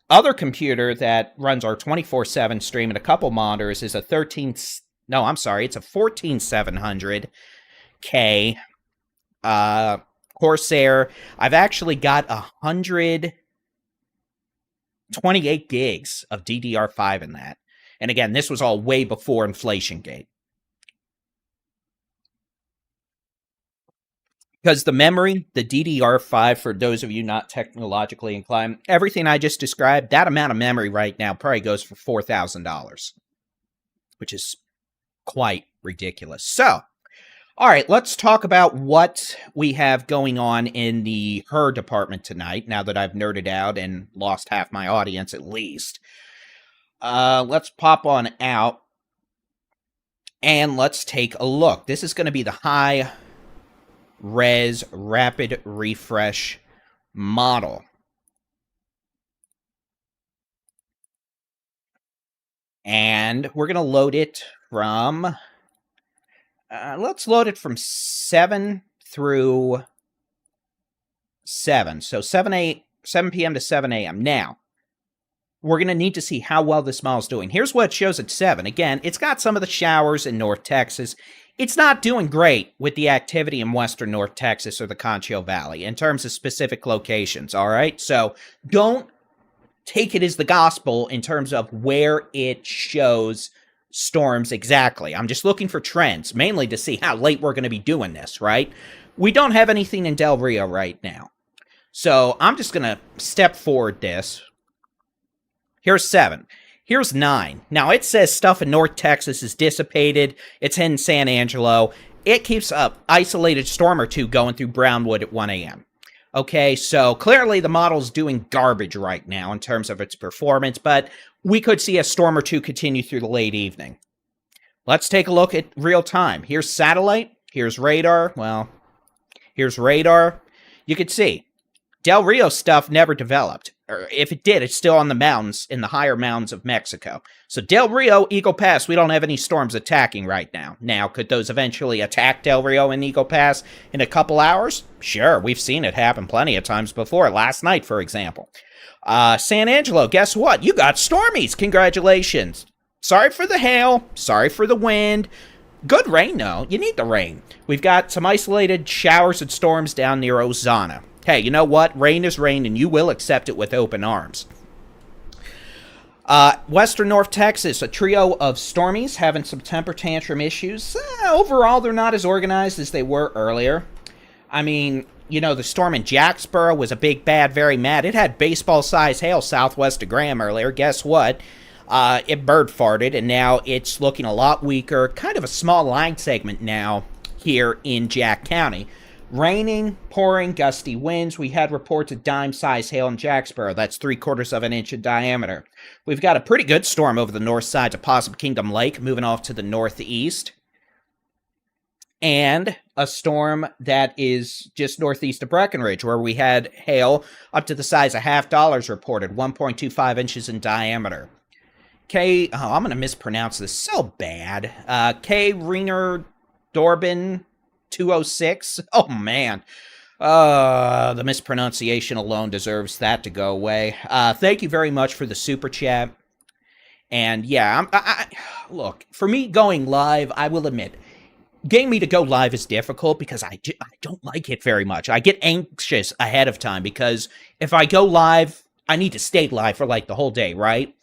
Other computer that runs our 24/7 stream and a couple monitors is a 14700K Corsair. I've actually got 128 gigs of DDR5 in that. And again, this was all way before inflation gate. Because the memory, the DDR5, for those of you not technologically inclined, everything I just described, that amount of memory right now probably goes for $4,000, which is quite ridiculous. So, all right, let's talk about what we have going on in the her department tonight, now that I've nerded out and lost half my audience at least. Let's pop on out, and let's take a look. This is going to be the high res rapid refresh model. And we're going to load it from, let's load it from 7 through 7. So 7 p.m. to 7 a.m. Now, we're going to need to see how well this model's doing. Here's what it shows at 7. Again, it's got some of the showers in North Texas. It's not doing great with the activity in western North Texas or the Concho Valley in terms of specific locations, all right? So don't take it as the gospel in terms of where it shows storms exactly. I'm just looking for trends, mainly to see how late we're going to be doing this, right? We don't have anything in Del Rio right now. So I'm just going to step forward this. Here's 7. Here's 9. Now, it says stuff in North Texas is dissipated. It's in San Angelo. It keeps a isolated storm or two going through Brownwood at 1 a.m. Okay, so clearly the model's doing garbage right now in terms of its performance, but we could see a storm or two continue through the late evening. Let's take a look at real time. Here's satellite. Here's radar. Well, here's radar. You can see Del Rio stuff never developed. Or if it did, it's still on the mountains, in the higher mountains of Mexico. So Del Rio, Eagle Pass, we don't have any storms attacking right now. Now, could those eventually attack Del Rio and Eagle Pass in a couple hours? Sure, we've seen it happen plenty of times before. Last night, for example. San Angelo, guess what? You got stormies. Congratulations. Sorry for the hail. Sorry for the wind. Good rain, though. You need the rain. We've got some isolated showers and storms down near Ozana. Hey, you know what? Rain is rain, and you will accept it with open arms. Western North Texas, a trio of stormies having some temper tantrum issues. Overall, they're not as organized as they were earlier. I mean, you know, the storm in Jacksboro was a big, bad, very mad. It had baseball-sized hail southwest of Graham earlier. Guess what? It bird farted, and now it's looking a lot weaker. Kind of a small line segment now here in Jack County. Raining, pouring, gusty winds. We had reports of dime-sized hail in Jacksboro. That's 3/4 of an inch in diameter. We've got a pretty good storm over the north side of Possum Kingdom Lake, moving off to the northeast. And a storm that is just northeast of Breckenridge, where we had hail up to the size of $half reported, 1.25 inches in diameter. I'm going to mispronounce this so bad. K. Riener Dorbin 206. Oh, man. The mispronunciation alone deserves that to go away. Thank you very much for the super chat. And yeah, look, for me going live, I will admit, getting me to go live is difficult because I don't like it very much. I get anxious ahead of time because if I go live, I need to stay live for like the whole day, right?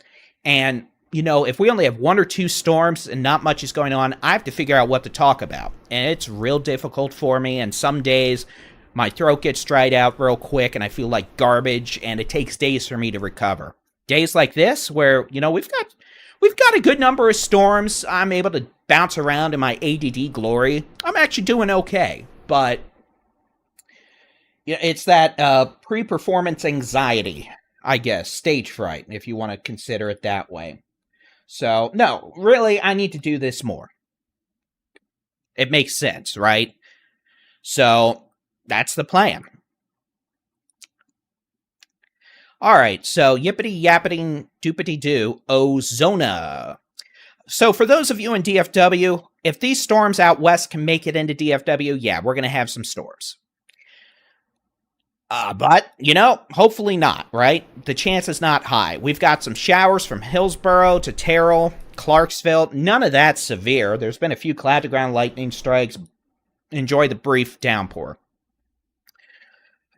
And you know, if we only have 1 or 2 storms and not much is going on, I have to figure out what to talk about. And it's real difficult for me, and some days my throat gets dried out real quick and I feel like garbage, and it takes days for me to recover. Days like this where, you know, we've got a good number of storms. I'm able to bounce around in my ADD glory. I'm actually doing okay, but yeah, it's that pre-performance anxiety, I guess, stage fright, if you want to consider it that way. So, no, really, I need to do this more. It makes sense, right? So, that's the plan. Alright, so yippity yappity doopity doo, Ozona. So, for those of you in DFW, if these storms out west can make it into DFW, yeah, we're going to have some storms. But, you know, hopefully not, right? The chance is not high. We've got some showers from Hillsboro to Terrell, Clarksville. None of that severe. There's been a few cloud-to-ground lightning strikes. Enjoy the brief downpour.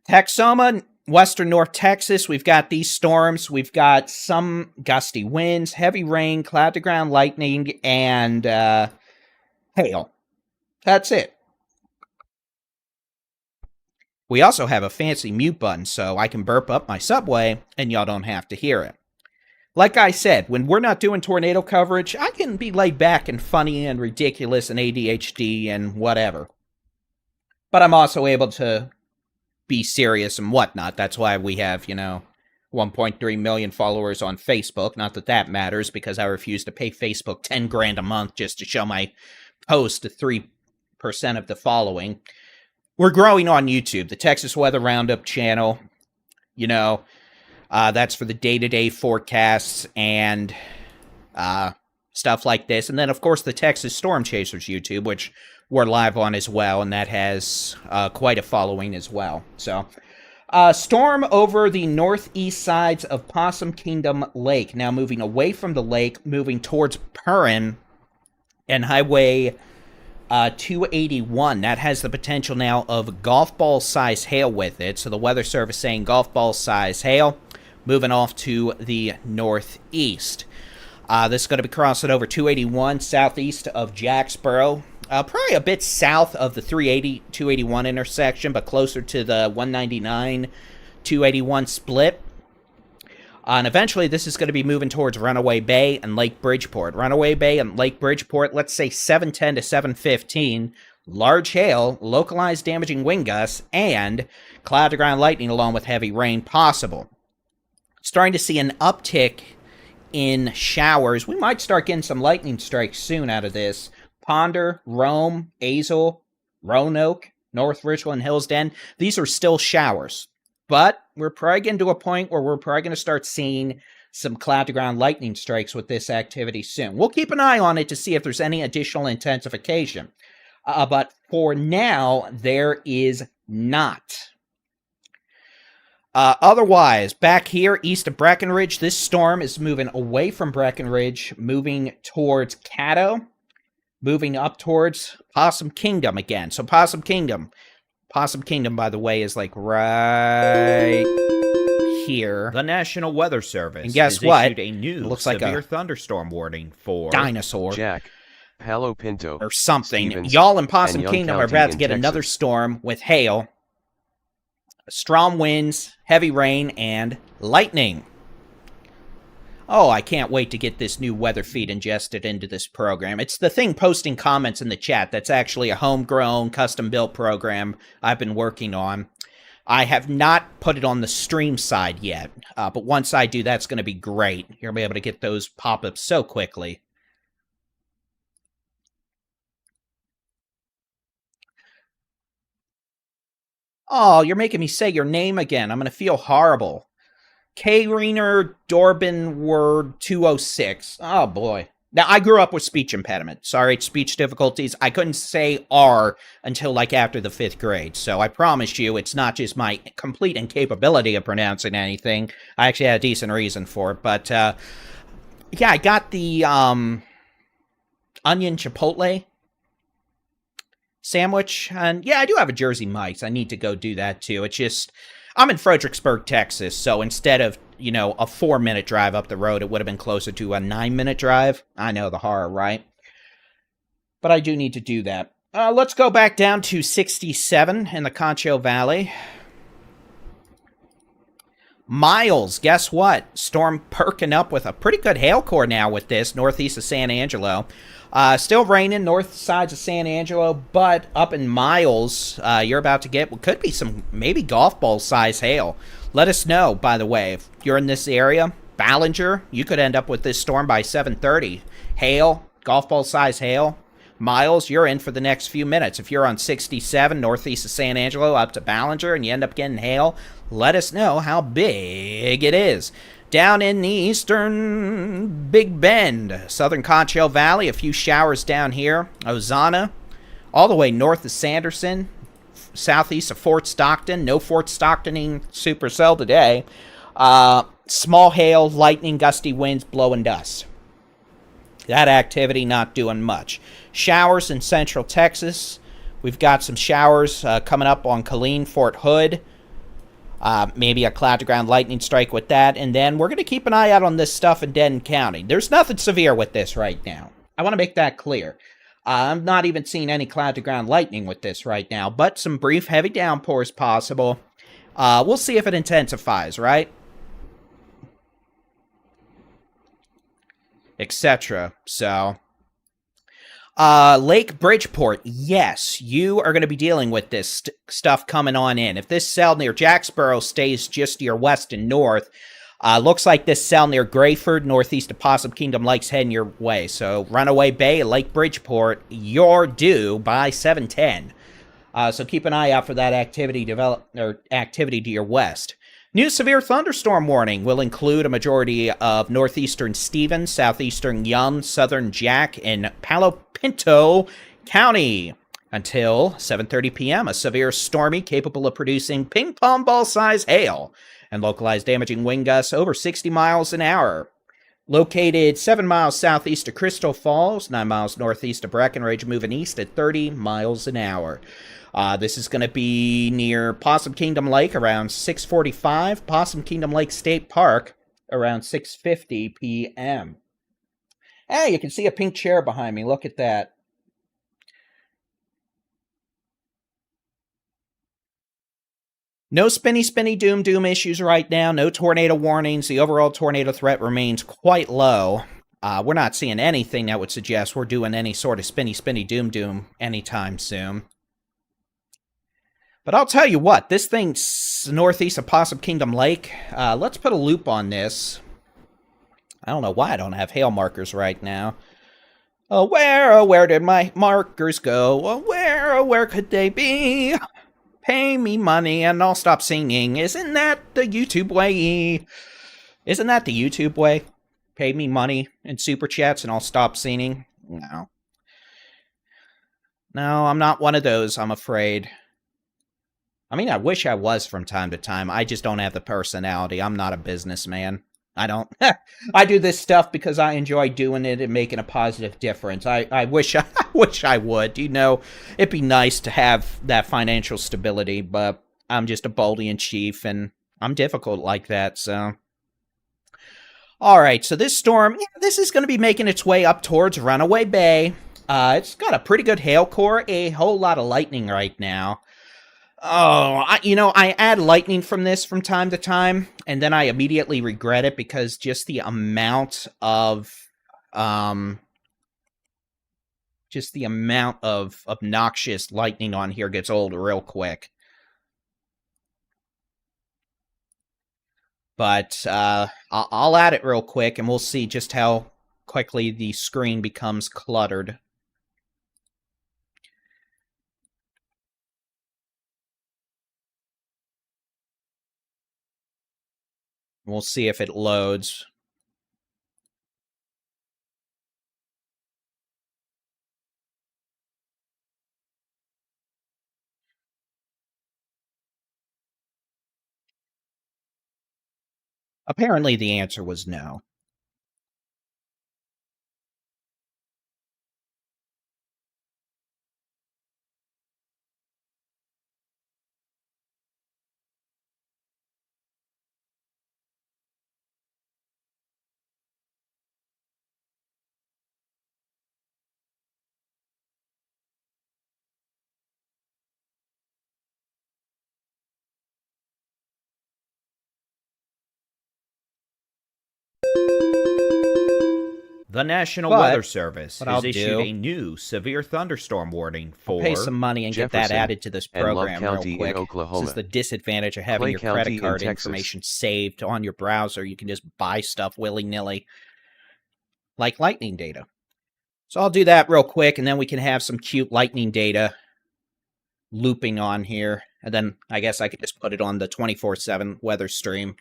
Texoma, western North Texas, we've got these storms. We've got some gusty winds, heavy rain, cloud-to-ground lightning, and hail. That's it. We also have a fancy mute button, so I can burp up my subway, and y'all don't have to hear it. Like I said, when we're not doing tornado coverage, I can be laid back and funny and ridiculous and ADHD and whatever. But I'm also able to be serious and whatnot. That's why we have, 1.3 million followers on Facebook. Not that that matters, because I refuse to pay Facebook $10,000 a month just to show my post to 3% of the following. We're growing on YouTube, the Texas Weather Roundup channel. That's for the day-to-day forecasts and stuff like this. And then, of course, the Texas Storm Chasers YouTube, which we're live on as well, and that has quite a following as well. So, storm over the northeast sides of Possum Kingdom Lake. Now moving away from the lake, moving towards Perrin and Highway 281. That has the potential now of golf ball size hail with it. So the Weather Service saying golf ball size hail. Moving off to the northeast. This is going to be crossing over 281 southeast of Jacksboro. Probably a bit south of the 380-281 intersection, but closer to the 199-281 split. And eventually, this is going to be moving towards Runaway Bay and Lake Bridgeport. Runaway Bay and Lake Bridgeport, let's say 710 to 715. Large hail, localized damaging wind gusts, and cloud-to-ground lightning along with heavy rain possible. Starting to see an uptick in showers. We might start getting some lightning strikes soon out of this. Ponder, Rome, Azle, Roanoke, North Richland, Hillsden. These are still showers. but we're probably getting to a point where we're probably going to start seeing some cloud-to-ground lightning strikes with this activity soon. We'll keep an eye on it to see if there's any additional intensification. But for now, there is not. Otherwise, back here east of Breckenridge, this storm is moving away from Breckenridge, moving towards Caddo, moving up towards Possum Kingdom again. So Possum Kingdom, by the way, is like right here. The National Weather Service And guess has what? issued a new Looks like severe a thunderstorm warning for dinosaur Jack, Palo Pinto, or something. Stevens, Y'all in Possum and Young Kingdom are County about to in get another Texas. storm with hail, strong winds, heavy rain, and lightning. Oh, I can't wait to get this new weather feed ingested into this program. It's the thing posting comments in the chat. That's actually a homegrown, custom-built program I've been working on. I have not put it on the stream side yet, but once I do, that's going to be great. You're going to be able to get those pop-ups so quickly. Oh, you're making me say your name again. I'm going to feel horrible. K-Reaner Dorbin Word 206. Oh, boy. Now, I grew up with speech impediment. Sorry, it's speech difficulties. I couldn't say R until, like, after the 5th grade. So I promise you, it's not just my complete incapability of pronouncing anything. I actually had a decent reason for it. But, yeah, I got the onion chipotle sandwich. And, yeah, I do have a Jersey Mike's. I need to go do that, too. It's just, I'm in Fredericksburg, Texas. So instead of, you know, a 4-minute drive up the road, it would have been closer to a 9-minute drive. I know, the horror, right? But I do need to do that. Let's go back down to 67 in the Concho Valley. Miles, guess what? Storm perking up with a pretty good hail core now with this, northeast of San Angelo. Still raining north sides of San Angelo, but up in Miles, you're about to get what could be some maybe golf ball size hail. Let us know, by the way, if you're in this area, Ballinger, you could end up with this storm by 7:30. Hail, golf ball size hail. Miles, you're in for the next few minutes. If you're on 67 northeast of San Angelo up to Ballinger and you end up getting hail, let us know how big it is. Down in the eastern Big Bend, southern Concho Valley, a few showers down here. Ozana, all the way north of Sanderson, southeast of Fort Stockton. No Fort Stocktoning supercell today. Small hail, lightning, gusty winds, blowing dust. That activity not doing much. Showers in central Texas. We've got some showers coming up on Killeen, Fort Hood. Maybe a cloud-to-ground lightning strike with that. And then we're going to keep an eye out on this stuff in Denton County. There's nothing severe with this right now. I want to make that clear. I'm not even seeing any cloud-to-ground lightning with this right now, but some brief heavy downpours possible. We'll see if it intensifies, right? Etc. So, Lake Bridgeport, yes, you are going to be dealing with this stuff coming on in. If this cell near Jacksboro stays just to your west and north, looks like this cell near Grayford, northeast of Possum Kingdom Lake's heading your way. So, Runaway Bay, Lake Bridgeport, you're due by 7:10. So keep an eye out for that activity to your west. New severe thunderstorm warning will include a majority of northeastern Stevens, southeastern Young, southern Jack, and Palo Pinto County. Until 7:30 p.m., a severe stormy capable of producing ping-pong ball-size hail and localized damaging wind gusts over 60 miles an hour. Located 7 miles southeast of Crystal Falls, 9 miles northeast of Breckenridge, moving east at 30 miles an hour. This is going to be near Possum Kingdom Lake around 6:45, Possum Kingdom Lake State Park around 6:50 p.m. Hey, you can see a pink chair behind me. Look at that. No spinny doom issues right now. No tornado warnings. The overall tornado threat remains quite low. We're not seeing anything that would suggest we're doing any sort of spinny doom anytime soon. But I'll tell you what, this thing's northeast of Possum Kingdom Lake. Let's put a loop on this. I don't know why I don't have hail markers right now. Where did my markers go? Where could they be? Pay me money and I'll stop singing. Isn't that the YouTube way? Isn't that the YouTube way? Pay me money and super chats and I'll stop singing? No. No, I'm not one of those, I'm afraid. I mean, I wish I was from time to time. I just don't have the personality. I'm not a businessman. I don't. I do this stuff because I enjoy doing it and making a positive difference. I wish I wish I would. You know, it'd be nice to have that financial stability, but I'm just a Baldy-in-Chief, and I'm difficult like that, so. All right, so this storm, this is going to be making its way up towards Runaway Bay. It's got a pretty good hail core, a whole lot of lightning right now. Oh, I add lightning from this from time to time, and then I immediately regret it because just the amount of, obnoxious lightning on here gets old real quick. But I'll add it real quick, and we'll see just how quickly the screen becomes cluttered. We'll see if it loads. Apparently the answer was no. The National But Weather Service what has I'll issued do- a new severe thunderstorm warning for Pay some money and get that Jefferson added to this and Love program real County in quick. This Oklahoma, is the disadvantage of having Clay your County credit in card Texas, information saved on your browser. You can just buy stuff willy-nilly, like lightning data. So I'll do that real quick, and then we can have some cute lightning data looping on here. And then I guess I could just put it on the 24/7 weather stream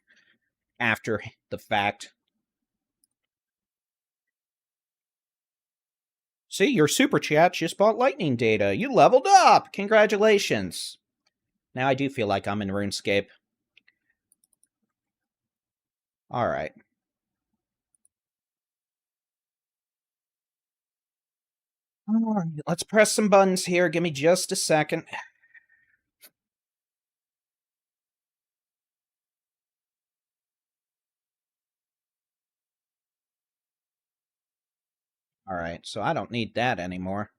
after the fact. See, your super chat just bought lightning data. You leveled up. Congratulations. Now I do feel like I'm in RuneScape. All right. All right, let's press some buttons here. Give me just a second. All right, so I don't need that anymore.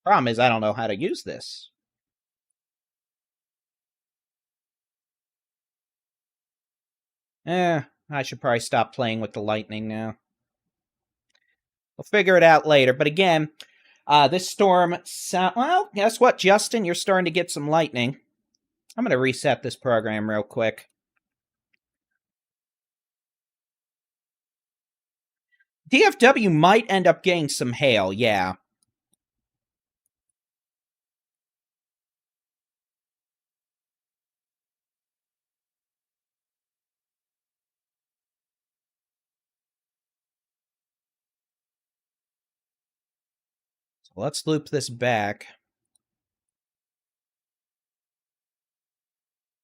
Problem is, I don't know how to use this. I should probably stop playing with the lightning now. We'll figure it out later. But again, this storm... well, guess what, Justin? You're starting to get some lightning. I'm going to reset this program real quick. DFW might end up getting some hail, yeah. So let's loop this back.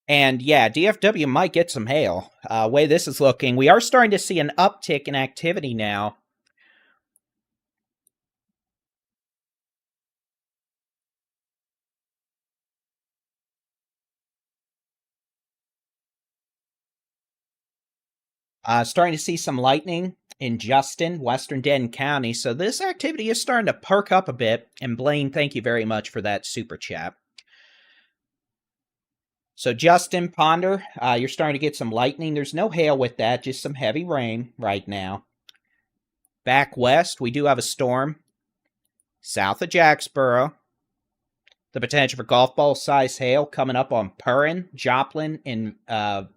And yeah, DFW might get some hail. Way this is looking, we are starting to see an uptick in activity now. Starting to see some lightning in Justin, Western Denton County. So this activity is starting to perk up a bit. And Blaine, thank you very much for that super chat. So Justin, Ponder, you're starting to get some lightning. There's no hail with that, just some heavy rain right now. Back west, we do have a storm. South of Jacksboro. The potential for golf ball size hail coming up on Perrin, Joplin, and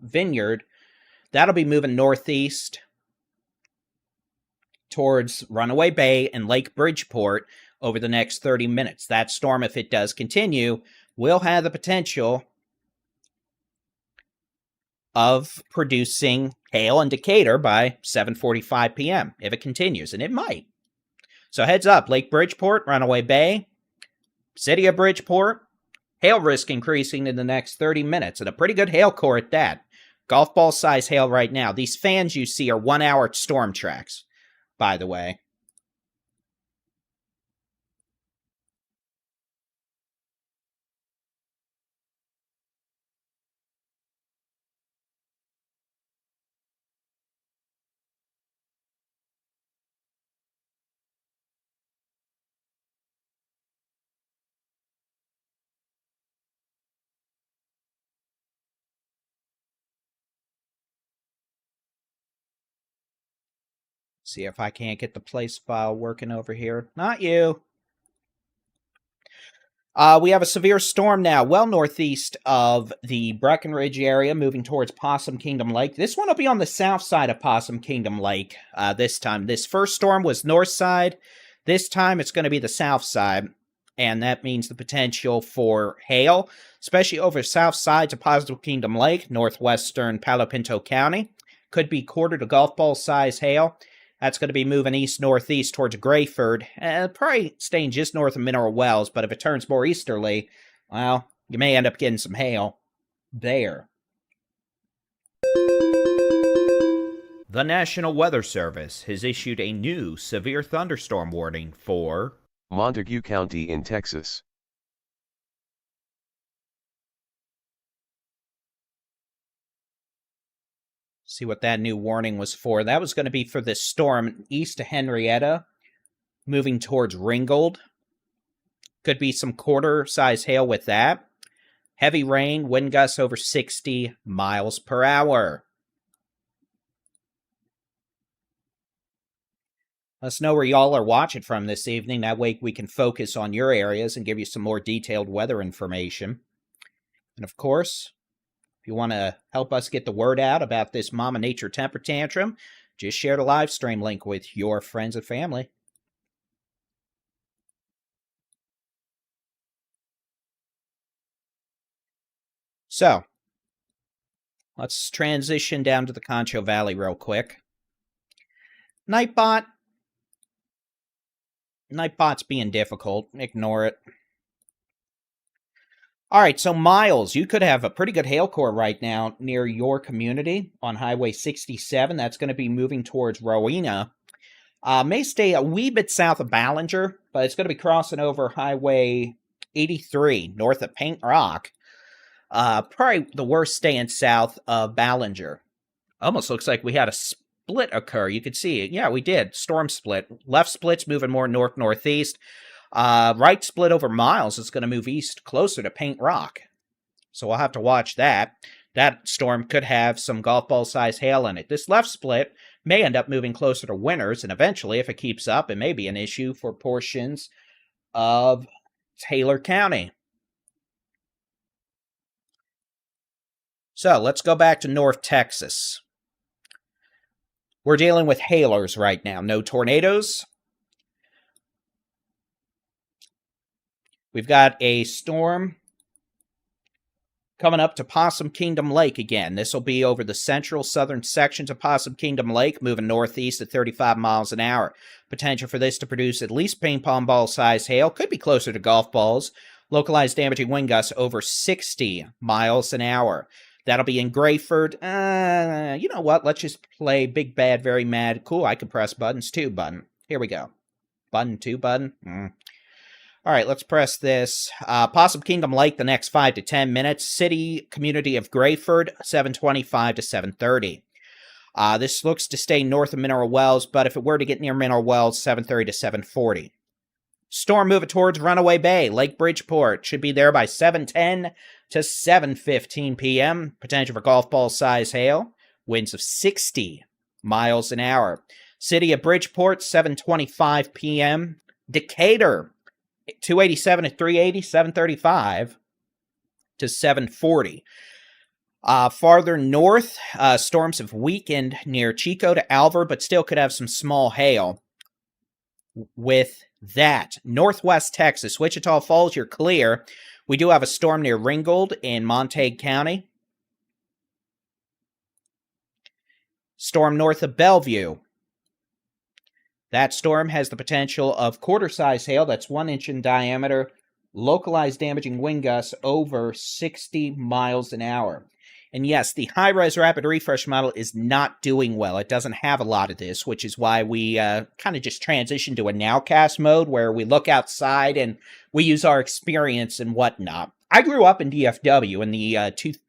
Vineyard. That'll be moving northeast. towards Runaway Bay and Lake Bridgeport over the next 30 minutes. That storm, if it does continue, will have the potential of producing hail in Decatur by 7:45 p.m. if it continues, and it might. So heads up, Lake Bridgeport, Runaway Bay, City of Bridgeport, hail risk increasing in the next 30 minutes, and a pretty good hail core at that. Golf ball size hail right now. These fans you see are 1 hour storm tracks, by the way. See if I can't get the place file working over here. Not you. We have a severe storm now, well northeast of the Breckenridge area, moving towards Possum Kingdom Lake. This one will be on the south side of Possum Kingdom Lake this time. This first storm was north side. This time it's going to be the south side, and that means the potential for hail, especially over south sides of Possum Kingdom Lake, northwestern Palo Pinto County. Could be quarter to golf ball size hail. That's going to be moving east-northeast towards Grayford, probably staying just north of Mineral Wells, but if it turns more easterly, well, you may end up getting some hail there. The National Weather Service has issued a new severe thunderstorm warning for Montague County in Texas. See what that new warning was for. That was going to be for this storm east of Henrietta, moving towards Ringgold. Could be some quarter-size hail with that. Heavy rain, wind gusts over 60 miles per hour. Let us know where y'all are watching from this evening. That way we can focus on your areas and give you some more detailed weather information. And of course, if you want to help us get the word out about this Mama Nature temper tantrum, just share the live stream link with your friends and family. So, let's transition down to the Concho Valley real quick. Nightbot's being difficult. Ignore it. All right, so Miles, you could have a pretty good hail core right now near your community on Highway 67. That's going to be moving towards Rowena. May stay a wee bit south of Ballinger, but it's going to be crossing over Highway 83 north of Paint Rock. Probably the worst staying south of Ballinger. Almost looks like we had a split occur. You could see it. Yeah, we did. Storm split. Left split's moving more north-northeast. Right split over Miles is going to move east closer to Paint Rock. So we'll have to watch that. That storm could have some golf ball size hail in it. This left split may end up moving closer to Winters, and eventually, if it keeps up, it may be an issue for portions of Taylor County. So let's go back to North Texas. We're dealing with hailers right now. No tornadoes. We've got a storm coming up to Possum Kingdom Lake again. This will be over the central southern sections of Possum Kingdom Lake, moving northeast at 35 miles an hour. Potential for this to produce at least ping pong ball size hail. Could be closer to golf balls. Localized damaging wind gusts over 60 miles an hour. That'll be in Grayford. You know what? Let's just play Big Bad Very Mad. Cool, I can press buttons too button. Here we go. Button 2 button. All right, let's press this. Possum Kingdom Lake the next 5 to 10 minutes. City community of Grayford, 7:25 to 7:30. This looks to stay north of Mineral Wells, but if it were to get near Mineral Wells, 7:30 to 7:40. Storm moving towards Runaway Bay, Lake Bridgeport. Should be there by 7:10 to 7:15 p.m. Potential for golf ball size hail. Winds of 60 miles an hour. City of Bridgeport, 7:25 p.m. Decatur, 287 to 380, 7:35 to 7:40. Farther north, storms have weakened near Chico to Alvar, but still could have some small hail. With that, northwest Texas, Wichita Falls, you're clear. We do have a storm near Ringgold in Montague County. Storm north of Bellevue. That storm has the potential of quarter-size hail, that's 1 inch in diameter, localized damaging wind gusts over 60 miles an hour. And yes, the high-res rapid refresh model is not doing well. It doesn't have a lot of this, which is why we kind of just transitioned to a nowcast mode where we look outside and we use our experience and whatnot. I grew up in DFW in the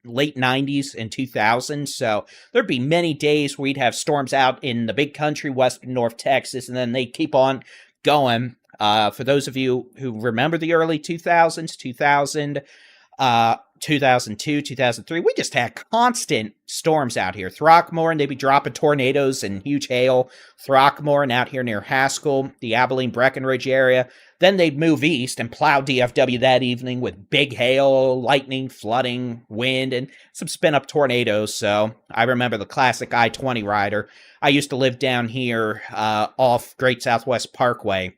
late 90s and 2000s, so there'd be many days where we'd have storms out in the big country, west and north Texas, and then they keep on going. For those of you who remember the early 2000s, 2002, 2003, we just had constant storms out here. Throckmorton, they'd be dropping tornadoes and huge hail. Throckmorton out here near Haskell, the Abilene-Breckenridge area. Then they'd move east and plow DFW that evening with big hail, lightning, flooding, wind, and some spin-up tornadoes. So I remember the classic I-20 rider. I used to live down here off Great Southwest Parkway,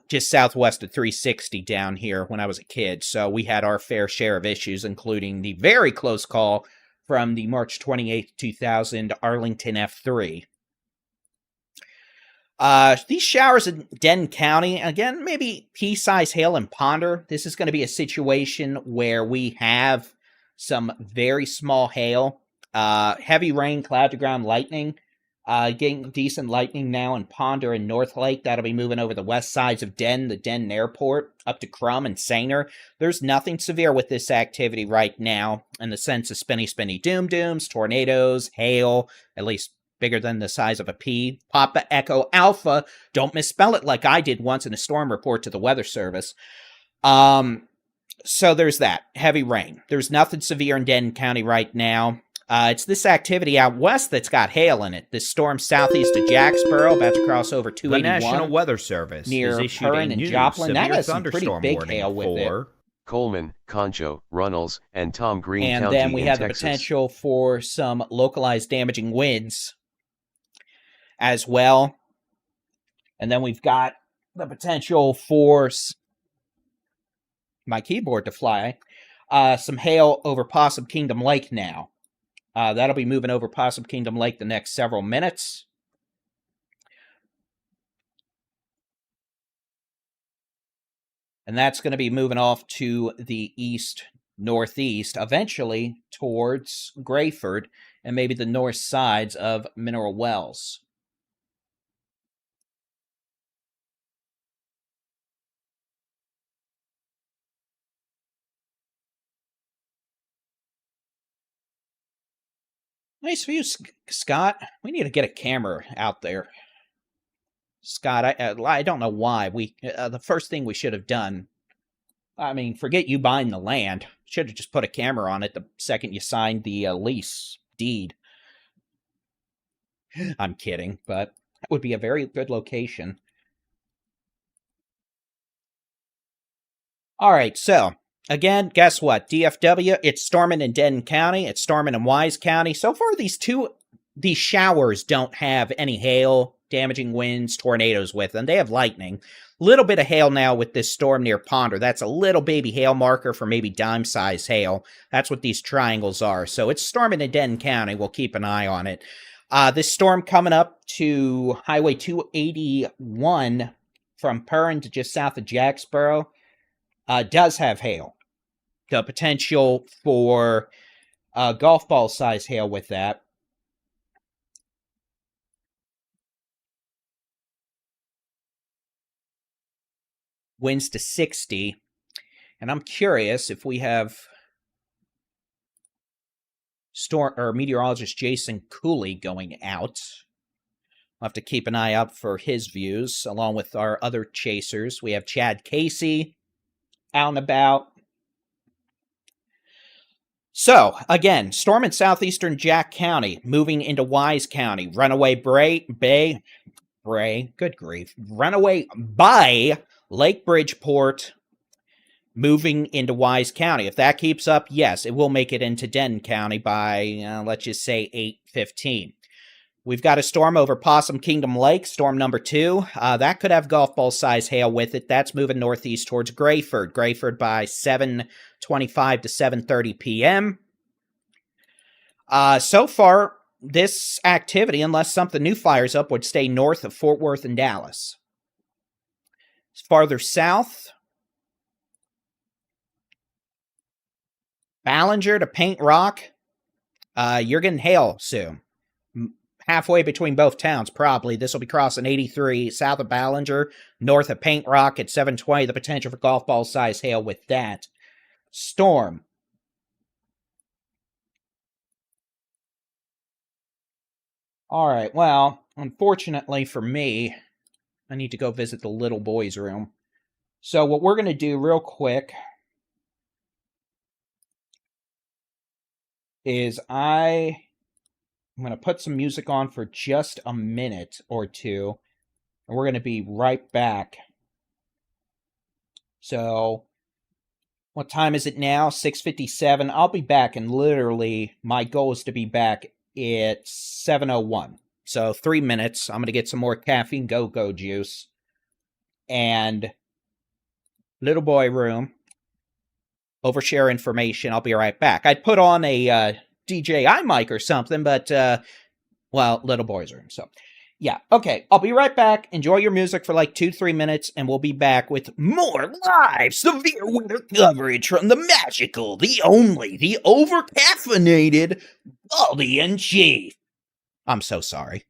just southwest of 360 down here when I was a kid. So we had our fair share of issues, including the very close call from the March 28th, 2000 Arlington F3. These showers in Denton County, again, maybe pea-size hail and ponder. This is going to be a situation where we have some very small hail, heavy rain, cloud-to-ground lightning. Getting decent lightning now in Ponder and North Lake. That'll be moving over the west sides of Denton, the Denton Airport, up to Crum and Sanger. There's nothing severe with this activity right now in the sense of spinny doom-dooms, tornadoes, hail, at least bigger than the size of a pea. Papa Echo Alpha, don't misspell it like I did once in a storm report to the Weather Service. So there's that. Heavy rain. There's nothing severe in Denton County right now. It's this activity out west that's got hail in it. This storm southeast of Jacksboro, about to cross over 281. The National Weather Service near has issued Perrin a and new Joplin. That severe has some pretty thunderstorm big warning hail with it. for Coleman, Concho, Runnels, and Tom Green And County then we in have Texas. the potential for some localized damaging winds as well. And then we've got the potential for my keyboard to fly. Some hail over Possum Kingdom Lake now. That'll be moving over Possum Kingdom Lake the next several minutes. And that's going to be moving off to the east-northeast, eventually towards Grayford and maybe the north sides of Mineral Wells. Nice view, Scott. We need to get a camera out there. Scott, I don't know why. The first thing we should have done, I mean, forget you buying the land. Should have just put a camera on it the second you signed the lease deed. I'm kidding, but that would be a very good location. All right, so again, guess what? DFW, it's storming in Denton County. It's storming in Wise County. So far, these showers don't have any hail, damaging winds, tornadoes with them. They have lightning. Little bit of hail now with this storm near Ponder. That's a little baby hail marker for maybe dime-size hail. That's what these triangles are. So it's storming in Denton County. We'll keep an eye on it. This storm coming up to Highway 281 from Perrin to just south of Jacksboro does have hail. The potential for golf ball size hail with that. Winds to 60. And I'm curious if we have meteorologist Jason Cooley going out. We'll have to keep an eye out for his views, along with our other chasers. We have Chad Casey out and about. So, again, storm in southeastern Jack County, moving into Wise County. Runaway Bray, good grief. Runaway by Lake Bridgeport, moving into Wise County. If that keeps up, yes, it will make it into Denton County by, let's just say, 8:15. We've got a storm over Possum Kingdom Lake, storm number 2. That could have golf ball size hail with it. That's moving northeast towards Grayford. Grayford by 7:25 to 7:30 p.m. So far, this activity, unless something new fires up, would stay north of Fort Worth and Dallas. Farther south, Ballinger to Paint Rock, you're getting hail soon. Halfway between both towns, probably. This will be crossing 83 south of Ballinger, north of Paint Rock at 7:20. The potential for golf ball size hail with that. Storm. All right, well, unfortunately for me, I need to go visit the little boy's room. So what we're going to do real quick is I'm going to put some music on for just a minute or two, and we're going to be right back. So, what time is it now? 6:57. I'll be back, and literally, my goal is to be back at 7:01. So, 3 minutes. I'm going to get some more caffeine go-go juice. And little boy room. Overshare information. I'll be right back. I'd put on a DJI mic or something, but, well, little boy's room. So, yeah. Okay, I'll be right back. Enjoy your music for like 2-3 minutes, and we'll be back with more live severe weather coverage from the magical, the only, the over-caffeinated Baldy-in-Chief. I'm so sorry.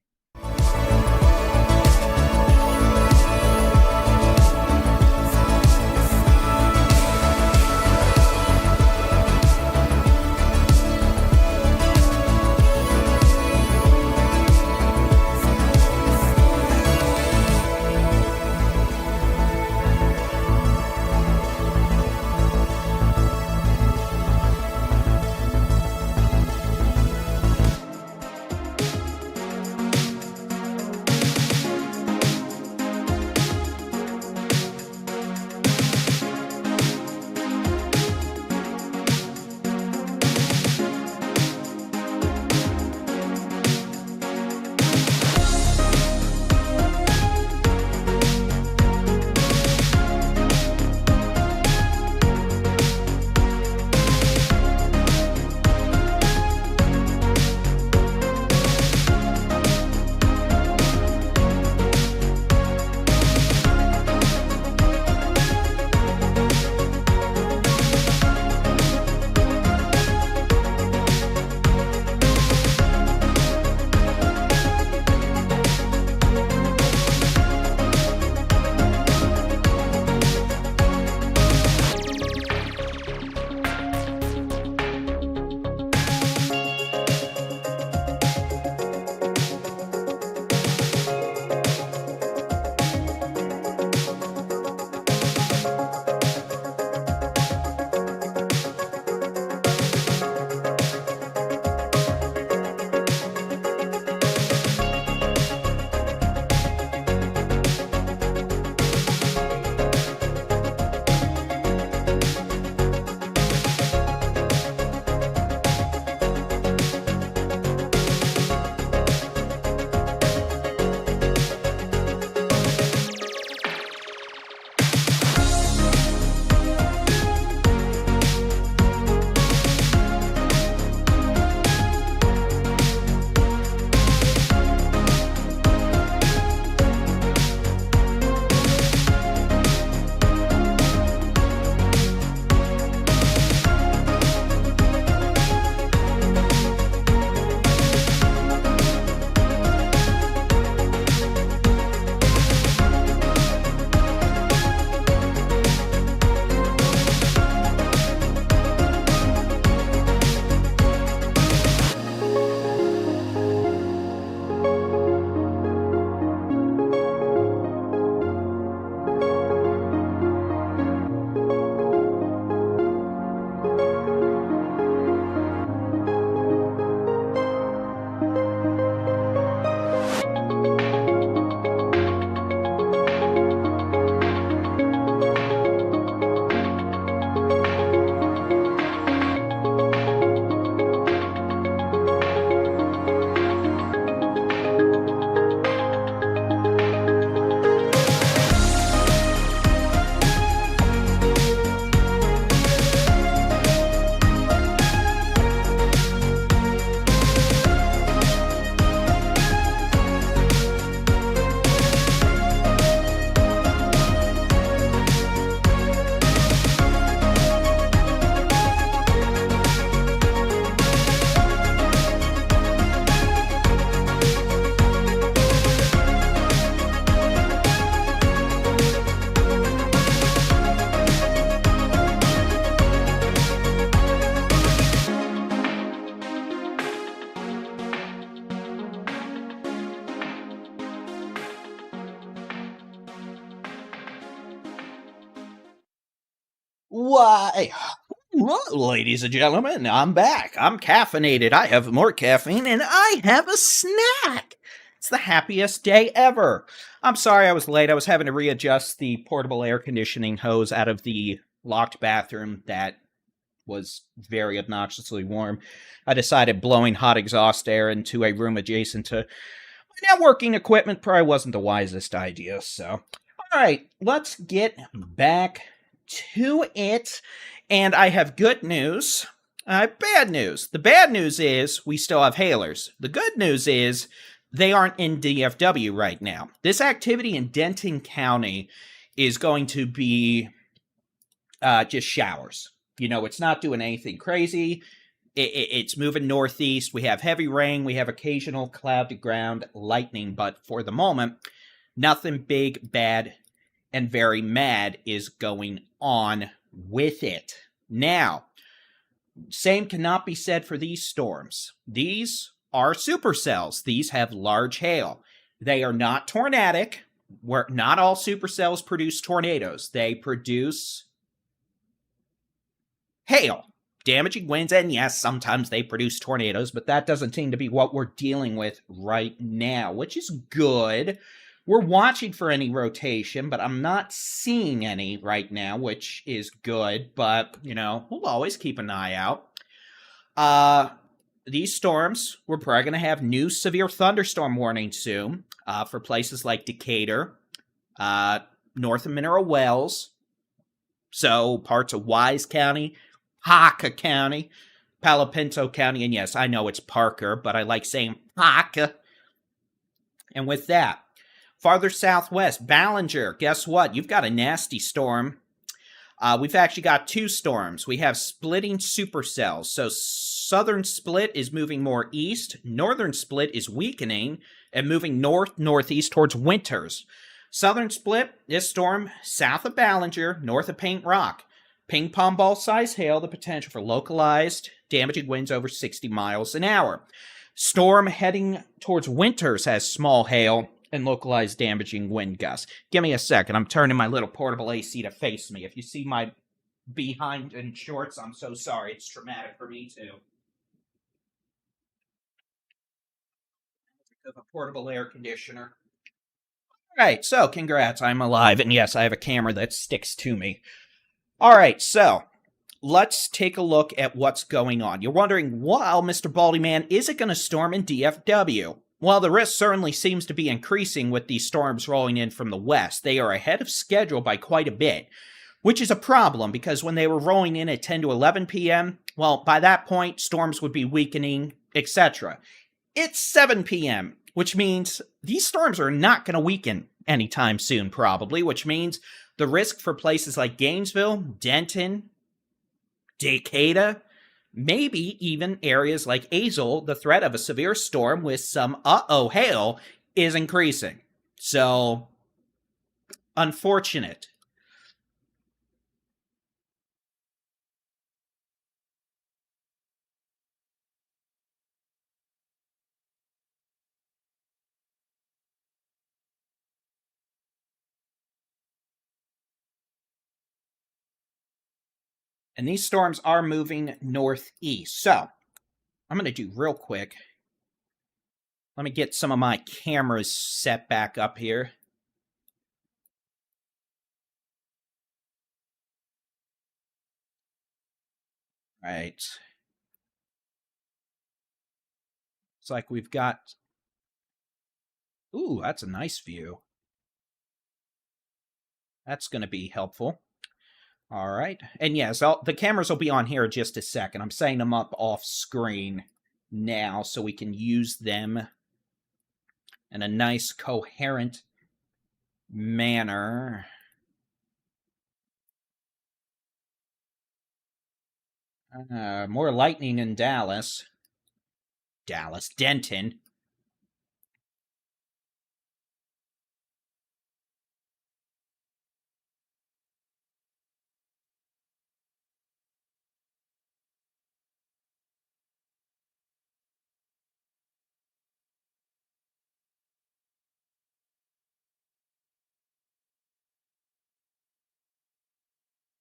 Why, well, ladies and gentlemen, I'm back. I'm caffeinated. I have more caffeine, and I have a snack. It's the happiest day ever. I'm sorry I was late. I was having to readjust the portable air conditioning hose out of the locked bathroom that was very obnoxiously warm. I decided blowing hot exhaust air into a room adjacent to my networking equipment probably wasn't the wisest idea, so. All right, let's get back to it. And I have good news. Bad news. The bad news is we still have hailers. The good news is they aren't in DFW right now. This activity in Denton County is going to be just showers. You know, it's not doing anything crazy. It's moving northeast. We have heavy rain. We have occasional cloud to ground lightning. But for the moment, nothing big, bad, and very mad is going on with it. Now, same cannot be said for these storms. These are supercells. These have large hail. They are not tornadic. Where not all supercells produce tornadoes. They produce hail, damaging winds, and yes, sometimes they produce tornadoes, but that doesn't seem to be what we're dealing with right now, which is good. We're watching for any rotation, but I'm not seeing any right now, which is good, but, you know, we'll always keep an eye out. These storms, we're probably going to have new severe thunderstorm warnings soon for places like Decatur, north of Mineral Wells, so parts of Wise County, Haka County, Palo Pinto County, and yes, I know it's Parker, but I like saying Haka. And with that, farther southwest, Ballinger, guess what? You've got a nasty storm. We've actually got two storms. We have splitting supercells. So southern split is moving more east, northern split is weakening and moving north-northeast towards Winters. Southern split, this storm, south of Ballinger, north of Paint Rock. Ping pong ball size hail, the potential for localized, damaging winds over 60 miles an hour. Storm heading towards Winters has small hail and localized damaging wind gusts. Give me a second. I'm turning my little portable AC to face me. If you see my behind in shorts, I'm so sorry. It's traumatic for me, too. Of a portable air conditioner. All right, so congrats. I'm alive. And yes, I have a camera that sticks to me. All right, so let's take a look at what's going on. You're wondering, well, Mr. Baldy Man, is it going to storm in DFW? Well, the risk certainly seems to be increasing with these storms rolling in from the west. They are ahead of schedule by quite a bit, which is a problem because when they were rolling in at 10 to 11 p.m., well, by that point, storms would be weakening, etc. It's 7 p.m., which means these storms are not going to weaken anytime soon, probably, which means the risk for places like Gainesville, Denton, Decatur, maybe even areas like Azle, the threat of a severe storm with some hail is increasing. So, unfortunate. And these storms are moving northeast. So, I'm going to do real quick. Let me get some of my cameras set back up here. Right. It's like we've got... Ooh, that's a nice view. That's going to be helpful. All right. And yes, the cameras will be on here in just a second. I'm setting them up off screen now so we can use them in a nice, coherent manner. More lightning in Dallas. Denton.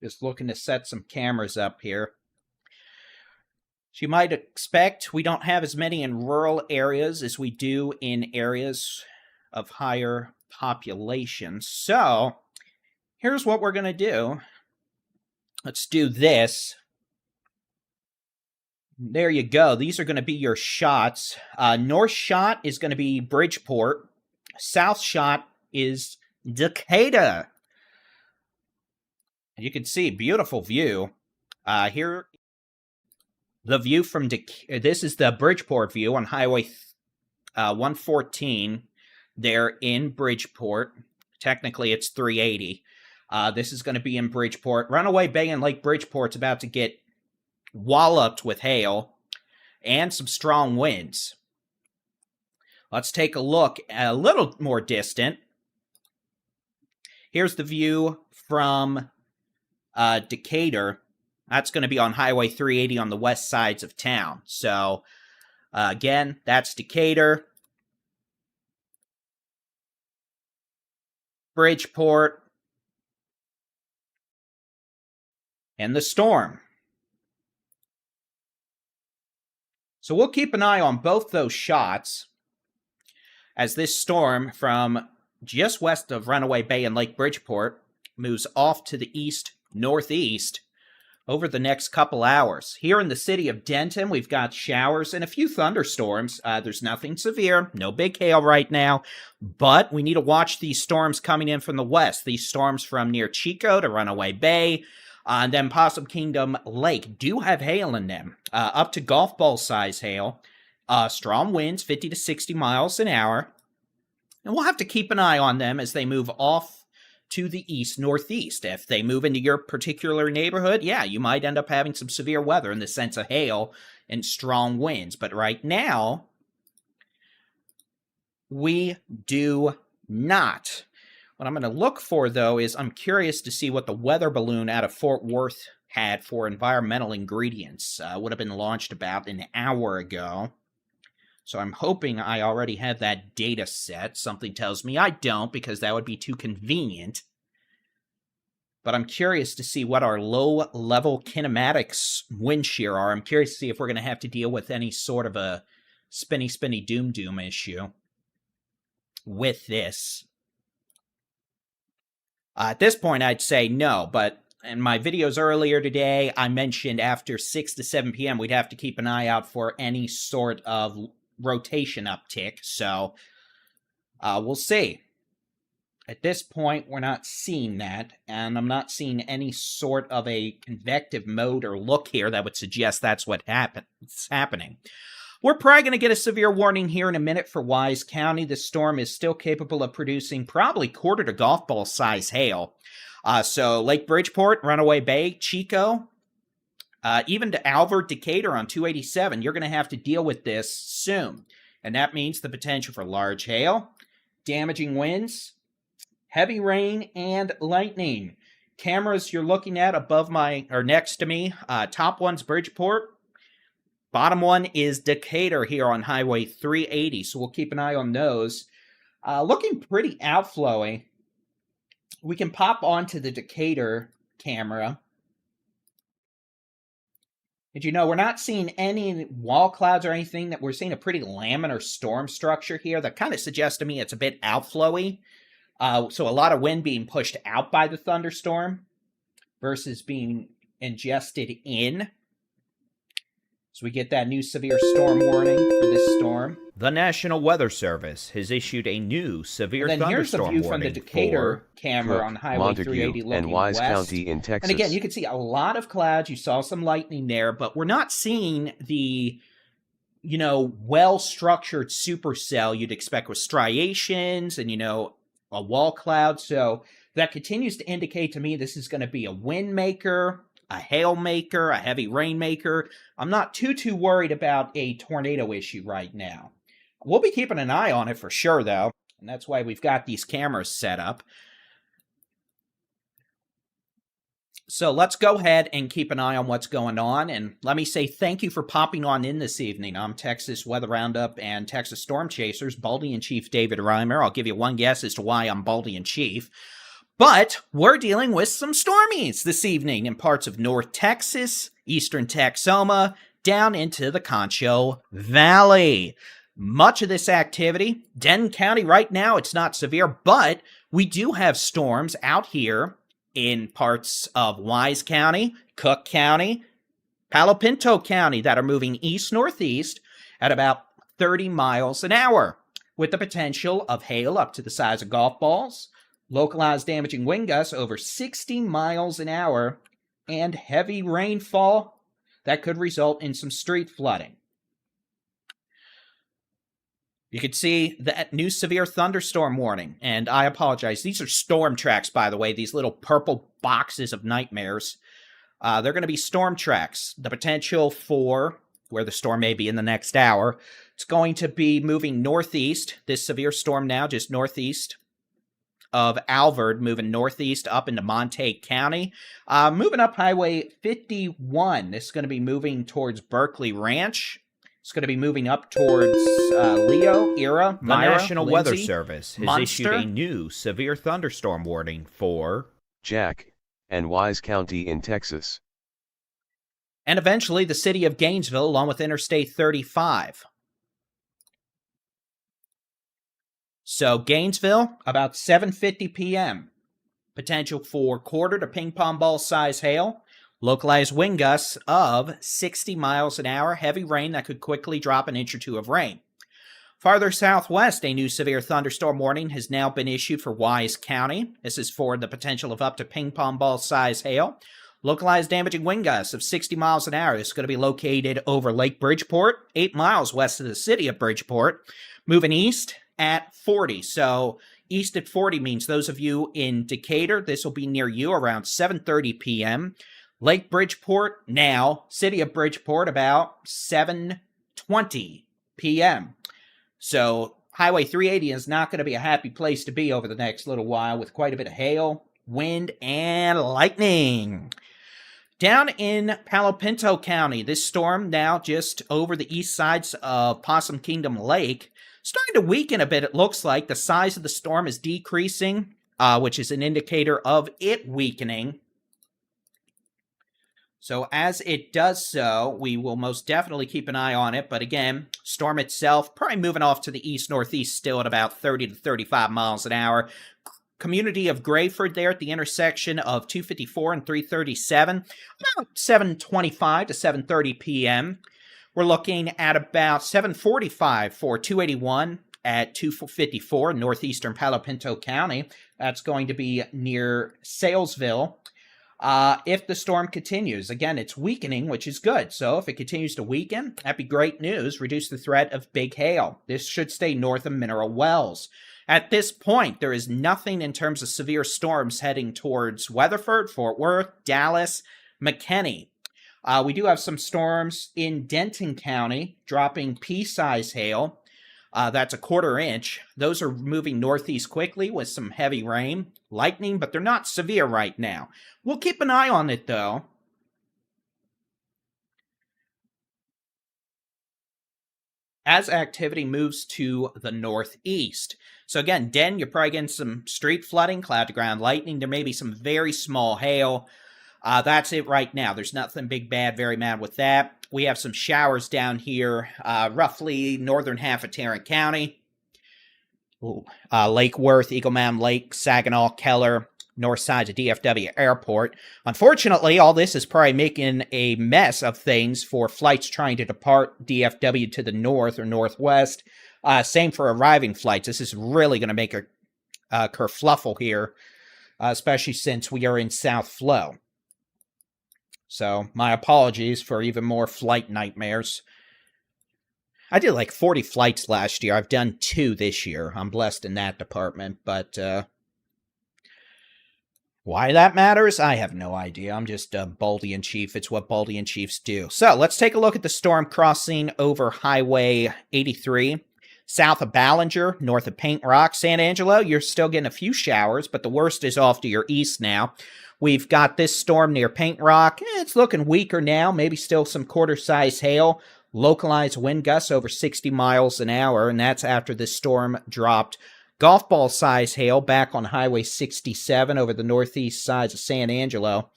Just looking to set some cameras up here. As you might expect, we don't have as many in rural areas as we do in areas of higher population. So, here's what we're going to do. Let's do this. There you go. These are going to be your shots. North shot is going to be Bridgeport. South shot is Decatur. You can see, beautiful view. Here, the view from Decatur. This is the Bridgeport view on Highway 114. There in Bridgeport. Technically, it's 380. This is going to be in Bridgeport. Runaway Bay and Lake Bridgeport's about to get walloped with hail and some strong winds. Let's take a look a little more distant. Here's the view from Decatur. That's going to be on Highway 380 on the west sides of town. So, again, that's Decatur. Bridgeport. And the storm. So we'll keep an eye on both those shots as this storm from just west of Runaway Bay and Lake Bridgeport moves off to the east-northeast over the next couple hours. Here in the city of Denton, we've got showers and a few thunderstorms. There's nothing severe, no big hail right now, but we need to watch these storms coming in from the west. These storms from near Chico to Runaway Bay, and then Possum Kingdom Lake do have hail in them, up to golf ball size hail. Strong winds, 50 to 60 miles an hour. And we'll have to keep an eye on them as they move off to the east-northeast. If they move into your particular neighborhood, yeah, you might end up having some severe weather in the sense of hail and strong winds. But right now, we do not. What I'm going to look for, though, is I'm curious to see what the weather balloon out of Fort Worth had for environmental ingredients. Would have been launched about an hour ago. So I'm hoping I already have that data set. Something tells me I don't, because that would be too convenient. But I'm curious to see what our low-level kinematics wind shear are. I'm curious to see if we're going to have to deal with any sort of a spinny doom issue with this. At this point, I'd say no, but in my videos earlier today, I mentioned after 6 to 7 p.m., we'd have to keep an eye out for any sort of rotation uptick, so we'll see. At this point, we're not seeing that, and I'm not seeing any sort of a convective mode or look here that would suggest that's what's happening. We're probably going to get a severe warning here in a minute for Wise County. The storm is still capable of producing probably quarter to golf ball size hail. So Lake Bridgeport, Runaway Bay, Chico, even to Albert, Decatur on 287, you're going to have to deal with this soon. And that means the potential for large hail, damaging winds, heavy rain, and lightning. Cameras you're looking at above or next to me, top one's Bridgeport. Bottom one is Decatur here on Highway 380, so we'll keep an eye on those. Looking pretty outflowy. We can pop onto the Decatur camera. And we're not seeing any wall clouds or anything. That we're seeing a pretty laminar storm structure here that kind of suggests to me it's a bit outflowy. So a lot of wind being pushed out by the thunderstorm versus being ingested in. So we get that new severe storm warning for this storm. The National Weather Service has issued a new severe thunderstorm warning. And then here's the view from the Decatur camera on Highway Montague 380 looking and Wise west. County in Texas. And again, you can see a lot of clouds. You saw some lightning there, but we're not seeing the, well-structured supercell you'd expect with striations and, a wall cloud. So that continues to indicate to me this is going to be a wind maker, a hail maker, a heavy rain maker. I'm not too worried about a tornado issue right now. We'll be keeping an eye on it for sure, though, and that's why we've got these cameras set up. So let's go ahead and keep an eye on what's going on, and let me say thank you for popping on in this evening. I'm Texas Weather Roundup and Texas Storm Chasers, Baldy-in-Chief David Reimer. I'll give you one guess as to why I'm Baldy-in-Chief. But we're dealing with some stormies this evening in parts of North Texas, eastern Texoma, down into the Concho Valley. Much of this activity, Denton County right now, it's not severe, but we do have storms out here in parts of Wise County, Cook County, Palo Pinto County that are moving east-northeast at about 30 miles an hour, with the potential of hail up to the size of golf balls, localized damaging wind gusts over 60 miles an hour, and heavy rainfall that could result in some street flooding. You can see that new severe thunderstorm warning, and I apologize. These are storm tracks, by the way, these little purple boxes of nightmares. They're going to be storm tracks. The potential for where the storm may be in the next hour. It's going to be moving northeast. This severe storm now just northeast of Alvord, moving northeast up into Montague County. Moving up Highway 51. This is going to be moving towards Berkeley Ranch. It's going to be moving up towards Leo, Era, The Myra, National Lindsay, Weather Service has Munster. issued a new severe thunderstorm warning for Jack, and Wise County in Texas. and eventually the city of Gainesville, along with Interstate 35. So Gainesville, about 7:50 p.m. Potential for quarter to ping pong ball size hail. Localized wind gusts of 60 miles an hour. Heavy rain that could quickly drop an inch or two of rain. Farther southwest, a new severe thunderstorm warning has now been issued for Wise County. This is for the potential of up to ping pong ball size hail. Localized damaging wind gusts of 60 miles an hour. It's going to be located over Lake Bridgeport, 8 miles west of the city of Bridgeport. Moving east at 40. So east at 40 means those of you in Decatur, this will be near you around 7:30 p.m. Lake Bridgeport now, city of Bridgeport about 7:20 p.m. So Highway 380 is not going to be a happy place to be over the next little while with quite a bit of hail, wind, and lightning. Down in Palo Pinto County, this storm now just over the east sides of Possum Kingdom Lake, starting to weaken a bit, it looks like. The size of the storm is decreasing, which is an indicator of it weakening. So as it does so, we will most definitely keep an eye on it. But again, storm itself probably moving off to the east-northeast still at about 30 to 35 miles an hour. Community of Grayford there at the intersection of 254 and 337, about 7:25 to 7:30 p.m. We're looking at about 7:45 for 281 at 254 in northeastern Palo Pinto County. That's going to be near Salesville. If the storm continues, again, it's weakening, which is good. So if it continues to weaken, that'd be great news. Reduce the threat of big hail. This should stay north of Mineral Wells. At this point, there is nothing in terms of severe storms heading towards Weatherford, Fort Worth, Dallas, McKinney. We do have some storms in Denton County dropping pea-size hail. That's a 1/4 inch. Those are moving northeast quickly with some heavy rain, lightning, but they're not severe right now. We'll keep an eye on it, though. As activity moves to the northeast. So again, Den, you're probably getting some street flooding, cloud-to-ground lightning. There may be some very small hail. That's it right now. There's nothing big, bad, very mad with that. We have some showers down here, roughly northern half of Tarrant County. Lake Worth, Eagle Mound Lake, Saginaw, Keller, north sides of DFW Airport. Unfortunately, all this is probably making a mess of things for flights trying to depart DFW to the north or northwest. Same for arriving flights. This is really going to make a kerfluffle here, especially since we are in South Flow. So my apologies for even more flight nightmares. I did like 40 flights last year. I've done 2 this year. I'm blessed in that department, but why that matters, I have no idea. I'm just a Baldy-in-Chief. It's what Baldy-in-Chiefs do. So let's take a look at the storm crossing over Highway 83. South of Ballinger, north of Paint Rock. San Angelo, you're still getting a few showers, but the worst is off to your east now. We've got this storm near Paint Rock. It's looking weaker now, maybe still some 1/4-size hail. Localized wind gusts over 60 miles an hour, and that's after this storm dropped golf ball size hail back on Highway 67 over the northeast sides of San Angelo.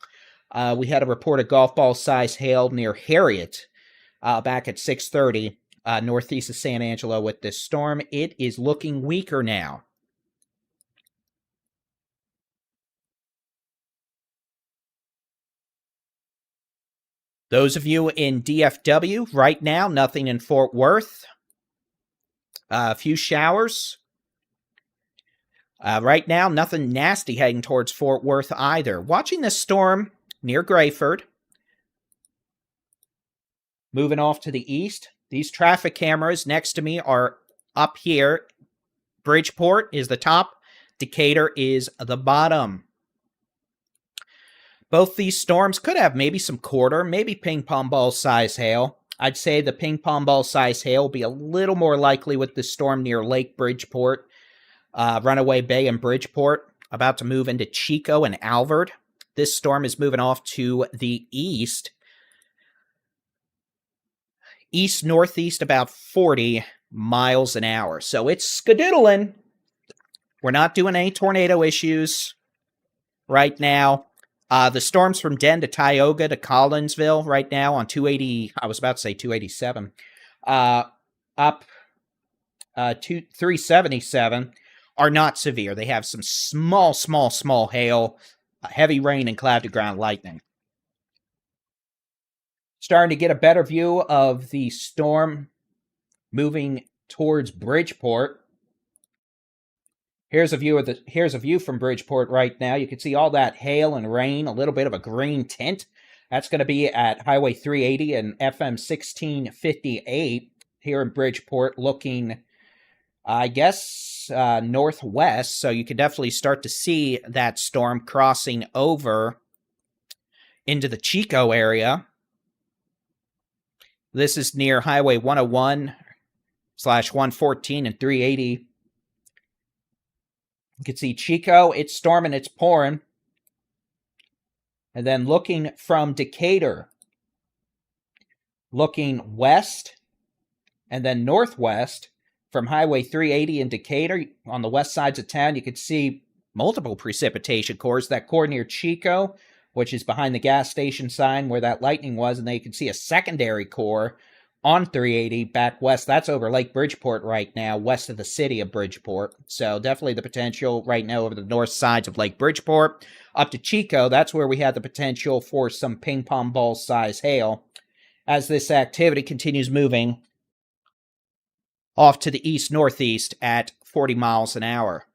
We had a report of golf ball size hail near Harriet back at 6:30 northeast of San Angelo with this storm. It is looking weaker now. Those of you in DFW right now, nothing in Fort Worth. A few showers. Right now, nothing nasty heading towards Fort Worth either. Watching this storm near Grayford. Moving off to the east. These traffic cameras next to me are up here. Bridgeport is the top. Decatur is the bottom. Both these storms could have maybe some quarter, maybe ping pong ball size hail. I'd say the ping pong ball size hail will be a little more likely with the storm near Lake Bridgeport, Runaway Bay and Bridgeport, about to move into Chico and Alvord. This storm is moving off to the east. East-northeast about 40 miles an hour. So it's skedoodling. We're not doing any tornado issues right now. The storms from Den to Tioga to Collinsville right now on 280, I was about to say 287, up to 377 are not severe. They have some small hail, heavy rain, and cloud-to-ground lightning. Starting to get a better view of the storm moving towards Bridgeport. Here's a view from Bridgeport right now. You can see all that hail and rain, a little bit of a green tint. That's going to be at Highway 380 and FM 1658 here in Bridgeport, looking, I guess, northwest. So you can definitely start to see that storm crossing over into the Chico area. This is near Highway 101/114 and 380. You can see Chico, it's storming, it's pouring. And then looking from Decatur, looking west and then northwest from Highway 380 in Decatur on the west sides of town, you can see multiple precipitation cores. That core near Chico, which is behind the gas station sign where that lightning was, and then you can see a secondary core on 380 back west. That's over Lake Bridgeport right now, west of the city of Bridgeport. So definitely the potential right now over the north sides of Lake Bridgeport. Up to Chico, that's where we had the potential for some ping pong ball size hail as this activity continues moving off to the east-northeast at 40 miles an hour.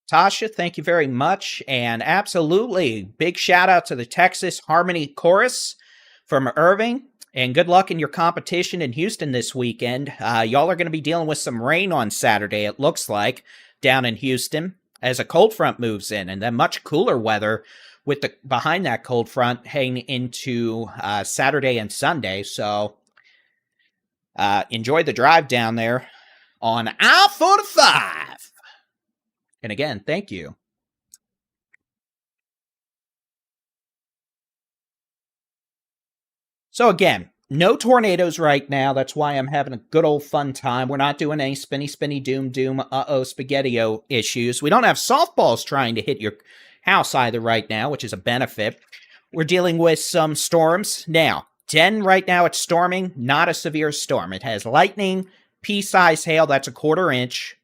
Tasha, thank you very much. And absolutely, big shout out to the Texas Harmony Chorus from Irving. And good luck in your competition in Houston this weekend. Y'all are going to be dealing with some rain on Saturday, it looks like, down in Houston, as a cold front moves in. And then much cooler weather with the behind that cold front heading into Saturday and Sunday. So enjoy the drive down there on I-45. And again, thank you. So again, no tornadoes right now. That's why I'm having a good old fun time. We're not doing any spinny, doom, spaghetti-o issues. We don't have softballs trying to hit your house either right now, which is a benefit. We're dealing with some storms. Now, 10 right now, it's storming. Not a severe storm. It has lightning, pea-size hail. That's a 1/4 inch.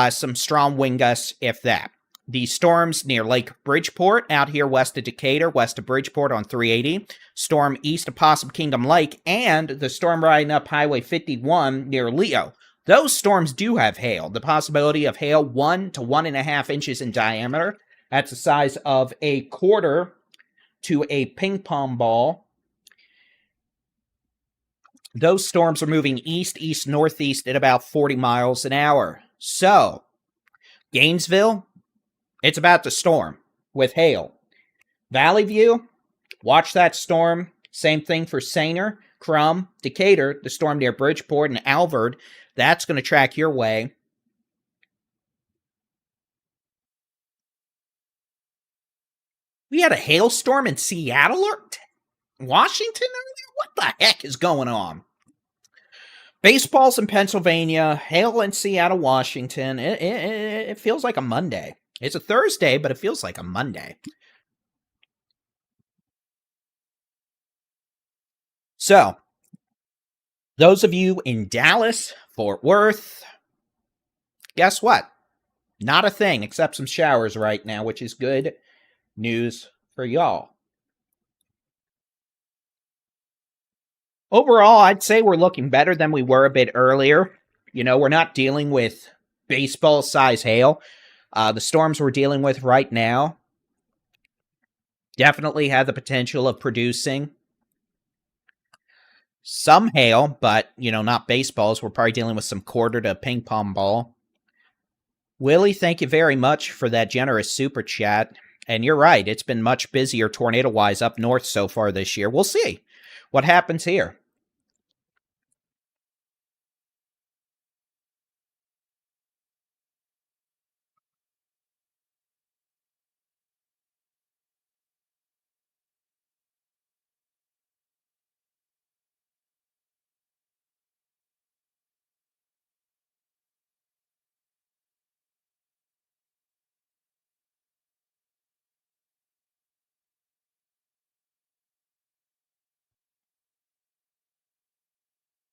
Some strong wind gusts, if that. The storms near Lake Bridgeport, out here west of Decatur, west of Bridgeport on 380. Storm east of Possum Kingdom Lake, and the storm riding up Highway 51 near Leo. Those storms do have hail. The possibility of hail 1 to 1.5 inches in diameter. That's the size of a quarter to a ping pong ball. Those storms are moving east-northeast at about 40 miles an hour. So, Gainesville, it's about to storm with hail. Valley View, watch that storm. Same thing for Sainer, Crum, Decatur, the storm near Bridgeport, and Alvord. That's going to track your way. We had a hailstorm in Seattle or Washington earlier? What the heck is going on? Baseball's in Pennsylvania, hail in Seattle, Washington. It feels like a Monday. It's a Thursday, but it feels like a Monday. So, those of you in Dallas, Fort Worth, guess what? Not a thing except some showers right now, which is good news for y'all. Overall, I'd say we're looking better than we were a bit earlier. You know, we're not dealing with baseball-size hail. The storms we're dealing with right now definitely have the potential of producing some hail, but, you know, not baseballs. We're probably dealing with some quarter to ping pong ball. Willie, thank you very much for that generous super chat. And you're right, it's been much busier tornado-wise up north so far this year. We'll see what happens here.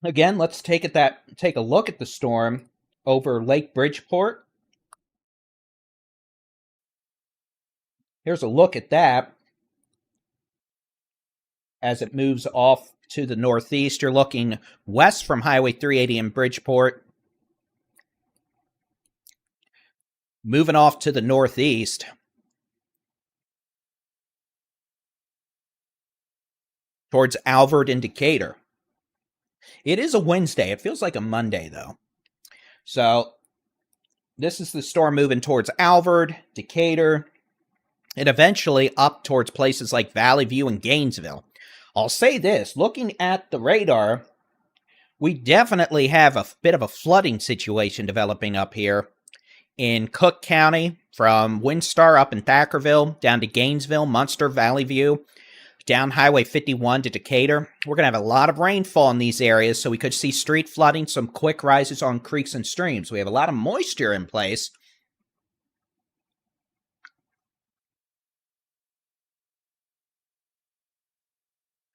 Again, let's take a look at the storm over Lake Bridgeport. Here's a look at that as it moves off to the northeast. You're looking west from Highway 380 in Bridgeport, moving off to the northeast. Towards Alvord and Decatur. It is a Wednesday. It feels like a Monday, though. So, this is the storm moving towards Alvord, Decatur, and eventually up towards places like Valley View and Gainesville. I'll say this, looking at the radar, we definitely have a bit of a flooding situation developing up here in Cook County, from Windstar up in Thackerville, down to Gainesville, Munster, Valley View, down Highway 51 to Decatur. We're going to have a lot of rainfall in these areas, so we could see street flooding, some quick rises on creeks and streams. We have a lot of moisture in place.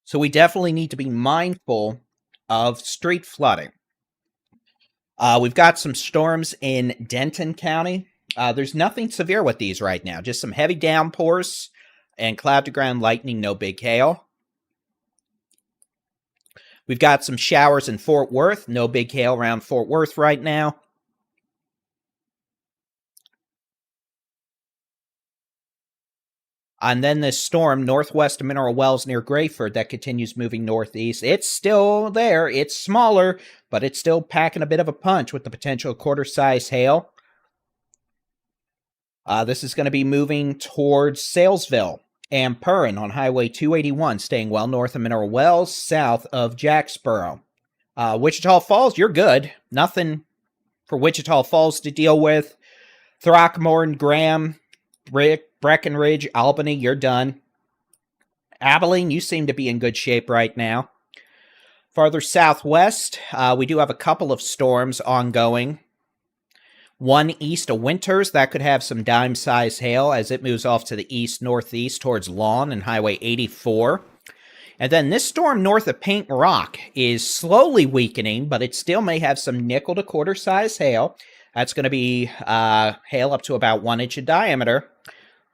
So we definitely need to be mindful of street flooding. We've got some storms in Denton County. There's nothing severe with these right now, just some heavy downpours and cloud-to-ground lightning, no big hail. We've got some showers in Fort Worth, no big hail around Fort Worth right now. And then this storm northwest of Mineral Wells near Grayford that continues moving northeast. It's still there. It's smaller, but it's still packing a bit of a punch with the potential quarter-size hail. This is going to be moving towards Salesville and Perrin on Highway 281, staying well north of Mineral Wells, south of Jacksboro. Wichita Falls, you're good. Nothing for Wichita Falls to deal with. Throckmorton, Graham, Breckenridge, Albany, you're done. Abilene, you seem to be in good shape right now. Farther southwest, we do have a couple of storms ongoing. One east of Winters, that could have some dime-sized hail as it moves off to the east-northeast towards Lawn and Highway 84. And then this storm north of Paint Rock is slowly weakening, but it still may have some nickel to quarter-size hail. That's going to be hail up to about 1 inch in diameter,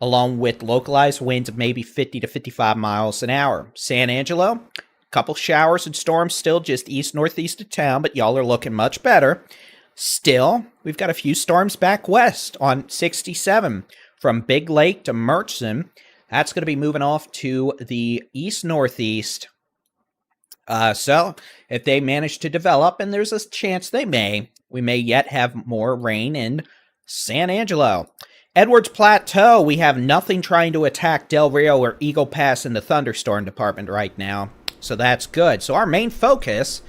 along with localized winds of maybe 50 to 55 miles an hour. San Angelo, couple showers and storms still just east-northeast of town, but y'all are looking much better. Still, we've got a few storms back west on 67 from Big Lake to Murchison. That's going to be moving off to the east-northeast. So, if they manage to develop, and there's a chance they may, we may yet have more rain in San Angelo. Edwards Plateau, we have nothing trying to attack Del Rio or Eagle Pass in the thunderstorm department right now. So that's good. So our main focus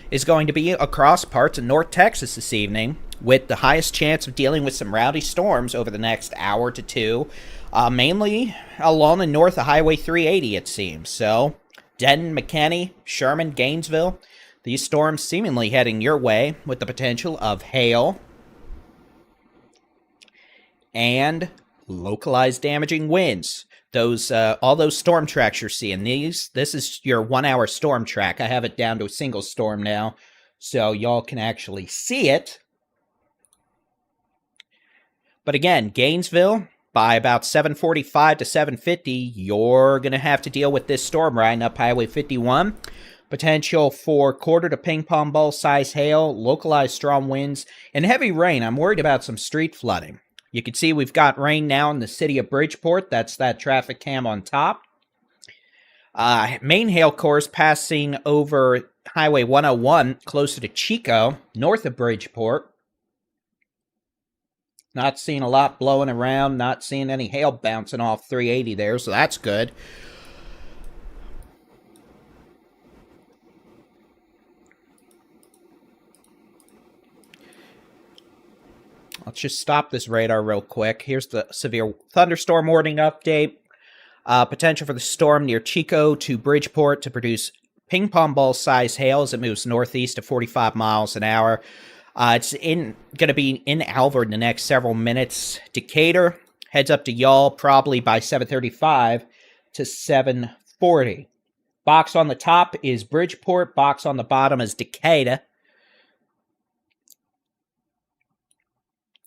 is going to be across parts of North Texas this evening. with the highest chance of dealing with some rowdy storms over the next hour to two, mainly along the north of Highway 380, it seems. So, Denton, McKinney, Sherman, Gainesville, these storms seemingly heading your way with the potential of hail and localized damaging winds. Those all those storm tracks you're seeing, this is your 1 hour storm track. I have it down to a single storm now, so y'all can actually see it. But again, Gainesville, by about 7:45 to 7:50, you're going to have to deal with this storm riding up Highway 51. Potential for quarter to ping pong ball size hail, localized strong winds, and heavy rain. I'm worried about some street flooding. You can see we've got rain now in the city of Bridgeport. That's that traffic cam on top. Main hail course passing over Highway 101 closer to Chico, north of Bridgeport. Not seeing a lot blowing around, not seeing any hail bouncing off 380 there, so that's good. Let's just stop this radar real quick. Here's the severe thunderstorm warning update. Potential for the storm near Chico to Bridgeport to produce ping pong ball size hail as it moves northeast at 45 miles an hour. It's going to be in Alvord in the next several minutes. Decatur heads up to y'all probably by 7:35 to 7:40. Box on the top is Bridgeport. Box on the bottom is Decatur.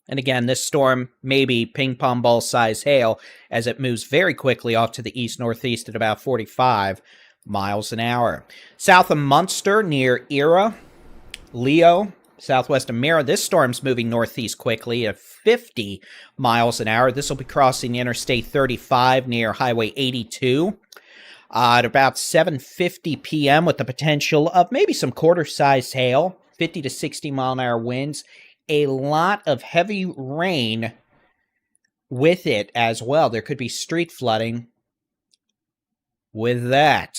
And again, this storm may be ping pong ball size hail as it moves very quickly off to the east-northeast at about 45 miles an hour. South of Munster near Era, Leo, southwest of Mira, this storm's moving northeast quickly at 50 miles an hour. This will be crossing Interstate 35 near Highway 82 at about 7:50 p.m. with the potential of maybe some quarter-sized hail, 50 to 60 mile an hour winds. A lot of heavy rain with it as well. There could be street flooding with that.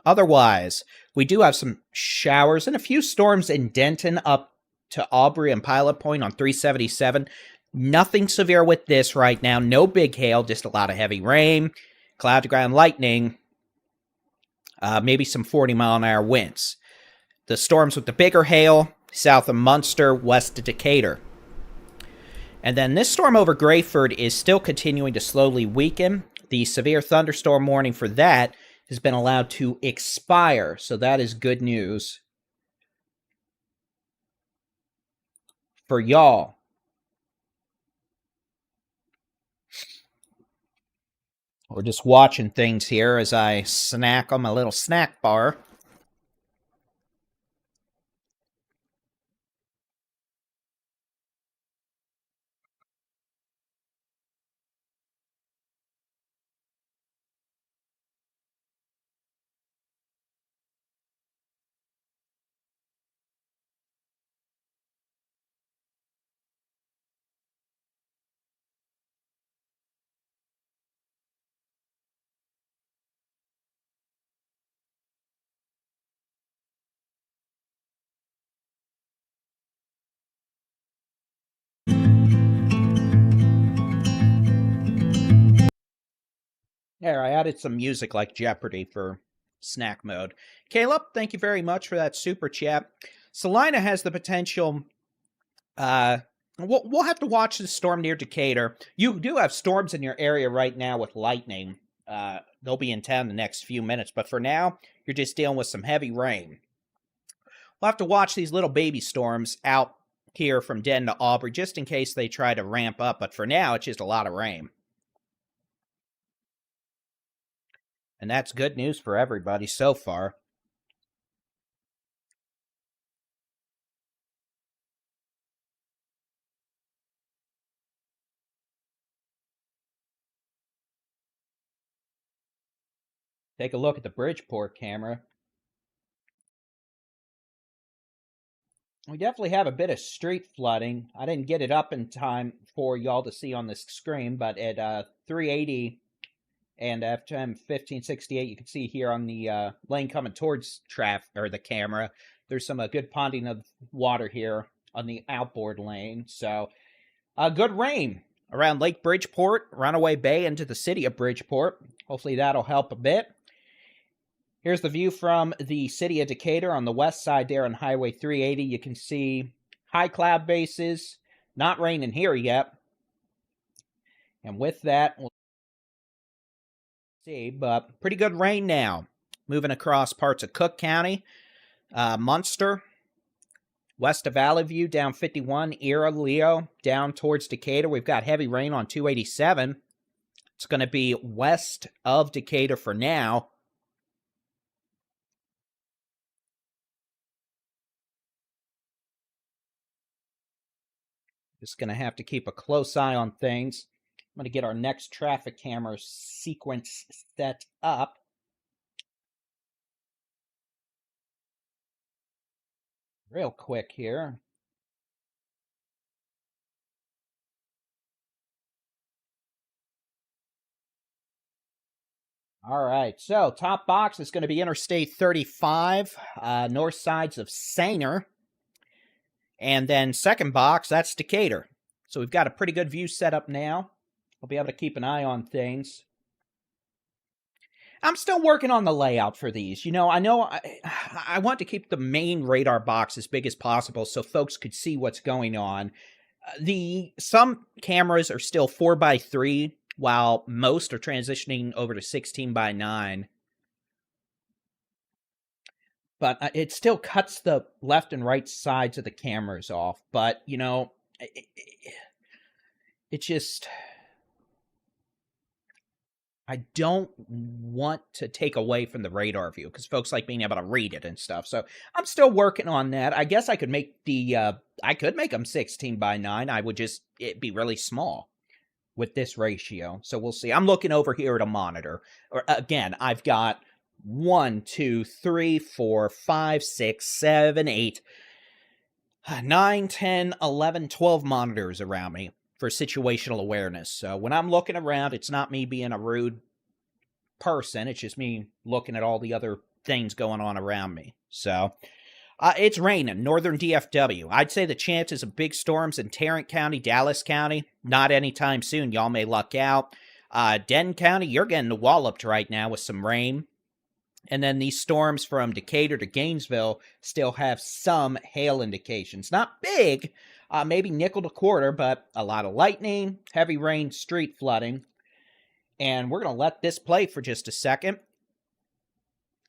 Otherwise, we do have some showers and a few storms in Denton up to Aubrey and Pilot Point on 377. Nothing severe with this right now. No big hail, just a lot of heavy rain, cloud to ground lightning, maybe some 40 mile an hour winds. The storms with the bigger hail, south of Munster, west of Decatur. And then this storm over Grayford is still continuing to slowly weaken. The severe thunderstorm warning for that has been allowed to expire, so that is good news for y'all. We're just watching things here as I snack on my little snack bar. There, I added some music like Jeopardy for snack mode. Caleb, thank you very much for that super chat. Salina has the potential. We'll have to watch the storm near Decatur. You do have storms in your area right now with lightning. They'll be in town the next few minutes, but for now, you're just dealing with some heavy rain. We'll have to watch these little baby storms out here from Denton to Aubrey just in case they try to ramp up, but for now, it's just a lot of rain. And that's good news for everybody so far. Take a look at the Bridgeport camera. We definitely have a bit of street flooding. I didn't get it up in time for y'all to see on this screen, but at 380 and FM 1568, you can see here on the lane coming towards the camera, there's some good ponding of water here on the outboard lane. So, good rain around Lake Bridgeport, Runaway Bay into the city of Bridgeport. Hopefully that'll help a bit. Here's the view from the city of Decatur on the west side there on Highway 380. You can see high cloud bases. Not raining here yet. And with that, we'll see, but pretty good rain now. Moving across parts of Cook County, Munster, west of Valley View, down 51, Era, Leo, down towards Decatur. We've got heavy rain on 287. It's going to be west of Decatur for now. Just going to have to keep a close eye on things. I'm going to get our next traffic camera sequence set up. Real quick here. All right, so top box is going to be Interstate 35, north sides of Sainer. And then second box, that's Decatur. So we've got a pretty good view set up now. I'll be able to keep an eye on things. I'm still working on the layout for these. You know I want to keep the main radar box as big as possible so folks could see what's going on. Some cameras are still 4x3, while most are transitioning over to 16x9. But it still cuts the left and right sides of the cameras off. But, it just... I don't want to take away from the radar view because folks like being able to read it and stuff. So I'm still working on that. I guess I could make I could make them 16x9. It'd be really small with this ratio. So we'll see. I'm looking over here at a monitor. Again, I've got 1, 2, 3, 4, 5, 6, 7, 8, 9, 10, 11, 12 monitors around me for situational awareness. So when I'm looking around, it's not me being a rude person. It's just me looking at all the other things going on around me. So it's raining, northern DFW. I'd say the chances of big storms in Tarrant County, Dallas County, not anytime soon. Y'all may luck out. Denton County, you're getting walloped right now with some rain. And then these storms from Decatur to Gainesville still have some hail indications. Not big, maybe nickel to quarter, but a lot of lightning, heavy rain, street flooding. And we're going to let this play for just a second.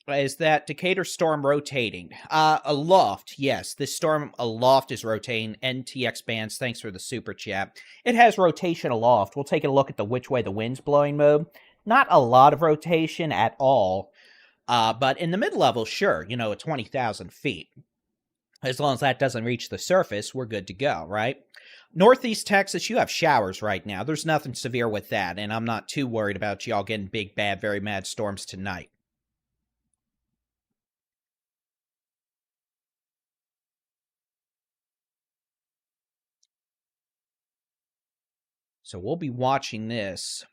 Is that Decatur storm rotating? Aloft, yes. This storm aloft is rotating. NTX bands, thanks for the super chat. It has rotation aloft. We'll take a look at the which way the wind's blowing mode. Not a lot of rotation at all. But in the mid-level, sure, at 20,000 feet. As long as that doesn't reach the surface, we're good to go, right? Northeast Texas, you have showers right now. There's nothing severe with that, and I'm not too worried about y'all getting big, bad, very mad storms tonight. So we'll be watching this.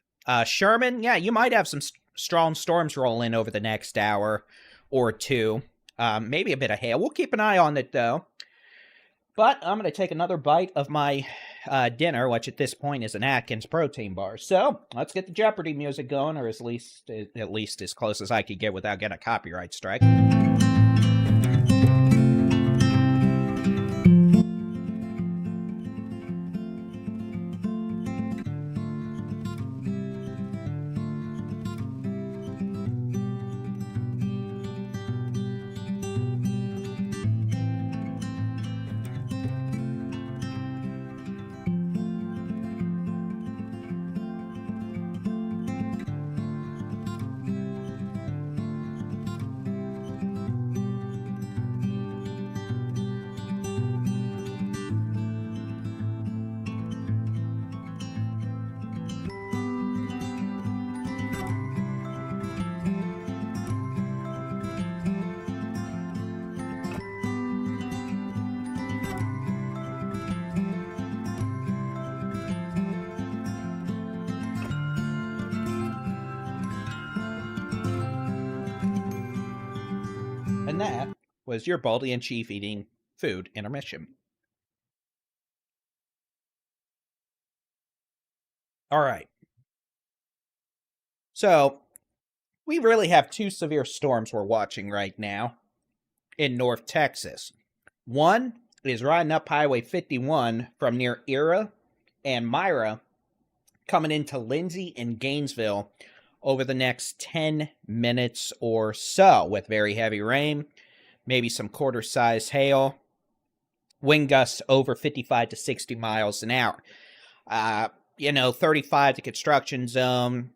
Sherman, yeah, you might have some strong storms roll in over the next hour or two. Maybe a bit of hail. We'll keep an eye on it, though. But I'm going to take another bite of my dinner, which at this point is an Atkins protein bar. So let's get the Jeopardy music going, or at least as close as I could get without getting a copyright strike. And that was your Baldy-in-Chief eating food intermission. All right. So, we really have two severe storms we're watching right now in North Texas. One is riding up Highway 51 from near Era and Myra, coming into Lindsay and Gainesville over the next 10 minutes or so with very heavy rain, maybe some quarter-sized hail, wind gusts over 55 to 60 miles an hour. 35, the construction zone,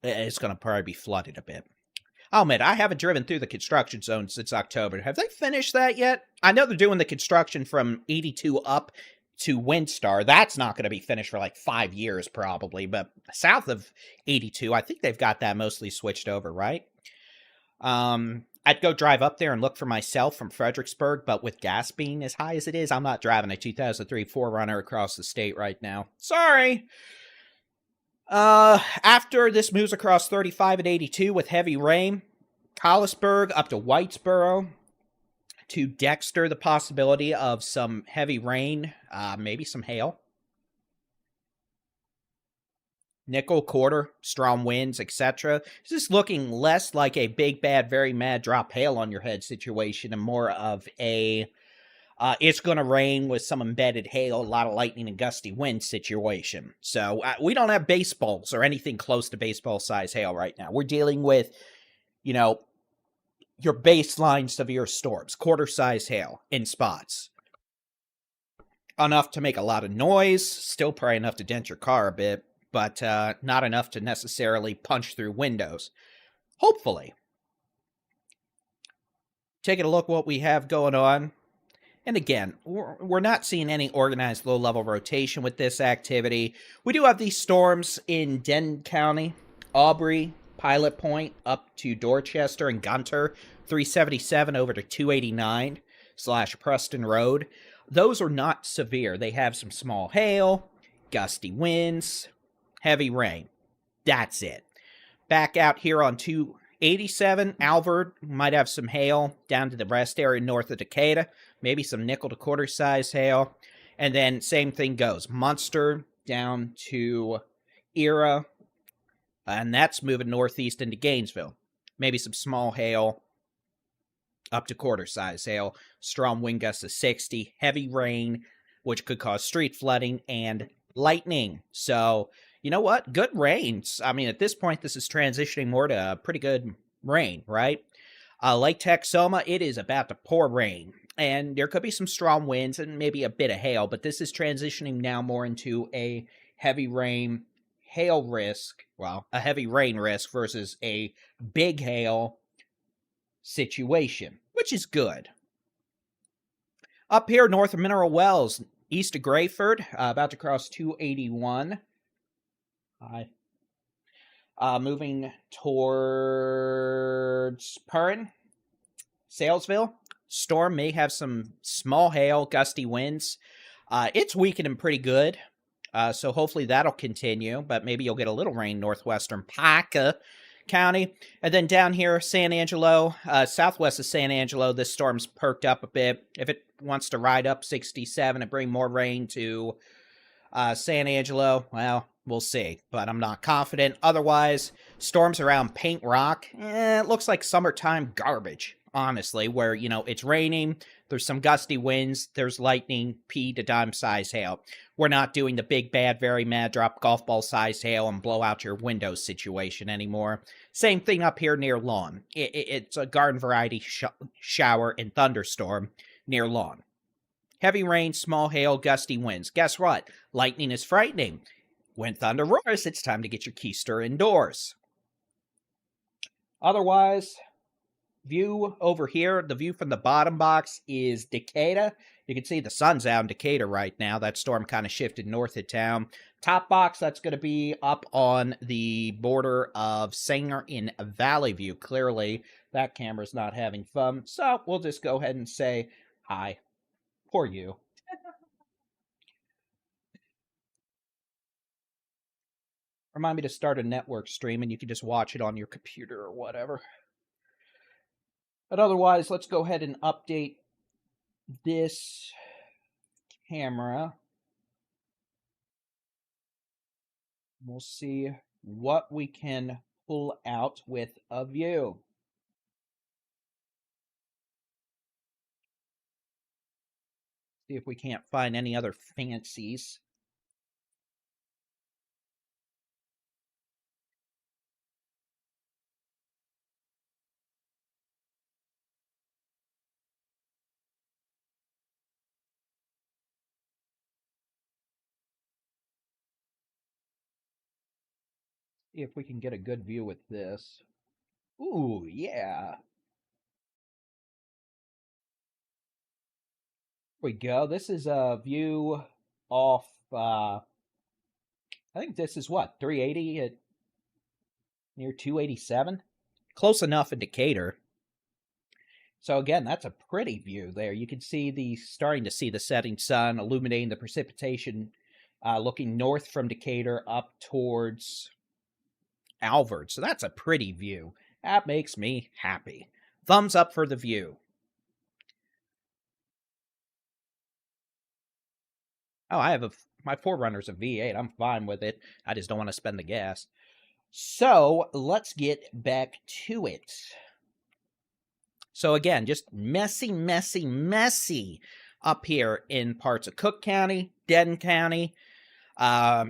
it's going to probably be flooded a bit. I'll admit, I haven't driven through the construction zone since October. Have they finished that yet? I know they're doing the construction from 82 up to Windstar. That's not going to be finished for like 5 years probably, but south of 82, I think they've got that mostly switched over, right? I'd go drive up there and look for myself from Fredericksburg, but with gas being as high as it is, I'm not driving a 2003 4Runner across the state right now. Sorry! After this moves across 35 and 82 with heavy rain, Collisburg up to Whitesboro, to Dexter, the possibility of some heavy rain, maybe some hail. Nickel, quarter, strong winds, etc. This is looking less like a big, bad, very mad drop hail on your head situation and more of a it's going to rain with some embedded hail, a lot of lightning and gusty wind situation. So we don't have baseballs or anything close to baseball size hail right now. We're dealing with, your baseline severe storms, quarter size hail in spots. Enough to make a lot of noise, still probably enough to dent your car a bit, but not enough to necessarily punch through windows. Hopefully. Taking a look at what we have going on. And again, we're not seeing any organized low-level rotation with this activity. We do have these storms in Denton County, Aubrey, Pilot Point, up to Dorchester and Gunter, 377 over to 289/Preston Road. Those are not severe. They have some small hail, gusty winds, heavy rain. That's it. Back out here on 287, Alvord might have some hail down to the rest area north of Decatur. Maybe some nickel to quarter size hail. And then same thing goes. Munster down to Era. And that's moving northeast into Gainesville. Maybe some small hail up to quarter size hail. Strong wind gusts of 60. Heavy rain, which could cause street flooding and lightning. So, you know what? Good rains. I mean, at this point, this is transitioning more to pretty good rain, right? Lake Texoma, it is about to pour rain. And there could be some strong winds and maybe a bit of hail, but this is transitioning now more into a heavy rain hail risk. Well, a heavy rain risk versus a big hail situation, which is good. Up here north of Mineral Wells, east of Grayford, about to cross 281. Moving towards Perrin, Salesville. Storm may have some small hail, gusty winds. It's weakening pretty good, so hopefully that'll continue, but maybe you'll get a little rain northwestern Paca County. And then down here, San Angelo, southwest of San Angelo, this storm's perked up a bit. If it wants to ride up 67 and bring more rain to San Angelo, well, we'll see, but I'm not confident. Otherwise, storms around Paint Rock, it looks like summertime garbage, honestly, where, it's raining, there's some gusty winds, there's lightning, pea to dime size hail. We're not doing the big, bad, very mad drop golf ball size hail and blow out your windows situation anymore. Same thing up here near Lawn. It's a garden variety shower and thunderstorm near Lawn. Heavy rain, small hail, gusty winds. Guess what? Lightning is frightening. When thunder roars, it's time to get your keister indoors. Otherwise, view over here, the view from the bottom box is Decatur. You can see the sun's out in Decatur right now. That storm kind of shifted north of town. Top box, that's going to be up on the border of Sanger in Valley View. Clearly, that camera's not having fun, so we'll just go ahead and say hi. Poor you. Remind me to start a network stream and you can just watch it on your computer or whatever. But otherwise, let's go ahead and update this camera. We'll see what we can pull out with a view. See if we can't find any other fancies. See if we can get a good view with this. Ooh, yeah. Here we go. This is a view off, I think this is what, 380 at near 287? Close enough in Decatur. So again, that's a pretty view there. You can see starting to see the setting sun illuminating the precipitation, looking north from Decatur up towards Alvord. So that's a pretty view. That makes me happy. Thumbs up for the view. Oh, my 4Runner's a V8. I'm fine with it. I just don't want to spend the gas. So let's get back to it. So again, just messy, messy, messy up here in parts of Cook County, Denton County,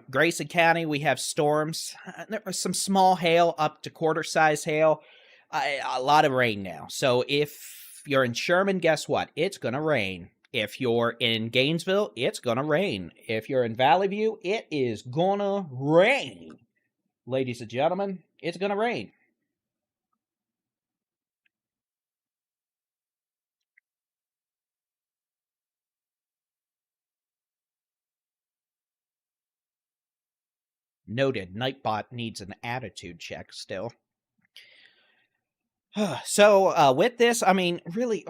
Grayson County. We have storms. There was some small hail up to quarter-size hail. A lot of rain now. So if you're in Sherman, guess what? It's going to rain. If you're in Gainesville, it's going to rain. If you're in Valley View, it is going to rain. Ladies and gentlemen, it's going to rain. Noted, Nightbot needs an attitude check still. So, with this, I mean, really,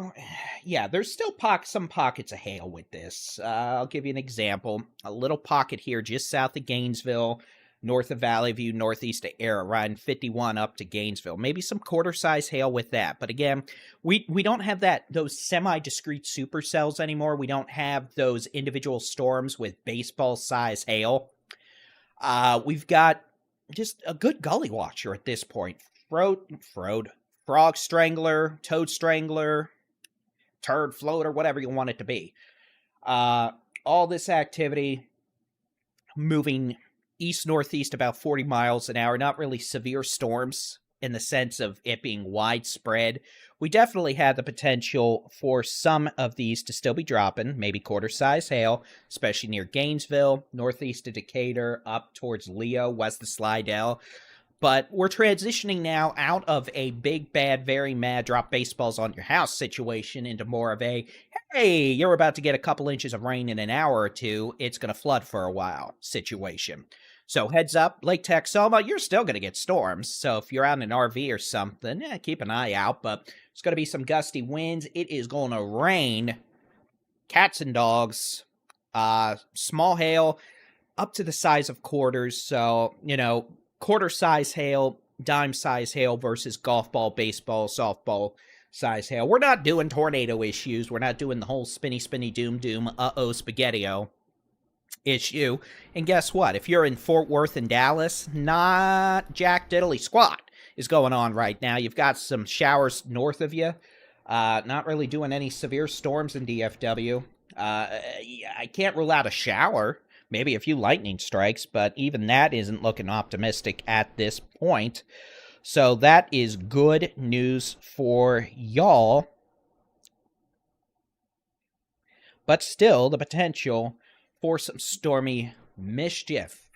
yeah, there's still some pockets of hail with this. I'll give you an example. A little pocket here just south of Gainesville, north of Valley View, northeast of Era, riding 51 up to Gainesville. Maybe some quarter-size hail with that. But again, we don't have those semi-discrete supercells anymore. We don't have those individual storms with baseball-size hail. We've got just a good gully watcher at this point. Frog strangler, toad strangler, turd floater, whatever you want it to be. All this activity moving east-northeast about 40 miles an hour. Not really severe storms in the sense of it being widespread. We definitely had the potential for some of these to still be dropping, maybe quarter-size hail, especially near Gainesville, northeast of Decatur, up towards Leo, west of Slidell. But we're transitioning now out of a big, bad, very mad drop baseballs on your house situation into more of a, hey, you're about to get a couple inches of rain in an hour or two, it's going to flood for a while situation. So heads up, Lake Texoma, you're still going to get storms. So if you're out in an RV or something, keep an eye out. But there's going to be some gusty winds. It is going to rain cats and dogs, small hail up to the size of quarters. So, quarter-size hail, dime-size hail versus golf ball, baseball, softball size hail. We're not doing tornado issues. We're not doing the whole spinny, spinny, doom, spaghetti-o issue. And guess what? If you're in Fort Worth and Dallas, not jack diddly squat is going on right now. You've got some showers north of you. Not really doing any severe storms in DFW. I can't rule out a shower. Maybe a few lightning strikes, but even that isn't looking optimistic at this point. So that is good news for y'all. But still, the potential for some stormy mischief.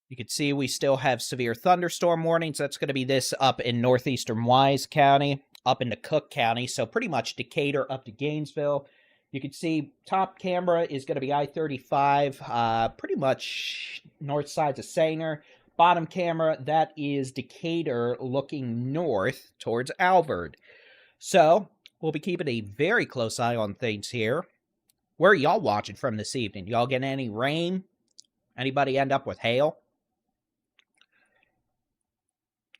You can see we still have severe thunderstorm warnings. That's going to be this up in northeastern Wise County, up into Cook County, so pretty much Decatur up to Gainesville. You can see top camera is going to be I-35, pretty much north sides of Sanger. Bottom camera, that is Decatur looking north towards Alvord. So we'll be keeping a very close eye on things here. Where are y'all watching from this evening? Y'all getting any rain? Anybody end up with hail?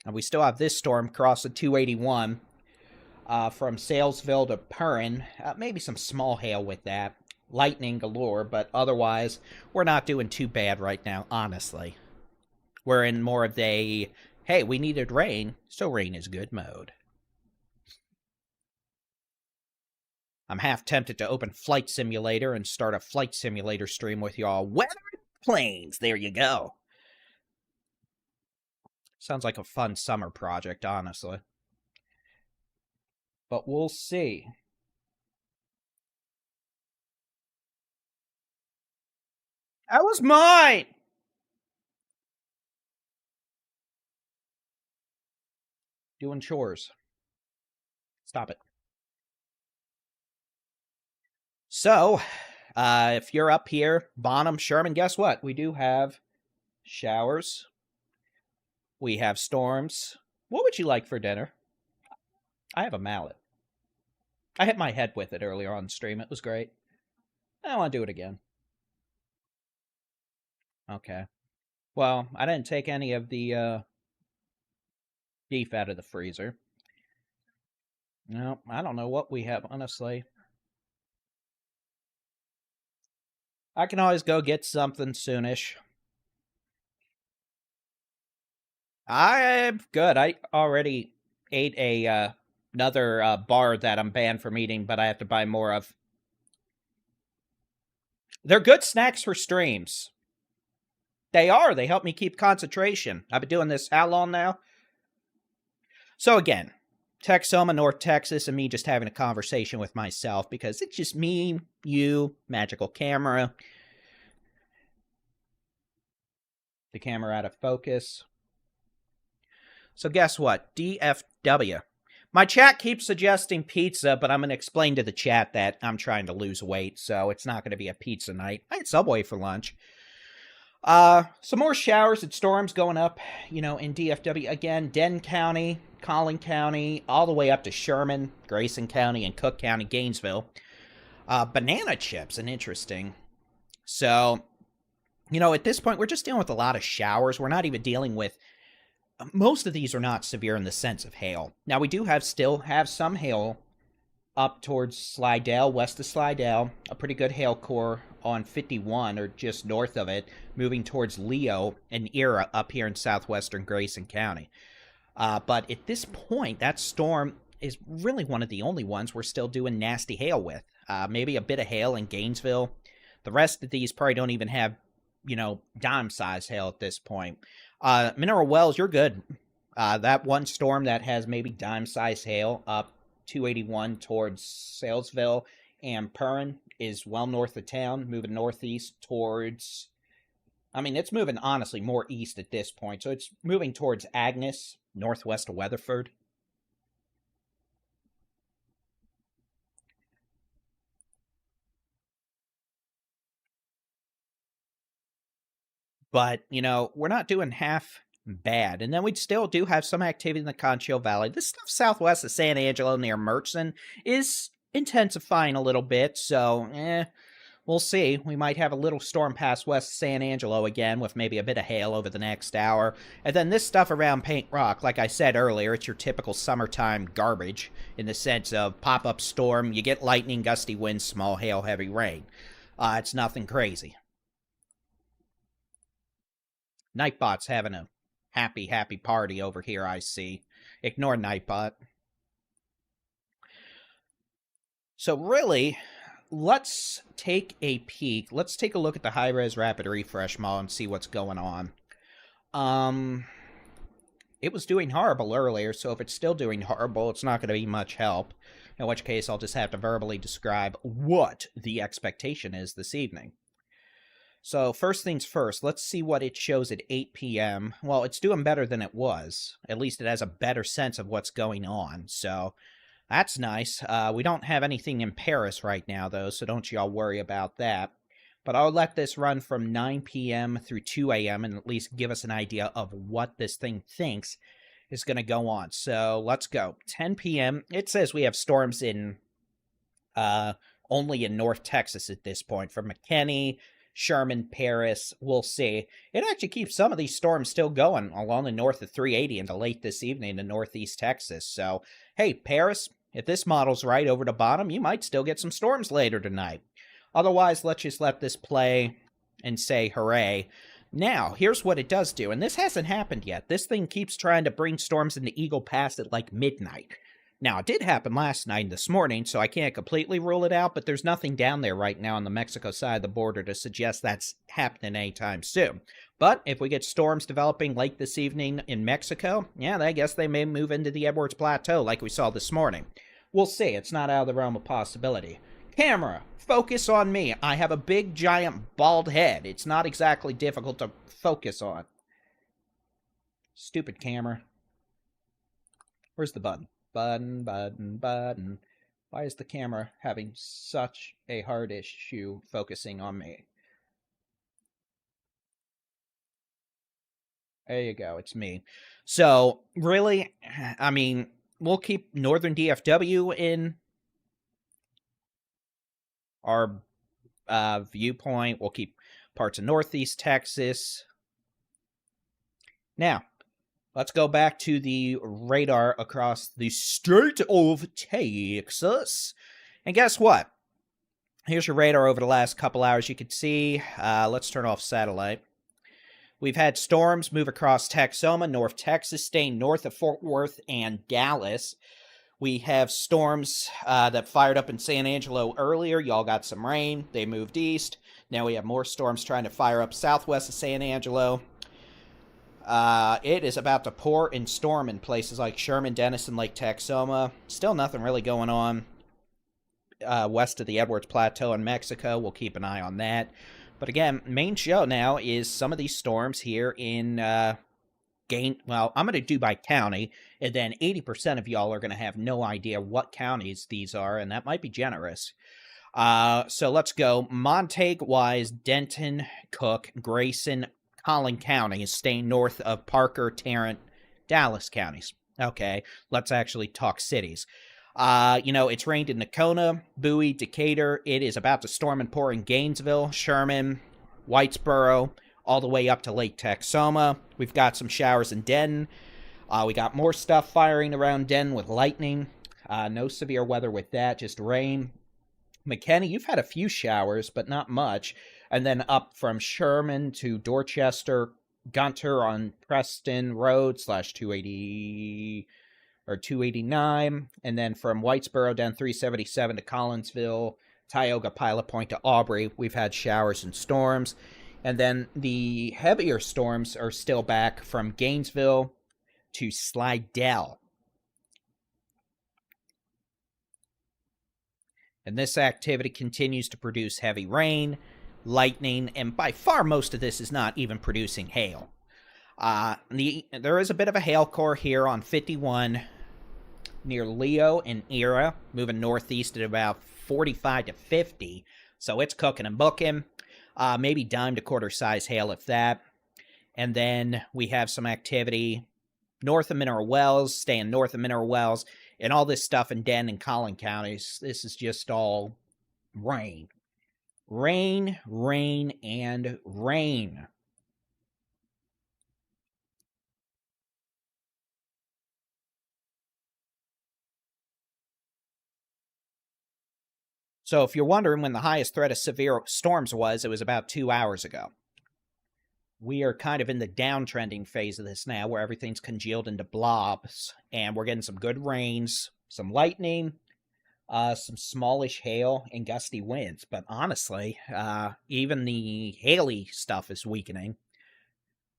And we still have this storm crossing 281. from Salesville to Perrin. Maybe some small hail with that. Lightning galore, but otherwise, we're not doing too bad right now, honestly. We're in more of a, hey, we needed rain, so rain is good mode. I'm half tempted to open Flight Simulator and start a Flight Simulator stream with y'all. Weather planes, there you go. Sounds like a fun summer project, honestly. But we'll see. That was mine! Doing chores. Stop it. So, if you're up here, Bonham, Sherman, guess what? We do have showers. We have storms. What would you like for dinner? I have a mallet. I hit my head with it earlier on stream. It was great. I want to do it again. Okay. Well, I didn't take any of the beef out of the freezer. No, I don't know what we have, honestly. I can always go get something soonish. I'm good. I already ate another bar that I'm banned from eating, but I have to buy more of. They're good snacks for streams. They are. They help me keep concentration. I've been doing this how long now? So again, Texoma, North Texas, and me just having a conversation with myself because it's just me, you, magical camera. The camera out of focus. So guess what? DFW. My chat keeps suggesting pizza, but I'm going to explain to the chat that I'm trying to lose weight, so it's not going to be a pizza night. I had Subway for lunch. Some more showers and storms going up, in DFW. Again, Denton County, Collin County, all the way up to Sherman, Grayson County, and Cook County, Gainesville. Banana chips, and interesting. So, at this point, we're just dealing with a lot of showers. We're not even dealing with... Most of these are not severe in the sense of hail. Now, we do still have some hail up towards Slidell, west of Slidell. A pretty good hail core on 51, or just north of it, moving towards Leo and Era up here in southwestern Grayson County. But at this point, that storm is really one of the only ones we're still doing nasty hail with. Maybe a bit of hail in Gainesville. The rest of these probably don't even have, dime-sized hail at this point. Mineral Wells, you're good. That one storm that has maybe dime-sized hail up 281 towards Salesville and Perrin is well north of town, moving northeast towards... it's moving, honestly, more east at this point. So it's moving towards Agnes, northwest of Weatherford. But, we're not doing half bad. And then we still do have some activity in the Concho Valley. This stuff southwest of San Angelo near Murchison is intensifying a little bit. So, we'll see. We might have a little storm pass west of San Angelo again with maybe a bit of hail over the next hour. And then this stuff around Paint Rock, like I said earlier, it's your typical summertime garbage in the sense of pop-up storm. You get lightning, gusty winds, small hail, heavy rain. It's nothing crazy. Nightbot's having a happy party over here, I see. Ignore Nightbot. So really, let's take a peek. Let's take a look at the high-res rapid refresh model and see what's going on. It was doing horrible earlier, so if it's still doing horrible, it's not going to be much help. In which case, I'll just have to verbally describe what the expectation is this evening. So, first things first, let's see what it shows at 8 p.m. Well, it's doing better than it was. At least it has a better sense of what's going on, so that's nice. We don't have anything in Paris right now, though, so don't y'all worry about that. But I'll let this run from 9 p.m. through 2 a.m. and at least give us an idea of what this thing thinks is going to go on. So, let's go. 10 p.m., it says we have storms in only in North Texas at this point, from McKinney, Sherman, Paris, we'll see. It actually keeps some of these storms still going along the north of 380 into late this evening to northeast Texas. So, hey, Paris, If this model's right over the bottom, you might still get some storms later tonight. Otherwise, let's just let this play and say hooray. Now, here's what it does do, and this hasn't happened yet. This thing keeps trying to bring storms into Eagle Pass at like midnight. Now, it did happen last night and this morning, so I can't completely rule it out, but there's nothing down there right now on the Mexico side of the border to suggest that's happening anytime soon. But if we get storms developing late this evening in Mexico, yeah, I guess they may move into the Edwards Plateau like we saw this morning. We'll see. It's not out of the realm of possibility. Camera, focus on me. I have a big, giant, bald head. It's not exactly difficult to focus on. Stupid camera. Where's the button? Button. Why is the camera having such a hard issue focusing on me? There you go, it's me. So, really, I mean, we'll keep Northern DFW in our viewpoint. We'll keep parts of Northeast Texas. Now, let's go back to the radar across the state of Texas. And guess what? Here's your radar over the last couple hours. You can see, let's turn off satellite. We've had storms move across Texoma, North Texas, staying north of Fort Worth and Dallas. We have storms that fired up in San Angelo earlier. Y'all got some rain. They moved east. Now we have more storms trying to fire up southwest of San Angelo. It is about to pour and storm in places like Sherman, Denison, Lake Texoma. Still nothing really going on west of the Edwards Plateau in Mexico. We'll keep an eye on that. But again, main show now is some of these storms here in well, I'm going to do by county, and then 80% of y'all are going to have no idea what counties these are, and that might be generous. So let's go. Montague, Wise, Denton, Cook, Grayson, Collin County is staying north of Parker, Tarrant, Dallas counties. Okay, let's actually talk cities. It's rained in Nocona, Bowie, Decatur. It is about to storm and pour in Gainesville, Sherman, Whitesboro, all the way up to Lake Texoma. We've got some showers in Denton. We got more stuff firing around Denton with lightning. No severe weather with that, just rain. McKinney, you've had a few showers, but not much. And then up from Sherman to Dorchester, Gunter on Preston Road /280 or 289, and then from Whitesboro down 377 to Collinsville, Tioga, Pilot Point to Aubrey, we've had showers and storms. And then the heavier storms are still back from Gainesville to Slidell. And this activity continues to produce heavy rain, lightning, and by far most of this is not even producing hail. There is a bit of a hail core here on 51 near Leo and Era, moving northeast at about 45 to 50, so it's cooking and booking. Maybe dime to quarter size hail, if that. And then we have some activity north of Mineral Wells, staying north of Mineral Wells, and all this stuff in Denton and Collin counties. This is just all rain. Rain, rain, and rain. So if you're wondering when the highest threat of severe storms was, it was about 2 hours ago. We are kind of in the downtrending phase of this now, where everything's congealed into blobs, and we're getting some good rains, some lightning, some smallish hail, and gusty winds. But honestly, even the haily stuff is weakening.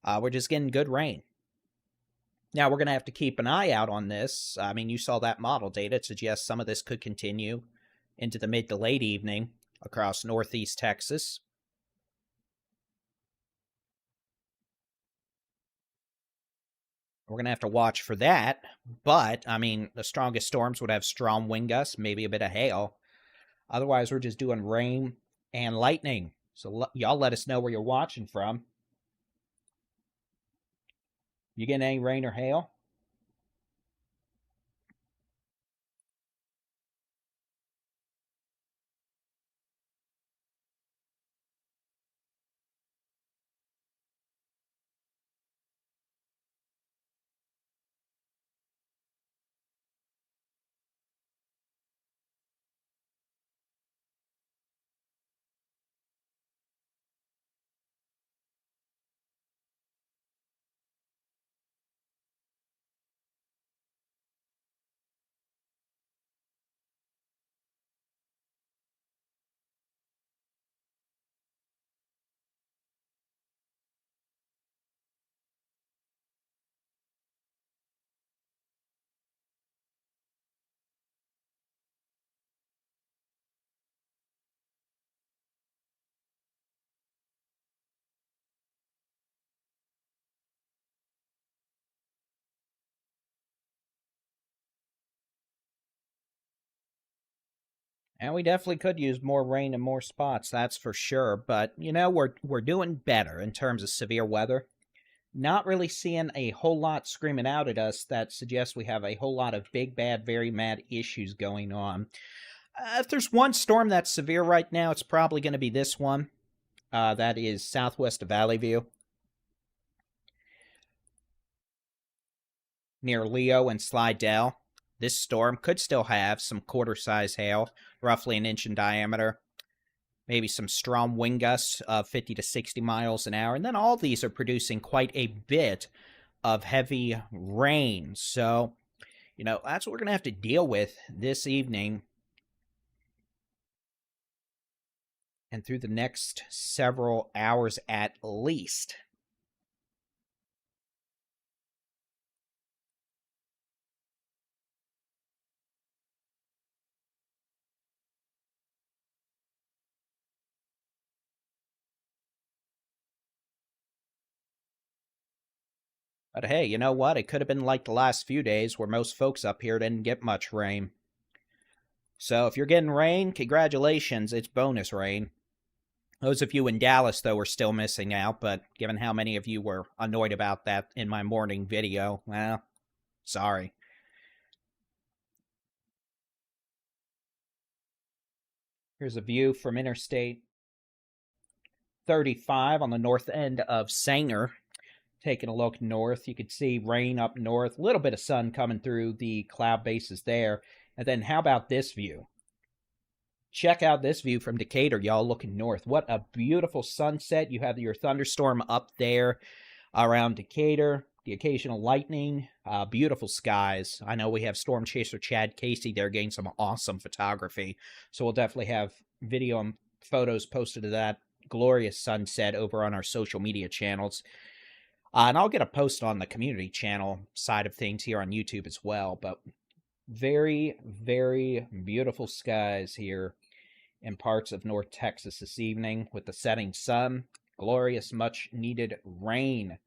We're just getting good rain. Now, we're going to have to keep an eye out on this. I mean, you saw that model data. It suggests some of this could continue into the mid to late evening across northeast Texas. We're going to have to watch for that. But, I mean, the strongest storms would have strong wind gusts, maybe a bit of hail. Otherwise, we're just doing rain and lightning. So y'all let us know where you're watching from. You getting any rain or hail? And we definitely could use more rain in more spots, that's for sure. But, we're doing better in terms of severe weather. Not really seeing a whole lot screaming out at us that suggests we have a whole lot of big, bad, very mad issues going on. If there's one storm that's severe right now, it's probably going to be this one. That is southwest of Valley View, near Leo and Slidell. This storm could still have some quarter-size hail, roughly an inch in diameter. Maybe some strong wind gusts of 50 to 60 miles an hour. And then all these are producing quite a bit of heavy rain. So, that's what we're going to have to deal with this evening and through the next several hours at least. But hey, you know what? It could have been like the last few days where most folks up here didn't get much rain. So if you're getting rain, congratulations, it's bonus rain. Those of you in Dallas, though, are still missing out, but given how many of you were annoyed about that in my morning video, well, sorry. Here's a view from Interstate 35 on the north end of Sanger. Taking a look north, you could see rain up north, a little bit of sun coming through the cloud bases there. And then how about this view? Check out this view from Decatur, y'all, looking north. What a beautiful sunset. You have your thunderstorm up there around Decatur, the occasional lightning, beautiful skies. I know we have storm chaser Chad Casey there getting some awesome photography, so we'll definitely have video and photos posted of that glorious sunset over on our social media channels. And I'll get a post on the community channel side of things here on YouTube as well. But very, very beautiful skies here in parts of North Texas this evening with the setting sun. Glorious, much-needed rain.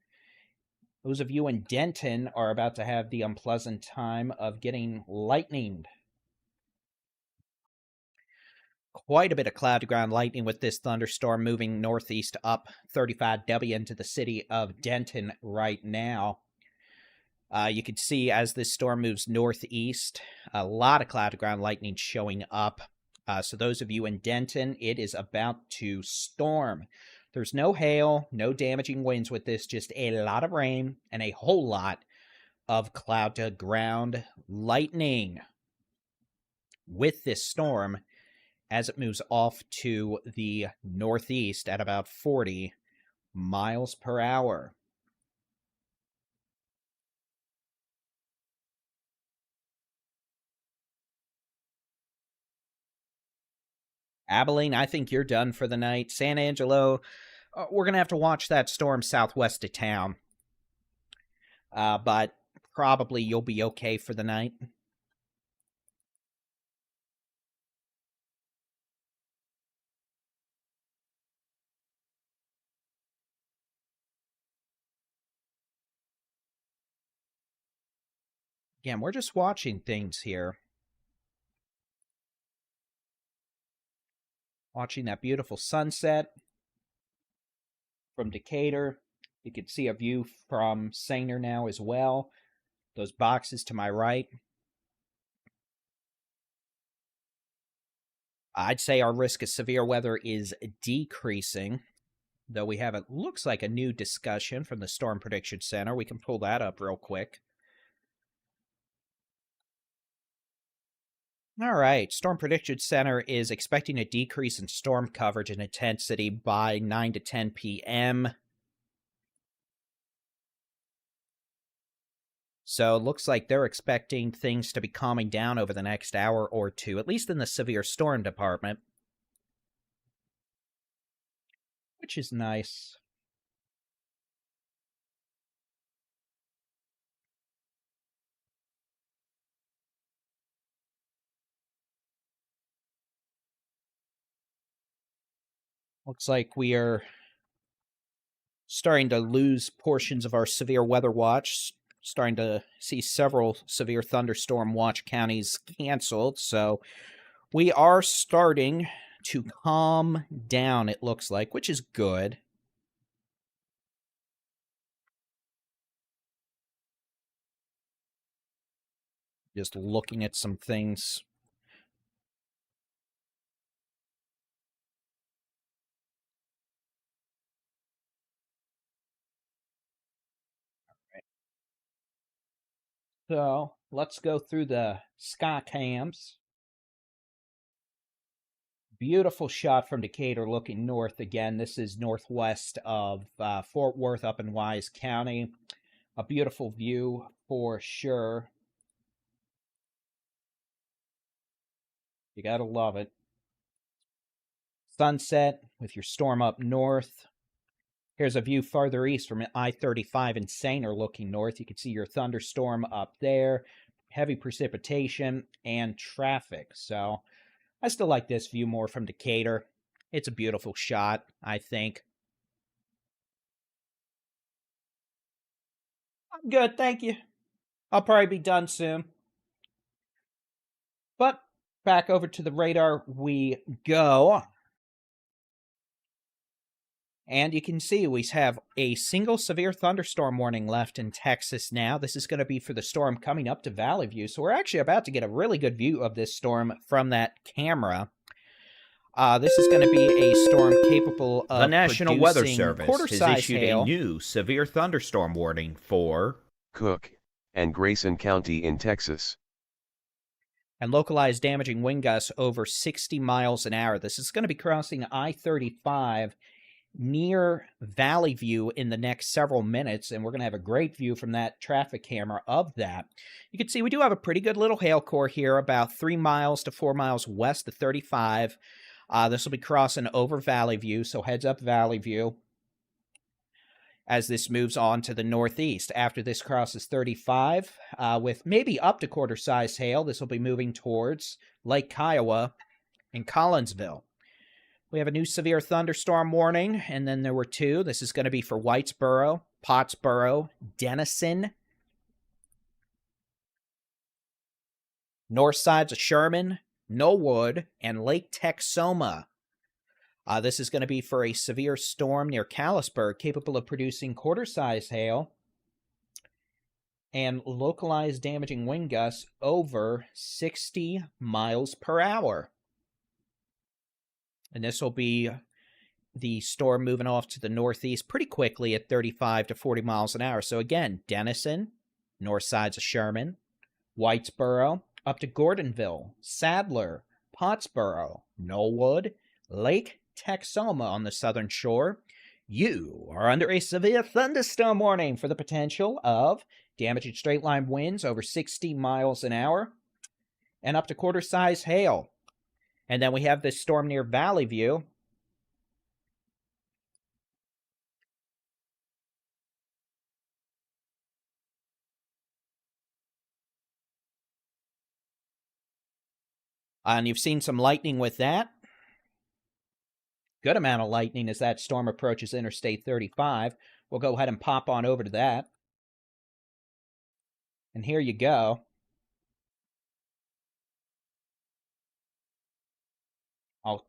Those of you in Denton are about to have the unpleasant time of getting lightninged. Quite a bit of cloud-to-ground lightning with this thunderstorm moving northeast up 35W into the city of Denton right now. You can see as this storm moves northeast, a lot of cloud-to-ground lightning showing up. So those of you in Denton, it is about to storm. There's no hail, no damaging winds with this, just a lot of rain and a whole lot of cloud-to-ground lightning with this storm as it moves off to the northeast at about 40 miles per hour. Abilene, I think you're done for the night. San Angelo, we're going to have to watch that storm southwest of town. But probably you'll be okay for the night. Again, we're just watching things here. Watching that beautiful sunset from Decatur. You can see a view from Sanger now as well. Those boxes to my right. I'd say our risk of severe weather is decreasing, though we have, it looks like, a new discussion from the Storm Prediction Center. We can pull that up real quick. All right, Storm Prediction Center is expecting a decrease in storm coverage and intensity by 9 to 10 p.m. So it looks like they're expecting things to be calming down over the next hour or two, at least in the severe storm department, which is nice. Looks like we are starting to lose portions of our severe weather watch, starting to see several severe thunderstorm watch counties canceled, so We are starting to calm down, it looks like, which is good. Just looking at some things. So let's go through the sky cams. Beautiful shot from Decatur looking north again. This is northwest of Fort Worth up in Wise County. A beautiful view for sure. You gotta love it. Sunset with your storm up north. Here's a view farther east from I-35 and Sainer looking north. You can see your thunderstorm up there. Heavy precipitation and traffic. So I still like this view more from Decatur. It's a beautiful shot, I think. I'm good, thank you. I'll probably be done soon. But back over to the radar we go. And you can see we have a single severe thunderstorm warning left in Texas now. This is going to be for the storm coming up to Valley View. So we're actually about to get a really good view of this storm from that camera. This is going to be a storm capable of The National Weather Service has quarter-size issued hail. a new severe thunderstorm warning for Cook and Grayson County in Texas. And localized damaging wind gusts over 60 miles an hour. This is going to be crossing I-35 near Valley View in the next several minutes, and we're going to have a great view from that traffic camera of that. You can see we do have a pretty good little hail core here, about 3 miles to 4 miles west of 35. This will be crossing over Valley View, so heads up Valley View as this moves on to the northeast. After this crosses 35, with maybe up to quarter-size hail, this will be moving towards Lake Kiowa and Collinsville. We have a new severe thunderstorm warning, and then there were two. This is going to be for Whitesboro, Pottsboro, Denison, north sides of Sherman, Knollwood, and Lake Texoma. This is going to be for a severe storm near Callisburg, capable of producing quarter-size hail and localized damaging wind gusts over 60 miles per hour. And this will be the storm moving off to the northeast pretty quickly at 35 to 40 miles an hour. So again, Denison, north sides of Sherman, Whitesboro, up to Gordonville, Sadler, Pottsboro, Knollwood, Lake Texoma on the southern shore. You are under a severe thunderstorm warning for the potential of damaging straight-line winds over 60 miles an hour and up to quarter-size hail. And then we have this storm near Valley View. And you've seen some lightning with that. Good amount of lightning as that storm approaches Interstate 35. We'll go ahead and pop on over to that. And here you go. I'll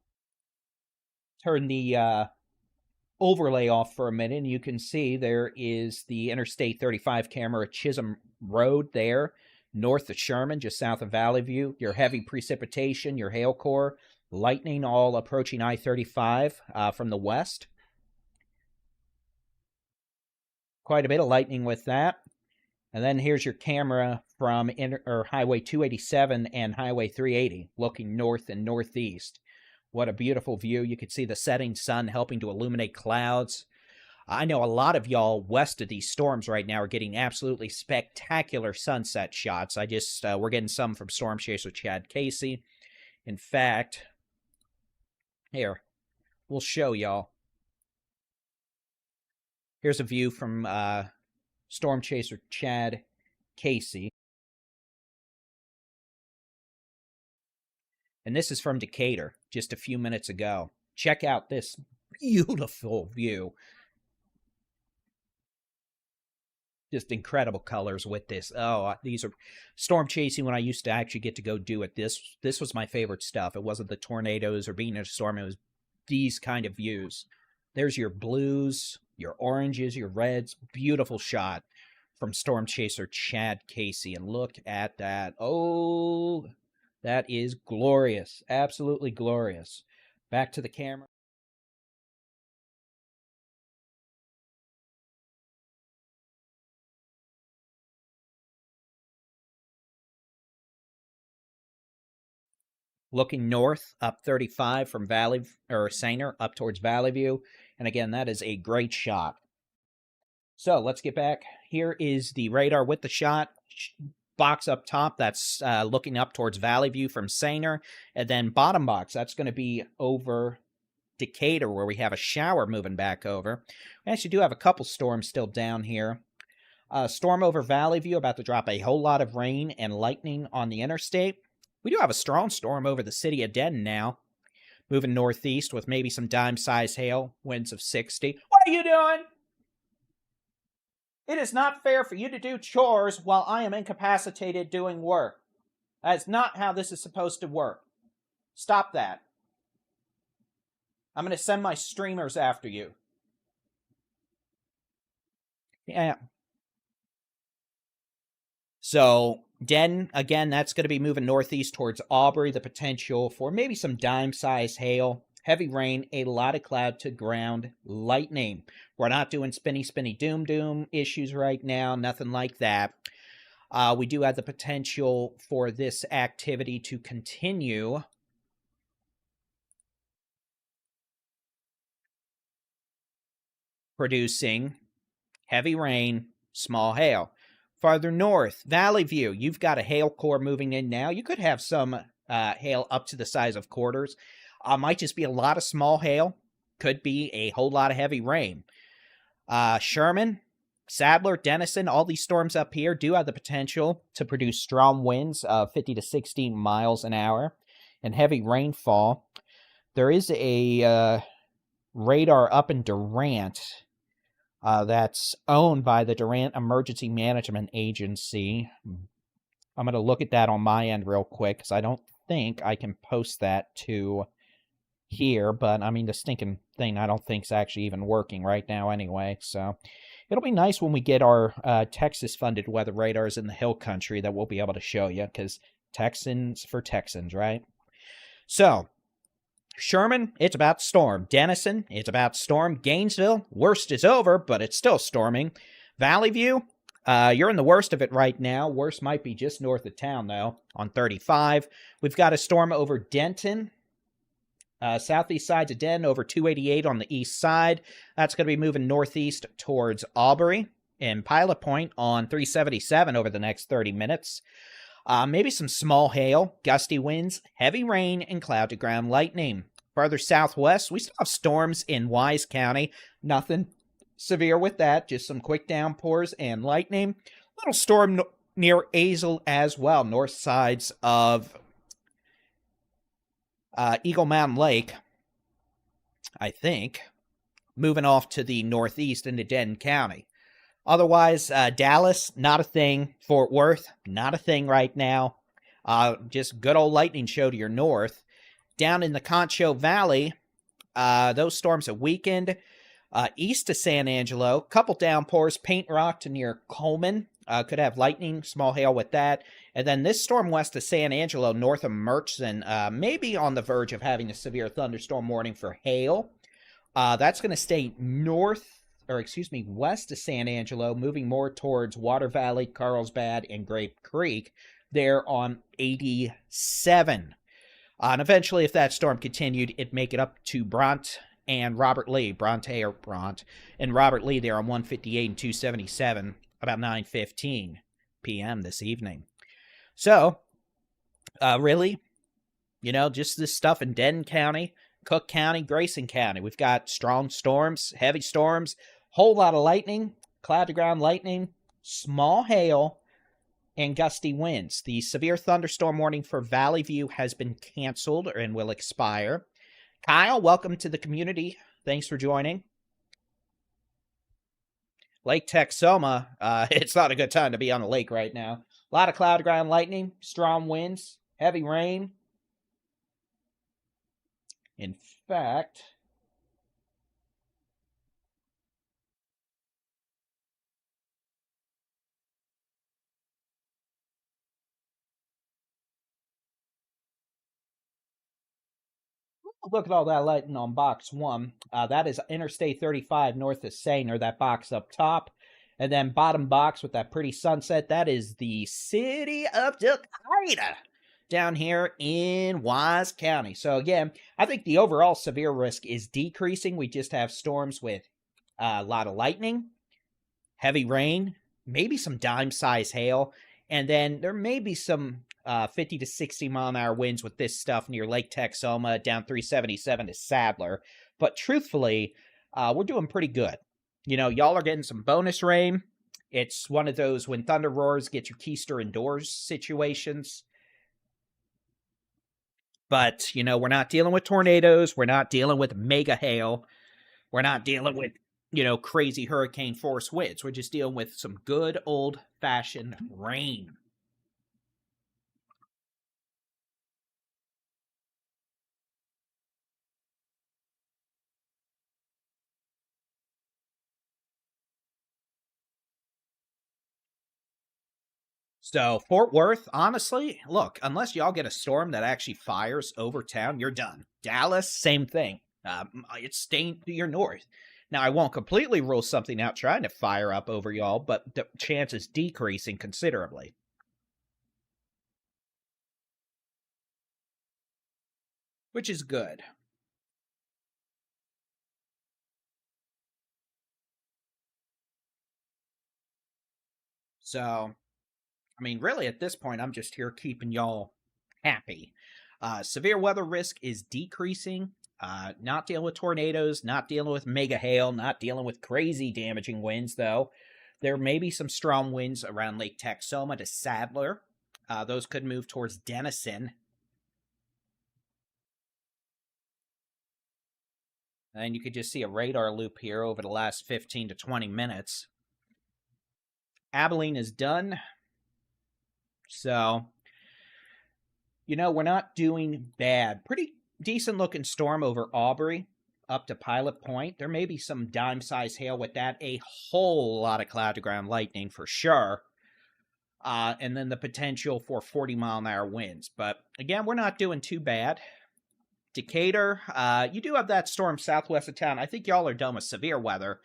turn the overlay off for a minute, and you can see there is the Interstate 35 camera at Chisholm Road there, north of Sherman, just south of Valley View. Your heavy precipitation, your hail core, lightning all approaching I-35 from the west. Quite a bit of lightning with that. And then here's your camera from Highway 287 and Highway 380, looking north and northeast. What a beautiful view. You can see the setting sun helping to illuminate clouds. I know a lot of y'all west of these storms right now are getting absolutely spectacular sunset shots. We're getting some from Storm Chaser Chad Casey. In fact, here, we'll show y'all. Here's a view from Storm Chaser Chad Casey. And this is from Decatur, just a few minutes ago. Check out this beautiful view. Just incredible colors with this. Oh, these are storm chasing when I used to actually get to go do it. This was my favorite stuff. It wasn't the tornadoes or being in a storm. It was these kind of views. There's your blues, your oranges, your reds. Beautiful shot from storm chaser Chad Casey. And look at that. Oh, that is glorious. Absolutely glorious. Back to the camera. Looking north up 35 from Valley or Sainer up towards Valley View. And again, that is a great shot. So let's get back. Here is the radar with the shot. Box up top, that's looking up towards Valley View from Sainer. And then bottom box, that's going to be over Decatur, where we have a shower moving back over. We actually do have a couple storms still down here. Storm over Valley View, about to drop a whole lot of rain and lightning on the interstate. We do have a strong storm over the city of Denton now, moving northeast with maybe some dime-sized hail, winds of 60. What are you doing? It is not fair for you to do chores while I am incapacitated doing work. That is not how this is supposed to work. Stop that. I'm going to send my streamers after you. Yeah. So, Denton, again, that's going to be moving northeast towards Aubrey. The potential for maybe some dime-sized hail, heavy rain, a lot of cloud to ground lightning. We're not doing spinny, doom issues right now, nothing like that. We do have the potential for this activity to continue. Producing heavy rain, small hail. Farther north, Valley View, you've got a hail core moving in now. You could have some hail up to the size of quarters. Might just be a lot of small hail. Could be a whole lot of heavy rain. Sherman, Sadler, Denison, all these storms up here do have the potential to produce strong winds of 50 to 60 miles an hour and heavy rainfall. There is a radar up in Durant that's owned by the Durant Emergency Management Agency. I'm going to look at that on my end real quick because I don't think I can post that to here, but I mean, the stinking thing I don't think is actually even working right now anyway. So it'll be nice when we get our Texas-funded weather radars in the hill country that we'll be able to show you, because Texans for Texans, right? So Sherman, it's about to storm. Denison, it's about to storm. Gainesville, worst is over, but it's still storming. Valley View, you're in the worst of it right now. Worst might be just north of town, though, on 35. We've got a storm over Denton. Southeast sides of Denton over 288 on the east side. That's going to be moving northeast towards Aubrey and Pilot Point on 377 over the next 30 minutes. Maybe some small hail, gusty winds, heavy rain, and cloud-to-ground lightning. Farther southwest, we still have storms in Wise County. Nothing severe with that, just some quick downpours and lightning. Little storm near Azle as well, north sides of Eagle Mountain Lake, I think, moving off to the northeast into Denton County. Otherwise, Dallas, not a thing. Fort Worth, not a thing right now. Just good old lightning show to your north. Down in the Concho Valley, those storms have weakened. East of San Angelo, couple downpours. Paint Rock to near Coleman. Could have lightning, small hail with that. And then this storm west of San Angelo, north of Murchison, maybe on the verge of having a severe thunderstorm warning for hail. That's going to stay west of San Angelo, moving more towards Water Valley, Carlsbad, and Grape Creek. There on 87. And eventually, if that storm continued, it'd make it up to Bront and Robert Lee. Bront and Robert Lee there on 158 and 277, about 9:15 p.m. this evening. So, really, just this stuff in Denton County, Cook County, Grayson County. We've got strong storms, heavy storms, whole lot of lightning, cloud-to-ground lightning, small hail, and gusty winds. The severe thunderstorm warning for Valley View has been canceled and will expire. Kyle, welcome to the community. Thanks for joining. Lake Texoma, it's not a good time to be on the lake right now. A lot of cloud ground lightning, strong winds, heavy rain. In fact, look at all that lighting on box one. That is Interstate 35 north of Saner, that box up top. And then bottom box with that pretty sunset, that is the city of Decatur down here in Wise County. So again, I think the overall severe risk is decreasing. We just have storms with a lot of lightning, heavy rain, maybe some dime-size hail, and then there may be some 50 to 60 mile an hour winds with this stuff near Lake Texoma down 377 to Sadler. But truthfully, we're doing pretty good. You know, y'all are getting some bonus rain. It's one of those when thunder roars, get your keister indoors situations. But, you know, we're not dealing with tornadoes. We're not dealing with mega hail. We're not dealing with, you know, crazy hurricane force winds. We're just dealing with some good old fashioned rain. So, Fort Worth, honestly, look, unless y'all get a storm that actually fires over town, you're done. Dallas, same thing. It's staying to your north. Now, I won't completely rule something out trying to fire up over y'all, but the chance is decreasing considerably. Which is good. So, I mean, really, at this point, I'm just here keeping y'all happy. Severe weather risk is decreasing. Not dealing with tornadoes, not dealing with mega hail, not dealing with crazy damaging winds, though. There may be some strong winds around Lake Texoma to Sadler. Those could move towards Denison. And you could just see a radar loop here over the last 15 to 20 minutes. Abilene is done. So, you know, we're not doing bad. Pretty decent looking storm over Aubrey up to Pilot Point. There may be some dime-sized hail with that. A whole lot of cloud-to-ground lightning for sure. And then the potential for 40-mile-an-hour winds. But, again, we're not doing too bad. Decatur, you do have that storm southwest of town. I think y'all are done with severe weather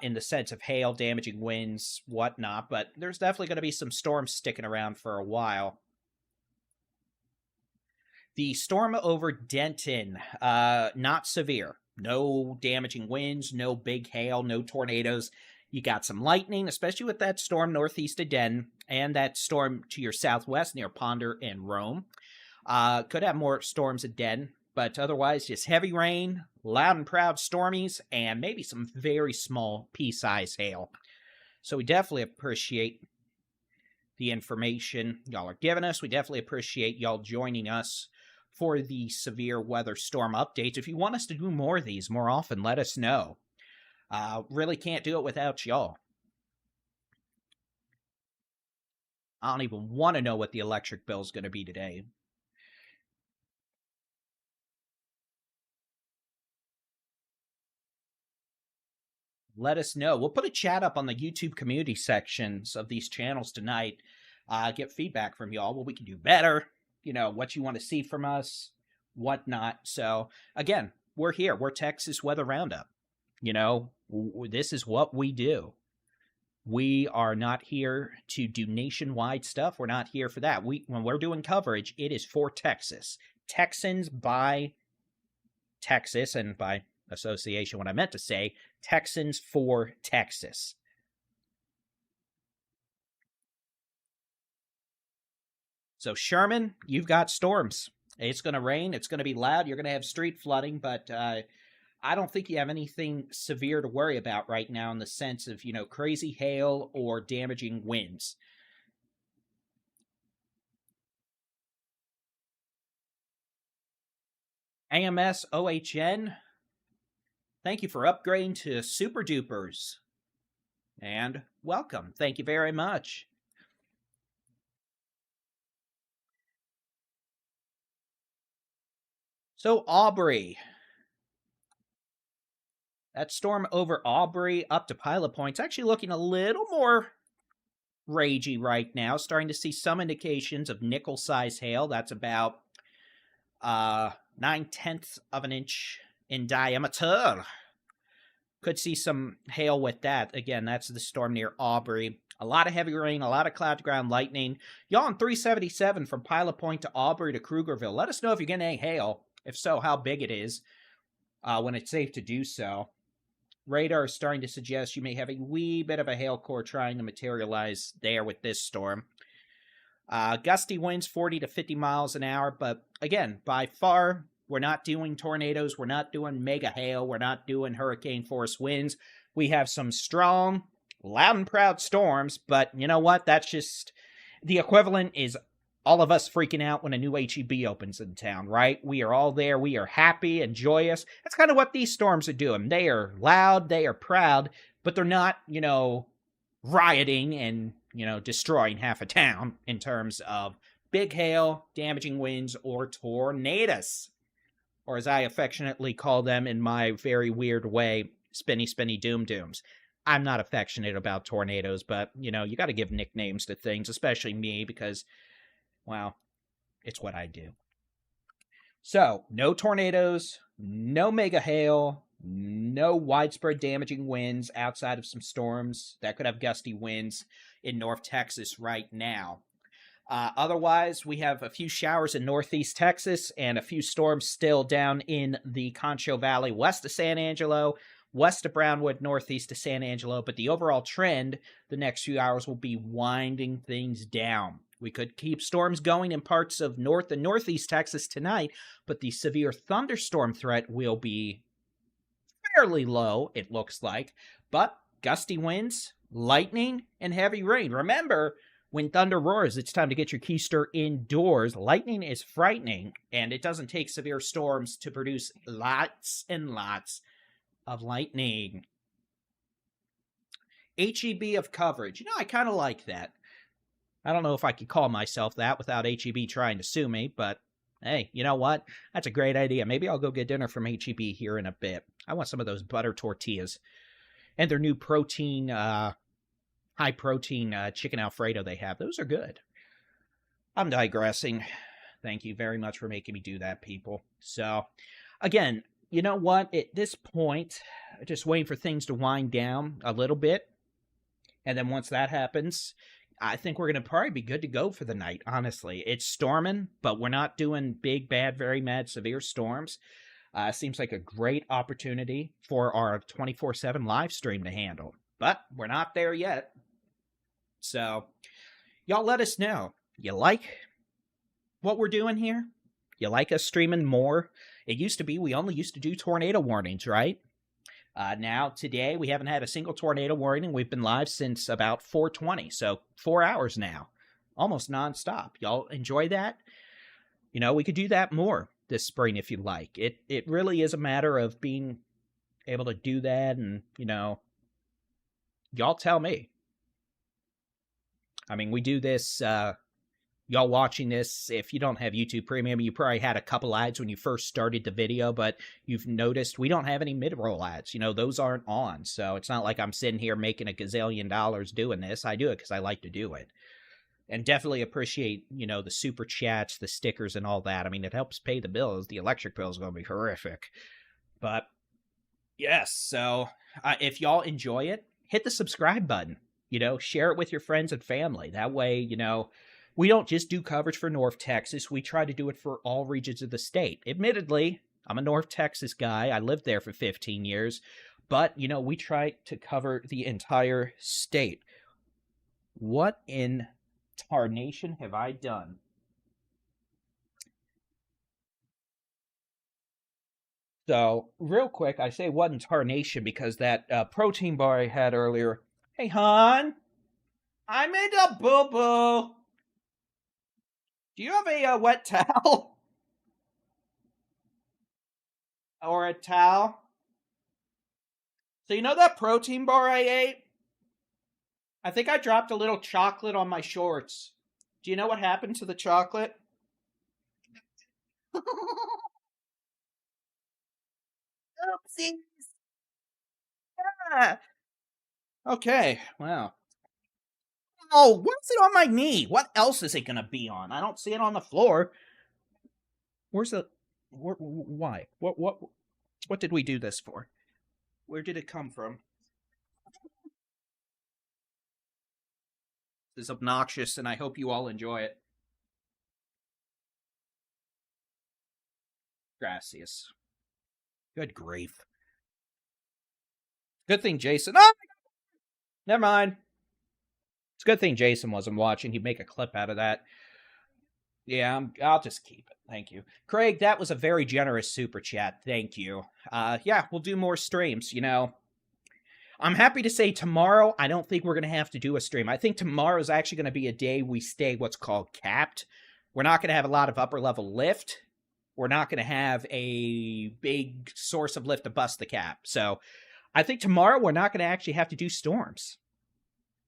in the sense of hail, damaging winds, whatnot. But there's definitely going to be some storms sticking around for a while. The storm over Denton, not severe. No damaging winds, no big hail, no tornadoes. You got some lightning, especially with that storm northeast of Denton, and that storm to your southwest near Ponder and Rome. Could have more storms at Denton, but otherwise just heavy rain, loud and proud stormies, and maybe some very small pea-sized hail. So we definitely appreciate the information y'all are giving us. We definitely appreciate y'all joining us for the severe weather storm updates. If you want us to do more of these more often, let us know. Really can't do it without y'all. I don't even want to know what the electric bill is going to be today. Let us know. We'll put a chat up on the YouTube community sections of these channels tonight. Get feedback from y'all. What we can do better. You know, what you want to see from us, whatnot. So, again, we're here. We're Texas Weather Roundup. You know, this is what we do. We are not here to do nationwide stuff. We're not here for that. When we're doing coverage, it is for Texas. Texans by Texas, and by association, what I meant to say, Texans for Texas. So, Sherman, you've got storms. It's going to rain. It's going to be loud. You're going to have street flooding, but I don't think you have anything severe to worry about right now in the sense of, you know, crazy hail or damaging winds. AMS OHN, thank you for upgrading to Super Dupers. and welcome. Thank you very much. So, Aubrey. That storm over Aubrey up to Pilot Point's actually looking a little more ragey right now. Starting to see some indications of nickel-sized hail. That's about 9/10 of an inch in diameter. Could see some hail with that. Again, that's the storm near Aubrey. A lot of heavy rain, a lot of cloud-to-ground lightning. Y'all on 377 from Pilot Point to Aubrey to Krugerville. Let us know if you're getting any hail. If so, how big it is when it's safe to do so. Radar is starting to suggest you may have a wee bit of a hail core trying to materialize there with this storm. Gusty winds 40 to 50 miles an hour, but again, by far, we're not doing tornadoes, we're not doing mega hail, we're not doing hurricane force winds. We have some strong, loud and proud storms, but you know what? That's just the equivalent is all of us freaking out when a new HEB opens in town, right? We are all there. We are happy and joyous. That's kind of what these storms are doing. They are loud, they are proud, but they're not, rioting and, destroying half a town in terms of big hail, damaging winds, or tornadoes. Or as I affectionately call them in my very weird way, spinny, spinny doom dooms. I'm not affectionate about tornadoes, but, you got to give nicknames to things, especially me, because well, it's what I do. So, no tornadoes, no mega hail, no widespread damaging winds outside of some storms that could have gusty winds in North Texas right now. Otherwise, we have a few showers in northeast Texas and a few storms still down in the Concho Valley west of San Angelo, west of Brownwood, northeast of San Angelo. But the overall trend the next few hours will be winding things down. We could keep storms going in parts of north and northeast Texas tonight, but the severe thunderstorm threat will be fairly low, it looks like. But gusty winds, lightning, and heavy rain. Remember, when thunder roars, it's time to get your keister indoors. Lightning is frightening, and it doesn't take severe storms to produce lots and lots of lightning. HEB of coverage. I kind of like that. I don't know if I could call myself that without HEB trying to sue me, but hey, you know what? That's a great idea. Maybe I'll go get dinner from HEB here in a bit. I want some of those butter tortillas and their new protein, high protein chicken Alfredo they have. Those are good. I'm digressing. Thank you very much for making me do that, people. So, again, you know what? At this point, just waiting for things to wind down a little bit. And then once that happens, I think we're going to probably be good to go for the night, honestly. It's storming, but we're not doing big, bad, very mad, severe storms. Seems like a great opportunity for our 24/7 live stream to handle. But we're not there yet. So, y'all let us know. You like what we're doing here? You like us streaming more? It used to be we only used to do tornado warnings, right? Now, today, we haven't had a single tornado warning. We've been live since about 4:20, so 4 hours now. Almost nonstop. Y'all enjoy that? We could do that more this spring if you like. It really is a matter of being able to do that, and, y'all tell me. I mean, we do this, y'all watching this, if you don't have YouTube Premium, you probably had a couple ads when you first started the video, but you've noticed we don't have any mid-roll ads. Those aren't on, so it's not like I'm sitting here making a gazillion dollars doing this. I do it because I like to do it. And definitely appreciate, the super chats, the stickers, and all that. I mean, it helps pay the bills. The electric bill is going to be horrific. But, yes, so if y'all enjoy it, hit the subscribe button. Share it with your friends and family. That way, we don't just do coverage for North Texas. We try to do it for all regions of the state. Admittedly, I'm a North Texas guy. I lived there for 15 years. But, we try to cover the entire state. What in tarnation have I done? So, real quick, I say what in tarnation because that protein bar I had earlier. Hey, hon, I made a boo-boo. Do you have a wet towel? Or a towel? So that protein bar I ate? I think I dropped a little chocolate on my shorts. Do you know what happened to the chocolate? Oopsies. Ah. Okay, well. Oh, what's it on my knee? What else is it gonna be on? I don't see it on the floor. Where's the... why? What did we do this for? Where did it come from? This is obnoxious, and I hope you all enjoy it. Gracias. Good grief. Good thing Jason... Oh! Never mind. It's a good thing Jason wasn't watching. He'd make a clip out of that. Yeah, I'll just keep it. Thank you. Craig, that was a very generous super chat. Thank you. Yeah, we'll do more streams, you know. I'm happy to say tomorrow, I don't think we're going to have to do a stream. I think tomorrow is actually going to be a day we stay what's called capped. We're not going to have a lot of upper level lift. We're not going to have a big source of lift to bust the cap. So I think tomorrow we're not going to actually have to do storms.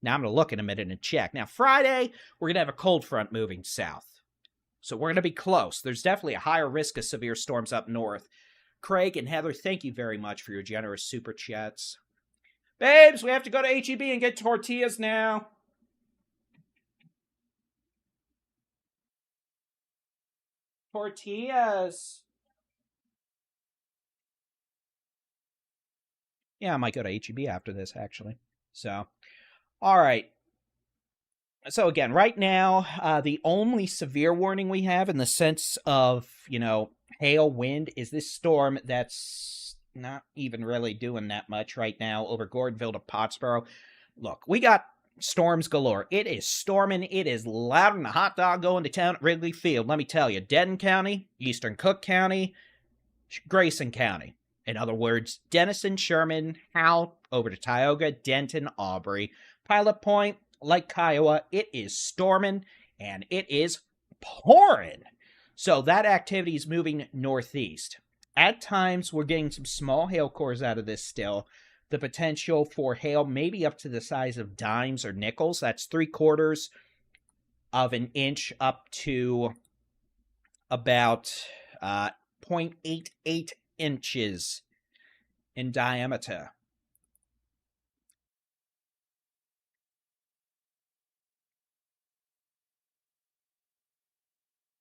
Now I'm going to look in a minute and check. Now Friday, we're going to have a cold front moving south. So we're going to be close. There's definitely a higher risk of severe storms up north. Craig and Heather, thank you very much for your generous super chats. Babes, we have to go to H-E-B and get tortillas now. Tortillas. Yeah, I might go to H-E-B after this, actually. So, all right. So again, right now, the only severe warning we have in the sense of, you know, hail, wind, is this storm that's not even really doing that much right now over Gordonville to Pottsboro. Look, we got storms galore. It is storming. It is louder than a hot dog going to town at Wrigley Field. Let me tell you, Denton County, Eastern Cook County, Grayson County. In other words, Denison, Sherman, Howell, over to Tioga, Denton, Aubrey, Pilot Point, Lake Kiowa. It is storming and it is pouring. So that activity is moving northeast. At times, we're getting some small hail cores out of this still. The potential for hail maybe up to the size of dimes or nickels. That's 3/4 of an inch up to about 0.88 inches in diameter.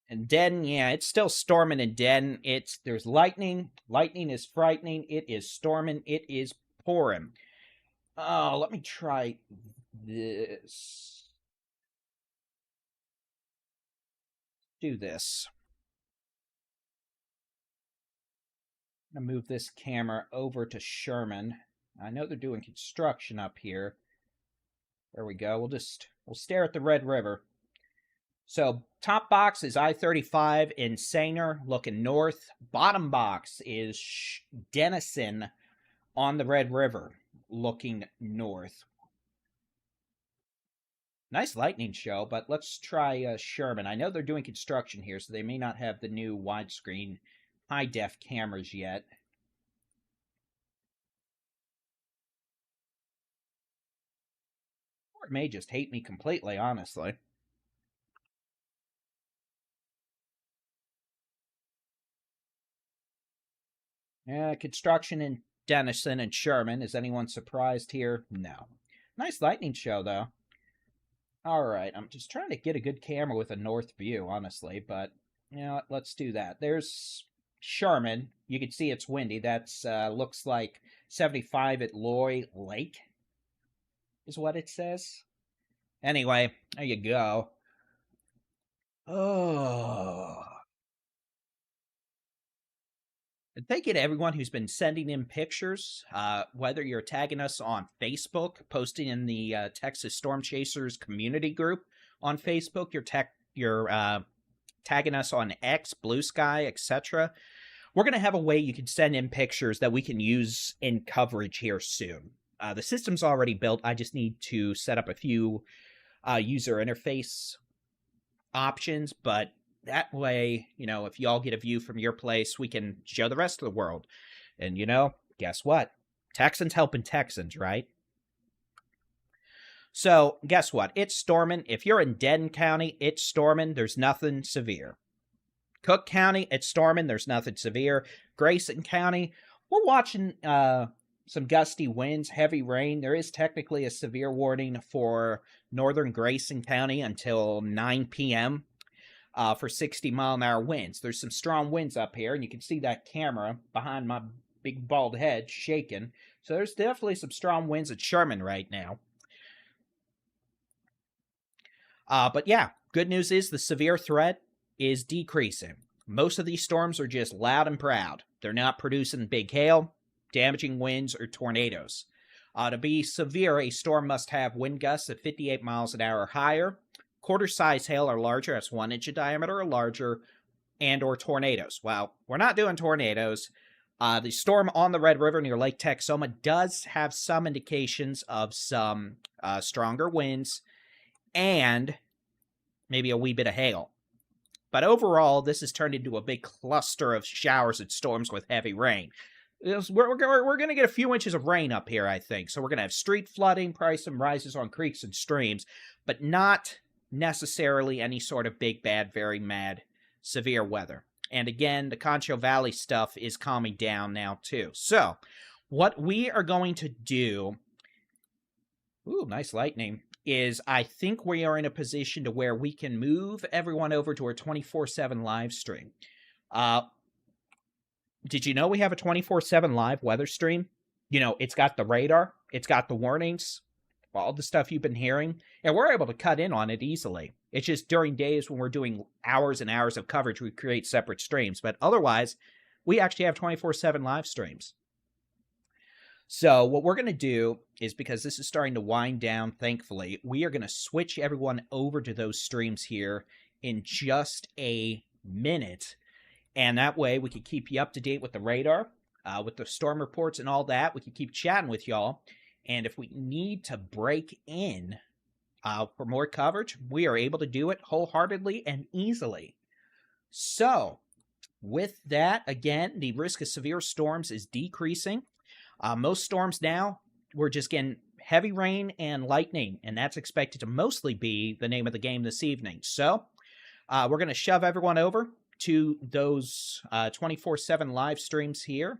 And Denton, yeah, it's still storming in Denton. There's lightning. Lightning is frightening. It is storming. It is pouring. Oh, let me try this. Do this. I'm gonna move this camera over to Sherman. I know they're doing construction up here. There we go. We'll stare at the Red River. So, top box is I-35 in Sanger, looking north. Bottom box is Denison on the Red River, looking north. Nice lightning show, but let's try Sherman. I know they're doing construction here, so they may not have the new widescreen high-def cameras yet. Or it may just hate me completely, honestly. Construction in Denison and Sherman. Is anyone surprised here? No. Nice lightning show, though. Alright, I'm just trying to get a good camera with a north view, honestly, but, you know what, let's do that. There's Sherman. You can see it's windy. That's, looks like 75 at Loy Lake, is what it says. Anyway, there you go. Oh... And thank you to everyone who's been sending in pictures, whether you're tagging us on Facebook, posting in the Texas Storm Chasers community group on Facebook, you're tagging us on X, Blue Sky, etc. We're going to have a way you can send in pictures that we can use in coverage here soon. The system's already built. I just need to set up a few user interface options, but that way, you know, if y'all get a view from your place, we can show the rest of the world. And, you know, guess what? Texans helping Texans, right? So, guess what? It's storming. If you're in Denton County, it's storming. There's nothing severe. Cook County, it's storming. There's nothing severe. Grayson County, we're watching some gusty winds, heavy rain. There is technically a severe warning for northern Grayson County until 9 p.m. For 60-mile-an-hour winds. There's some strong winds up here, and you can see that camera behind my big bald head shaking. So there's definitely some strong winds at Sherman right now. But yeah, good news is the severe threat is decreasing. Most of these storms are just loud and proud. They're not producing big hail, damaging winds, or tornadoes. To be severe, a storm must have wind gusts of 58 miles an hour or higher, quarter-size hail or larger, that's 1 inch in diameter or larger, and or tornadoes. Well, we're not doing tornadoes. The storm on the Red River near Lake Texoma does have some indications of some stronger winds and maybe a wee bit of hail. But overall, this has turned into a big cluster of showers and storms with heavy rain. We're going to get a few inches of rain up here, I think. So we're going to have street flooding, probably some rises on creeks and streams, but not necessarily any sort of big, bad, very mad, severe weather. And again, the Concho Valley stuff is calming down now, too. So what we are going to do... Ooh, nice lightning. Is I think we are in a position to where we can move everyone over to our 24/7 live stream. Did you know we have a 24/7 live weather stream? You know, it's got the radar, it's got the warnings, all the stuff you've been hearing, and we're able to cut in on it easily. It's just during days when we're doing hours and hours of coverage, we create separate streams. But otherwise, we actually have 24/7 live streams. So what we're going to do is, because this is starting to wind down, thankfully, we are going to switch everyone over to those streams here in just a minute. And that way we can keep you up to date with the radar, with the storm reports and all that. We can keep chatting with y'all. And if we need to break in for more coverage, we are able to do it wholeheartedly and easily. So with that, again, the risk of severe storms is decreasing. Most storms now, we're just getting heavy rain and lightning, and that's expected to mostly be the name of the game this evening. So we're going to shove everyone over to those 24/7 live streams here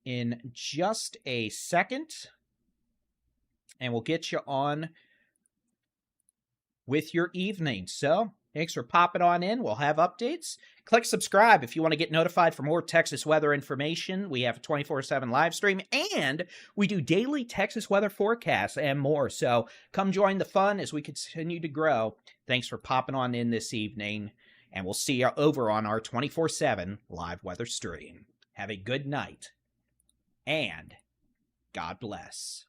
in just a second, and we'll get you on with your evening. So thanks for popping on in. We'll have updates. Click subscribe if you want to get notified for more Texas weather information. We have a 24/7 live stream, and we do daily Texas weather forecasts and more. So come join the fun as we continue to grow. Thanks for popping on in this evening, and we'll see you over on our 24/7 live weather stream. Have a good night, and God bless.